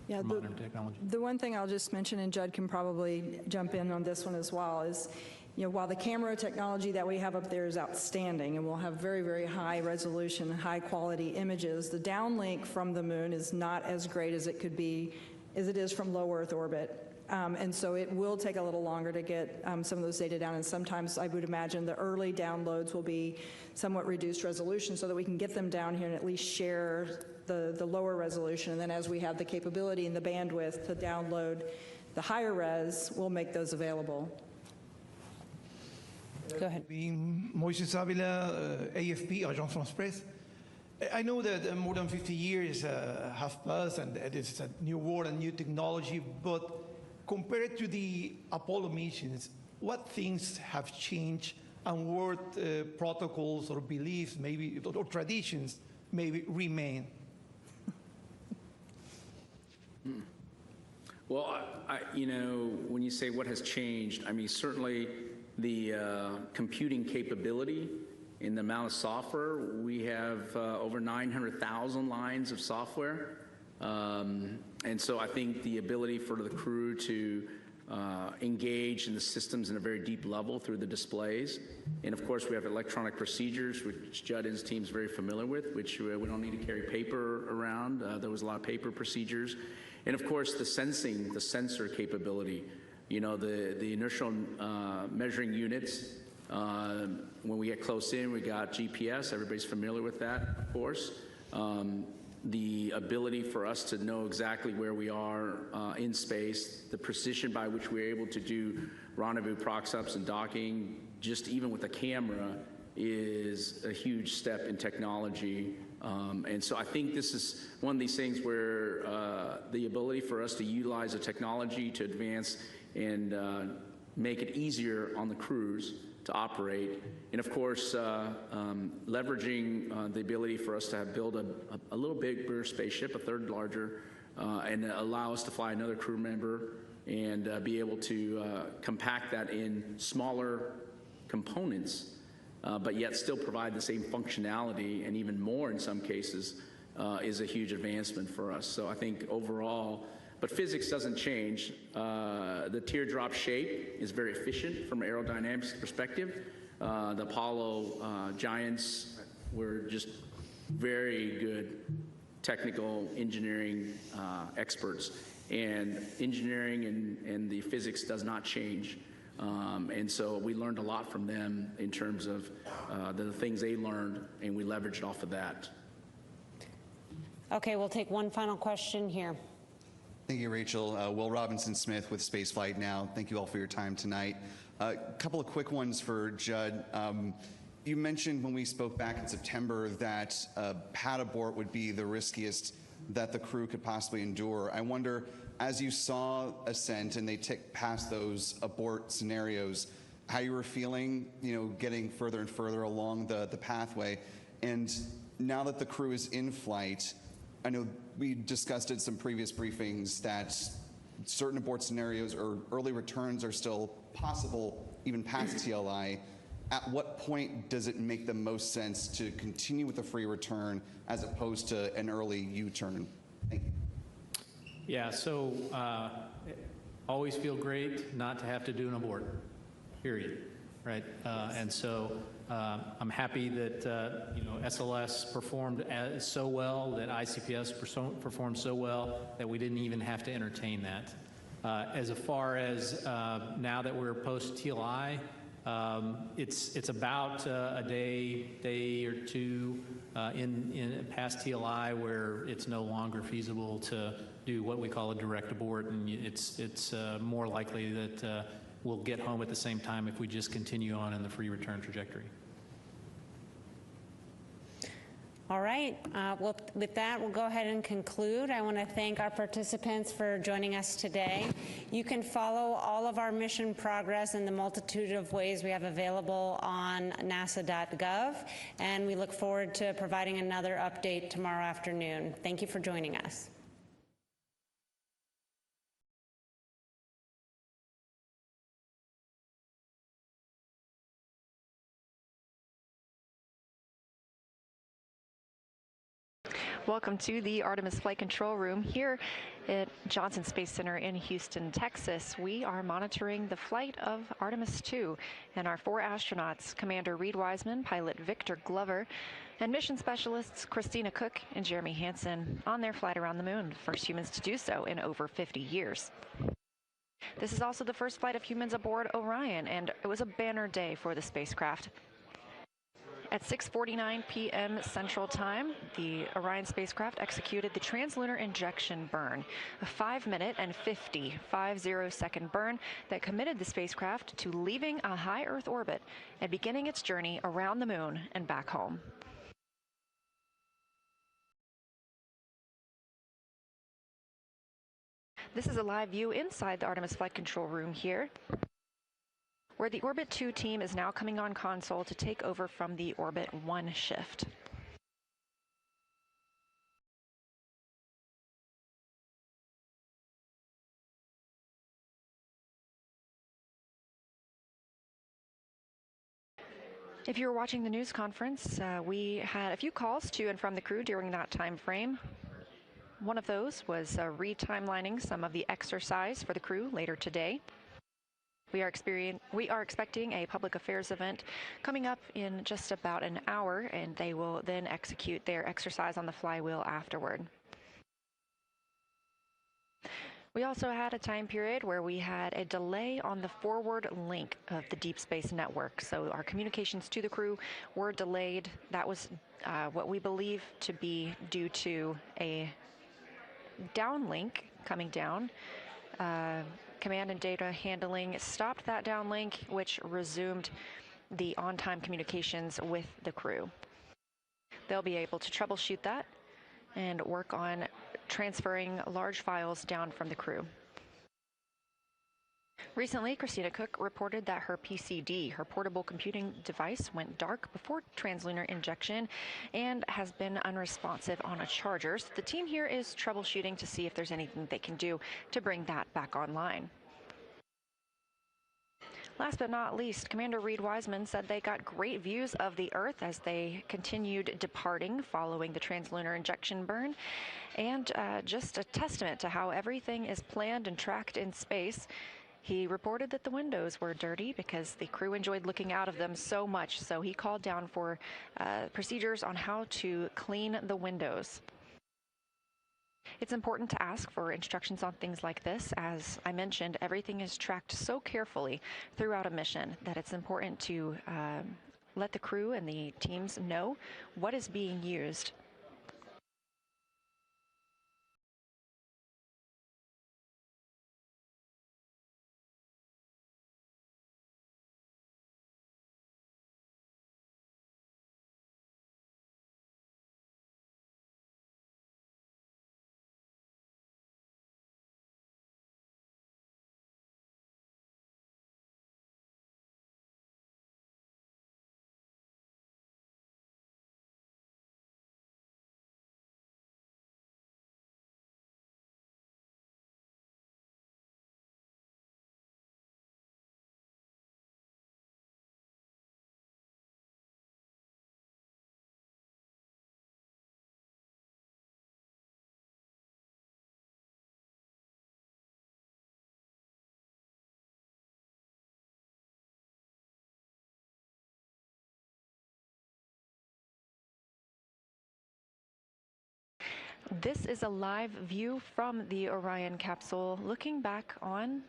Yeah, modern technology. The one thing I'll just mention, and Judd can probably jump in on this one as well, is, you know, while the camera technology that we have up there is outstanding and we'll have very, very high resolution, high quality images, the downlink from the moon is not as great as it could be, as it is from low Earth orbit. And so it will take a little longer to get some of those data down, and sometimes I would imagine the early downloads will be somewhat reduced resolution so that we can get them down here and at least share the lower resolution, and then as we have the capability and the bandwidth to download the higher res, we'll make those available. Go ahead. Moises Avila, AFP, Agence France Presse. I know that more than 50 years have passed and it's a new world and new technology, but compared to the Apollo missions, what things have changed and what protocols or beliefs maybe, or traditions maybe remain? Well, you know, when you say what has changed, I mean, certainly the computing capability in the amount of software. We have over 900,000 lines of software. And so I think the ability for the crew to engage in the systems in a very deep level through the displays. And of course, we have electronic procedures, which Judd and his team is very familiar with, which we don't need to carry paper around. There was a lot of paper procedures. And of course, the sensing, the sensor capability. You know, the inertial measuring units. When we get close in, we got GPS. Everybody's familiar with that, of course. The ability for us to know exactly where we are in space, the precision by which we're able to do rendezvous prox-ups and docking, just even with a camera, is a huge step in technology. And so I think this is one of these things where the ability for us to utilize the technology to advance and make it easier on the crews to operate, and of course leveraging the ability for us to build a little bigger spaceship, a third larger, and allow us to fly another crew member and be able to compact that in smaller components, but yet still provide the same functionality and even more in some cases, is a huge advancement for us. So I think overall, but physics doesn't change. The teardrop shape is very efficient from an aerodynamics perspective. The Apollo giants were just very good technical engineering experts. And engineering and the physics does not change. And so we learned a lot from them in terms of the things they learned, and we leveraged off of that. Okay, we'll take one final question here. Thank you, Rachel. Will Robinson-Smith with Spaceflight Now. Thank you all for your time tonight. A couple of quick ones for Judd. You mentioned when we spoke back in September that pad abort would be the riskiest that the crew could possibly endure. I wonder, as you saw Ascent and they ticked past those abort scenarios, how you were feeling, you know, getting further and further along the pathway. And now that the crew is in flight, I know we discussed at some previous briefings that certain abort scenarios or early returns are still possible even past TLI. At what point does it make the most sense to continue with a free return as opposed to an early U-turn? Thank you. Yeah, so always feel great not to have to do an abort, period, right? And so I'm happy that SLS performed so well, that ICPS performed so well that we didn't even have to entertain that. As far as now that we're post TLI, it's about a day or two in past TLI where it's no longer feasible to do what we call a direct abort, and it's more likely that we'll get home at the same time if we just continue on in the free return trajectory. All right, well, with that, we'll go ahead and conclude. I want to thank our participants for joining us today. You can follow all of our mission progress in the multitude of ways we have available on nasa.gov, and we look forward to providing another update tomorrow afternoon. Thank you for joining us. Welcome to the Artemis Flight Control Room here at Johnson Space Center in Houston, Texas. We are monitoring the flight of Artemis II and our 4 astronauts, Commander Reed Wiseman, pilot Victor Glover, and mission specialists Christina Cook and Jeremy Hansen on their flight around the moon, first humans to do so in over 50 years. This is also the first flight of humans aboard Orion, and it was a banner day for the spacecraft. At 6:49 p.m. Central Time, the Orion spacecraft executed the translunar injection burn, a 5-minute and 50-second burn that committed the spacecraft to leaving a high Earth orbit and beginning its journey around the moon and back home. This is a live view inside the Artemis Flight Control Room here, where the Orbit 2 team is now coming on console to take over from the Orbit 1 shift. If you were watching the news conference, we had a few calls to and from the crew during that time frame. One of those was re-timelining some of the exercise for the crew later today. We are expecting a public affairs event coming up in just about an hour, and they will then execute their exercise on the flywheel afterward. We also had a time period where we had a delay on the forward link of the Deep Space Network. So our communications to the crew were delayed. That was what we believe to be due to a downlink coming down. Command and data handling stopped that downlink, which resumed the on-time communications with the crew. They'll be able to troubleshoot that and work on transferring large files down from the crew. Recently, Christina Cook reported that her PCD, her portable computing device, went dark before translunar injection and has been unresponsive on a charger. So the team here is troubleshooting to see if there's anything they can do to bring that back online. Last but not least, Commander Reed Wiseman said they got great views of the Earth as they continued departing following the translunar injection burn, and just a testament to how everything is planned and tracked in space. He reported that the windows were dirty because the crew enjoyed looking out of them so much, so he called down for procedures on how to clean the windows. It's important to ask for instructions on things like this. As I mentioned, everything is tracked so carefully throughout a mission that it's important to let the crew and the teams know what is being used. This is a live view from the Orion capsule looking back on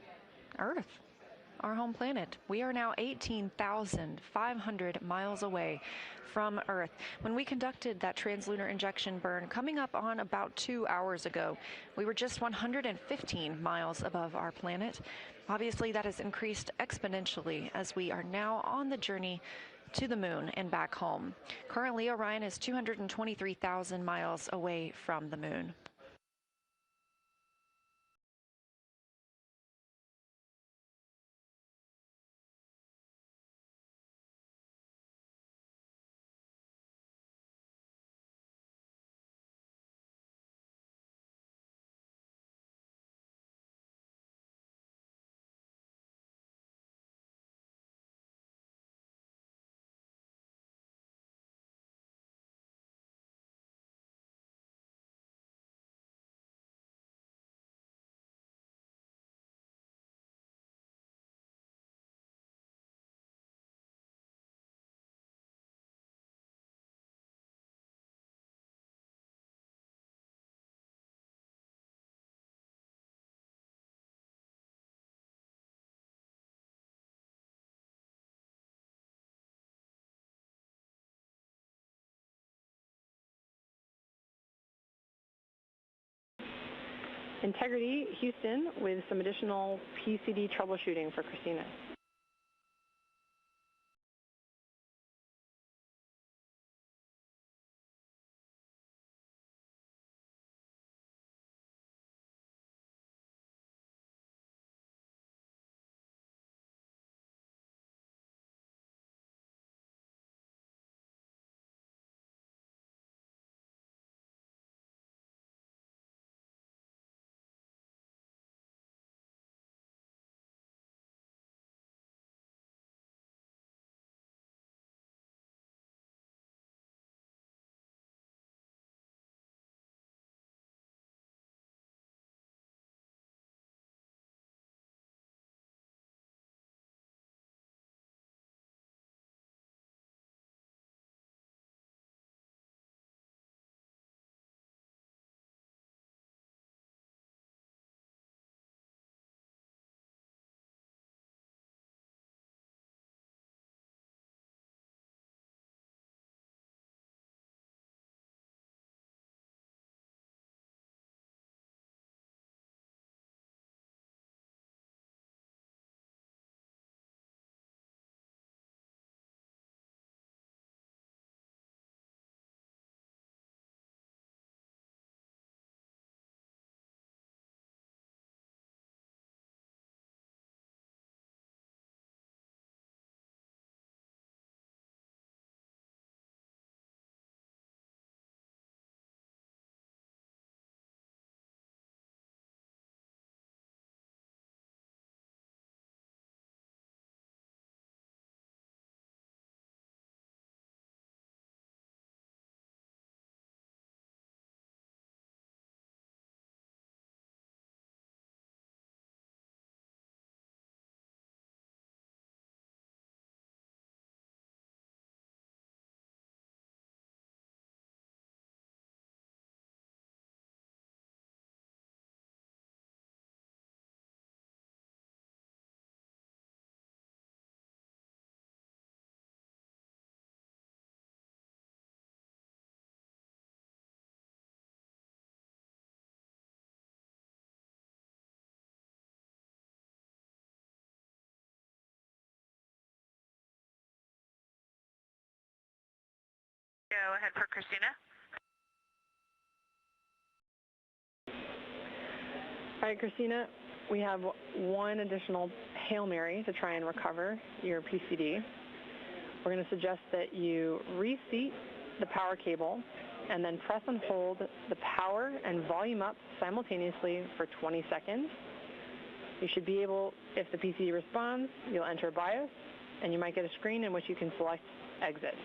Earth, our home planet. We are now 18,500 miles away from Earth. When we conducted that translunar injection burn coming up on about 2 hours ago, we were just 115 miles above our planet. Obviously, that has increased exponentially as we are now on the journey to the moon and back home. Currently, Orion is 223,000 miles away from the moon. Integrity, Houston, with some additional PCD troubleshooting for Christina. Go ahead for Christina. All right, Christina, we have one additional Hail Mary to try and recover your PCD. We're going to suggest that you reseat the power cable and then press and hold the power and volume up simultaneously for 20 seconds. You should be able, if the PCD responds, you'll enter BIOS, and you might get a screen in which you can select exit,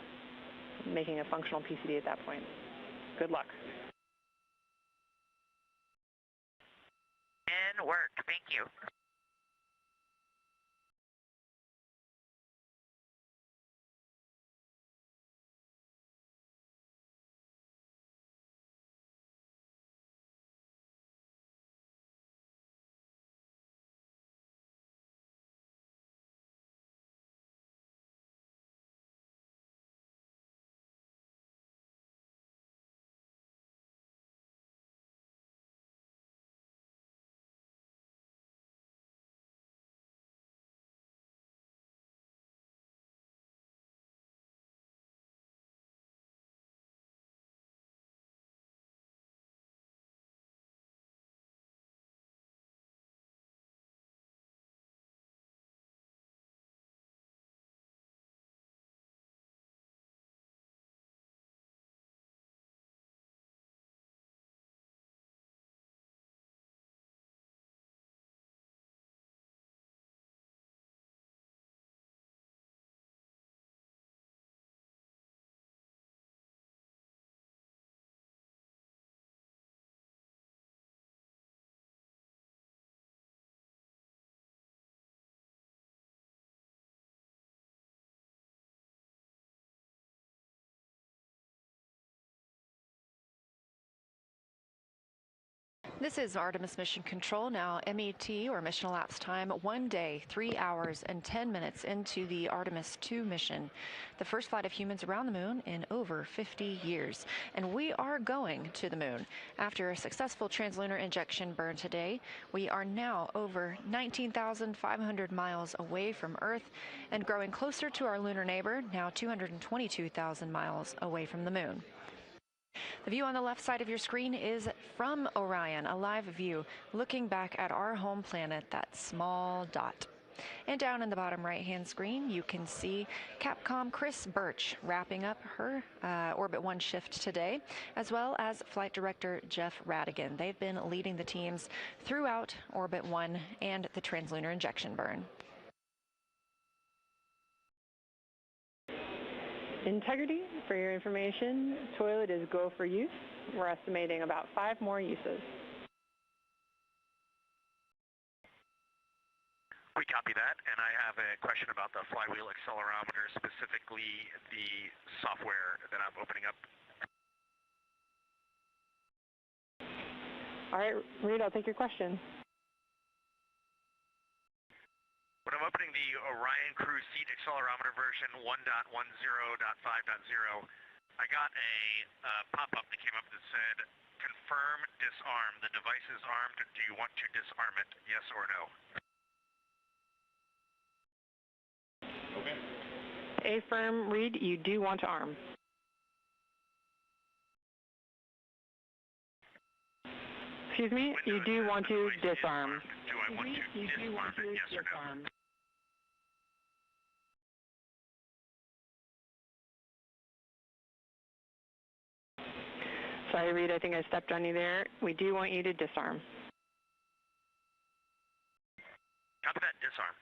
making a functional PCD at that point. Good luck. And work. Thank you. This is Artemis Mission Control now, MET, or mission elapsed time, 1 day, 3 hours, and 10 minutes into the Artemis II mission, the first flight of humans around the moon in over 50 years. And we are going to the moon. After a successful translunar injection burn today, we are now over 19,500 miles away from Earth and growing closer to our lunar neighbor, now 222,000 miles away from the moon. The view on the left side of your screen is from Orion, a live view looking back at our home planet, that small dot. And down in the bottom right-hand screen, you can see Capcom Chris Birch wrapping up her Orbit 1 shift today, as well as Flight Director Jeff Radigan. They've been leading the teams throughout Orbit 1 and the translunar injection burn. Integrity, for your information, toilet is go for use. We're estimating about 5 more uses. We copy that, and I have a question about the flywheel accelerometer, specifically the software that I'm opening up. All right, Reed, I'll take your question. When I'm opening the Orion Crew Seat Accelerometer version 1.10.5.0, I got a pop-up that came up that said, confirm disarm. The device is armed. Do you want to disarm it? Yes or no? Okay. Affirm, Reed, you do want to arm. Excuse me, you do want to disarm. Do I want to disarm it? Yes or no? Sorry, Reed, I think I stepped on you there. We do want you to disarm. Copy that, disarm.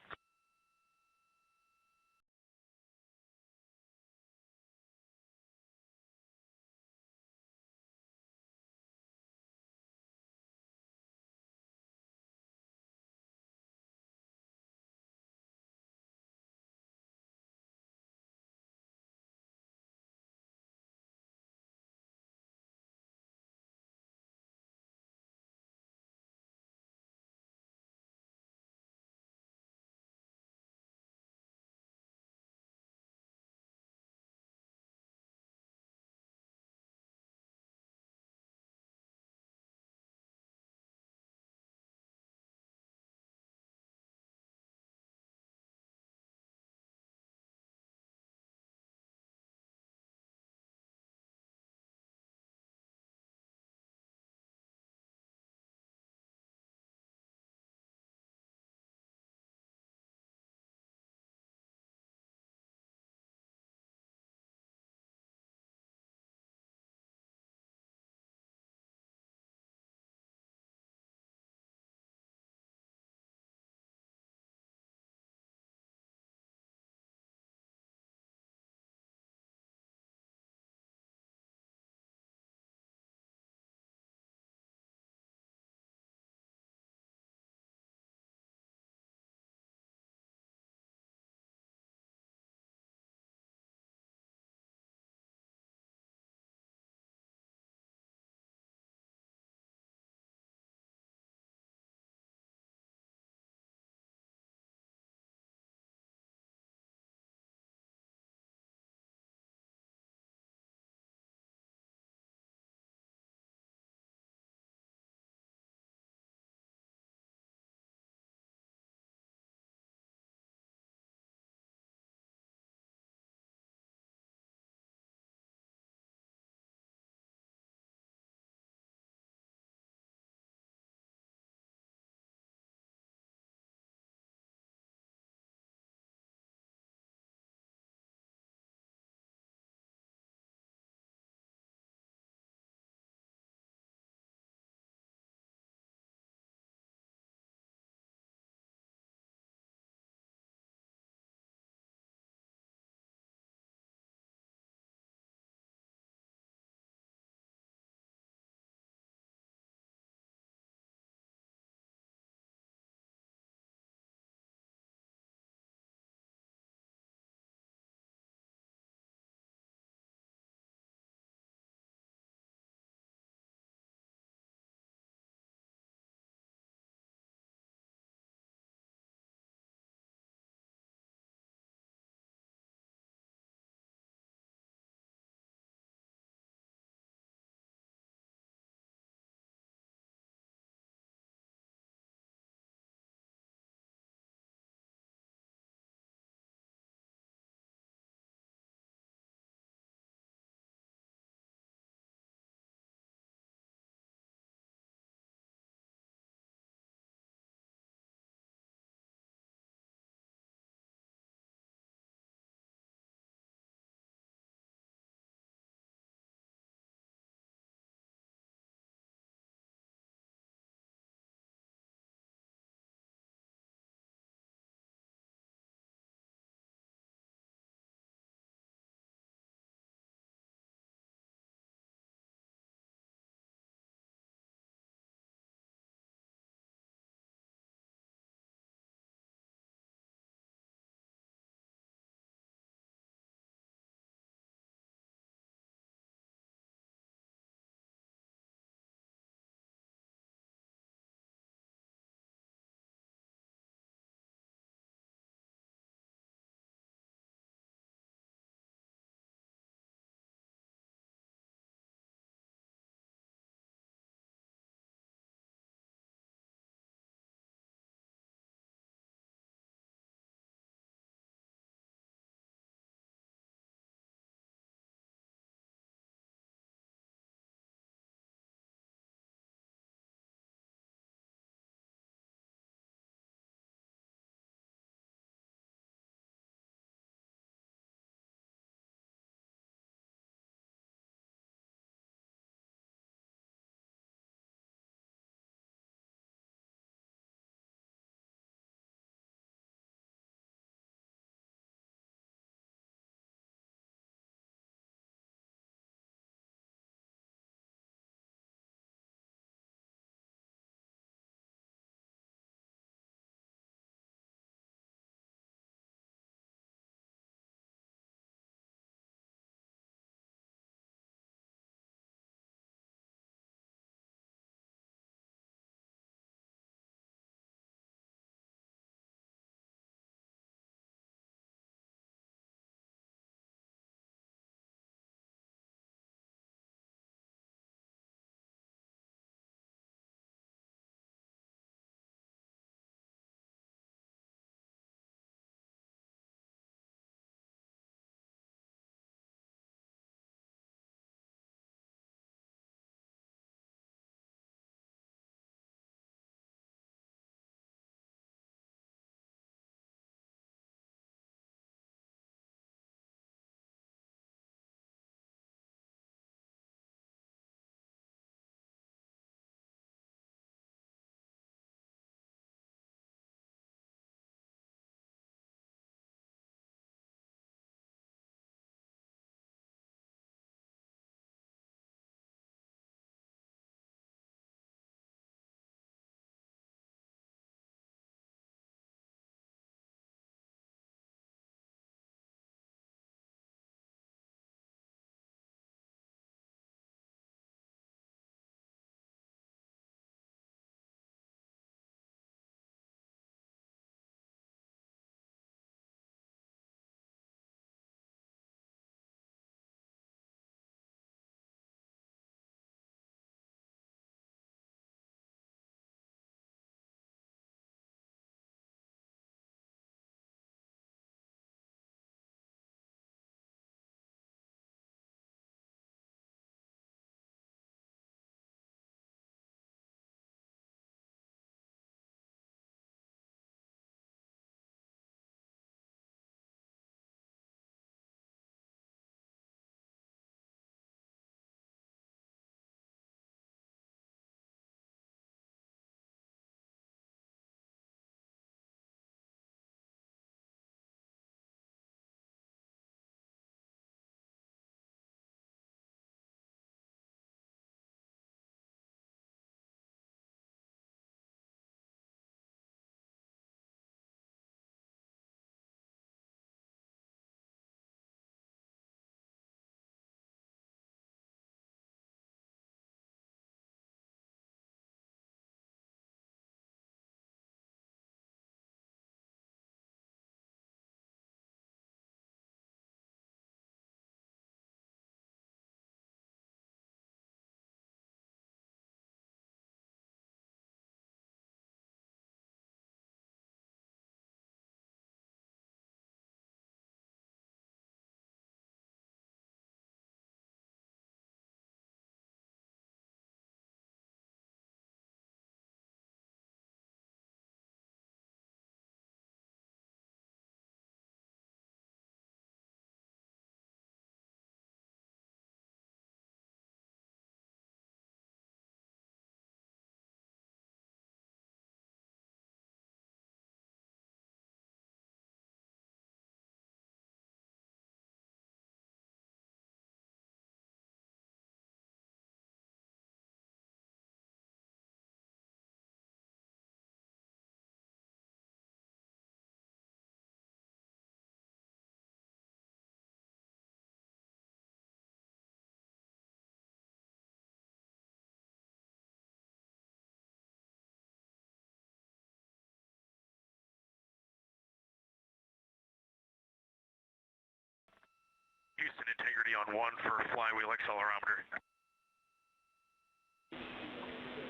and integrity on 1 for flywheel accelerometer.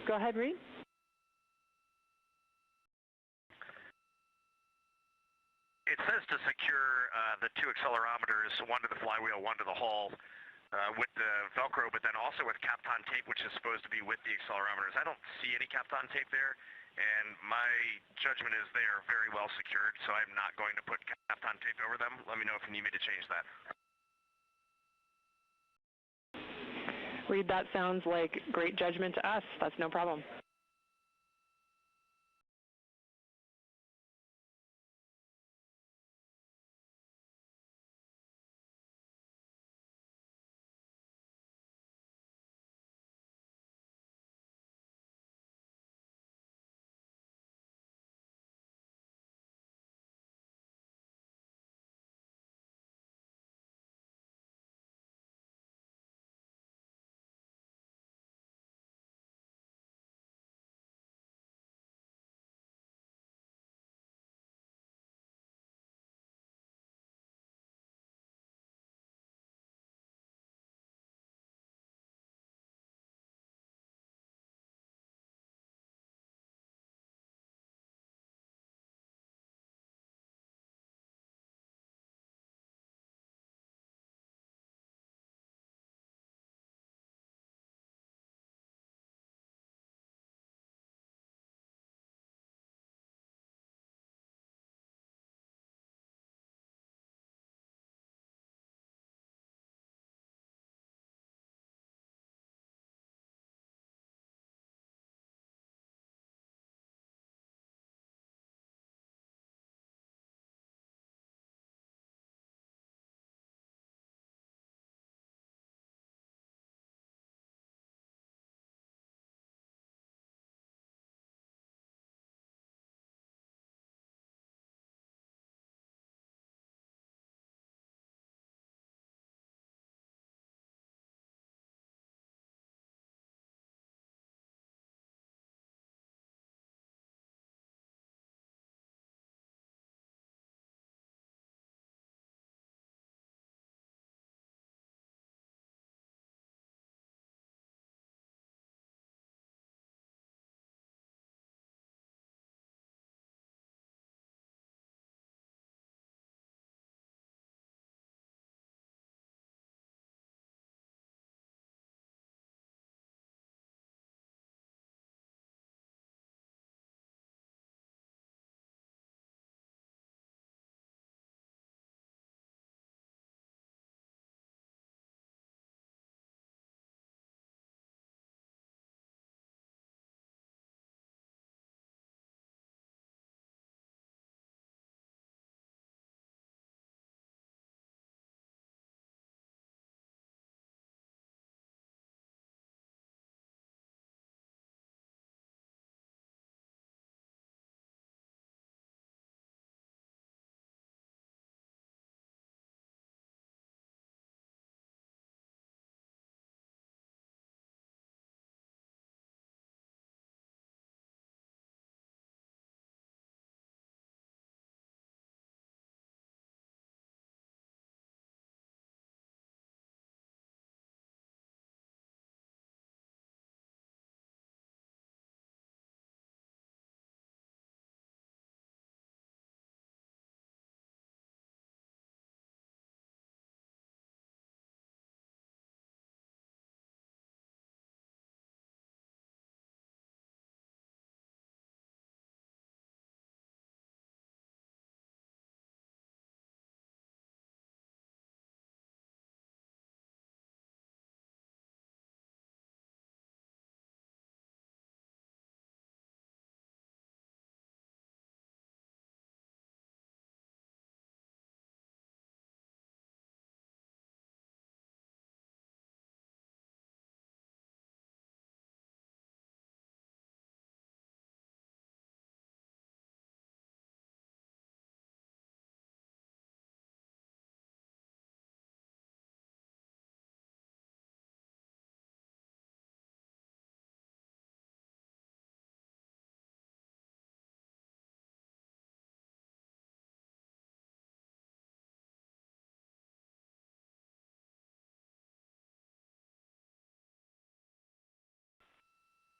Go ahead, Reed. It says to secure the 2 accelerometers, 1 to the flywheel, 1 to the hull, with the Velcro, but then also with Kapton tape, which is supposed to be with the accelerometers. I don't see any Kapton tape there, and my judgment is they are very well secured, so I'm not going to put Kapton tape over them. Let me know if you need me to change that. Reed, that sounds like great judgment to us. That's no problem.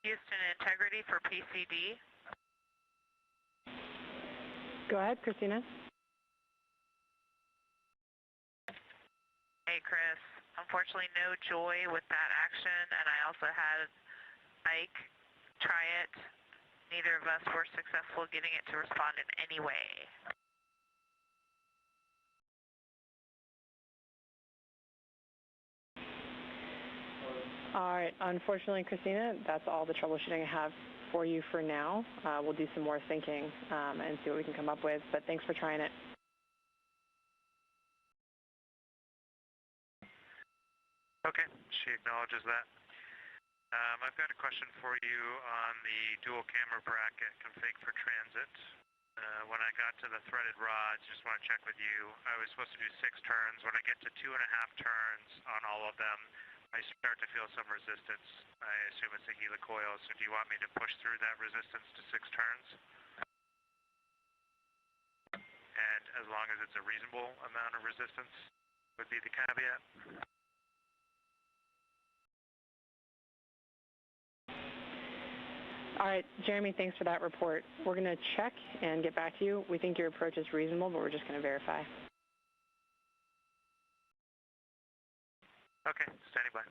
Houston integrity for PCD. Go ahead, Christina. Hey, Chris. Unfortunately, no joy with that action, and I also had Ike try it. Neither of us were successful getting it to respond in any way. All right. Unfortunately, Christina, that's all the troubleshooting I have for you for now. We'll do some more thinking and see what we can come up with, but thanks for trying it. Okay, she acknowledges that. I've got a question for you on the dual camera bracket config for transit. When I got to the threaded rods, just want to check with you. I was supposed to do 6 turns. When I get to 2.5 turns on all of them, I start to feel some resistance. I assume it's a helicoil, so do you want me to push through that resistance to 6 turns? And as long as it's a reasonable amount of resistance would be the caveat. All right, Jeremy, thanks for that report. We're going to check and get back to you. We think your approach is reasonable, but we're just going to verify. Okay, standing by.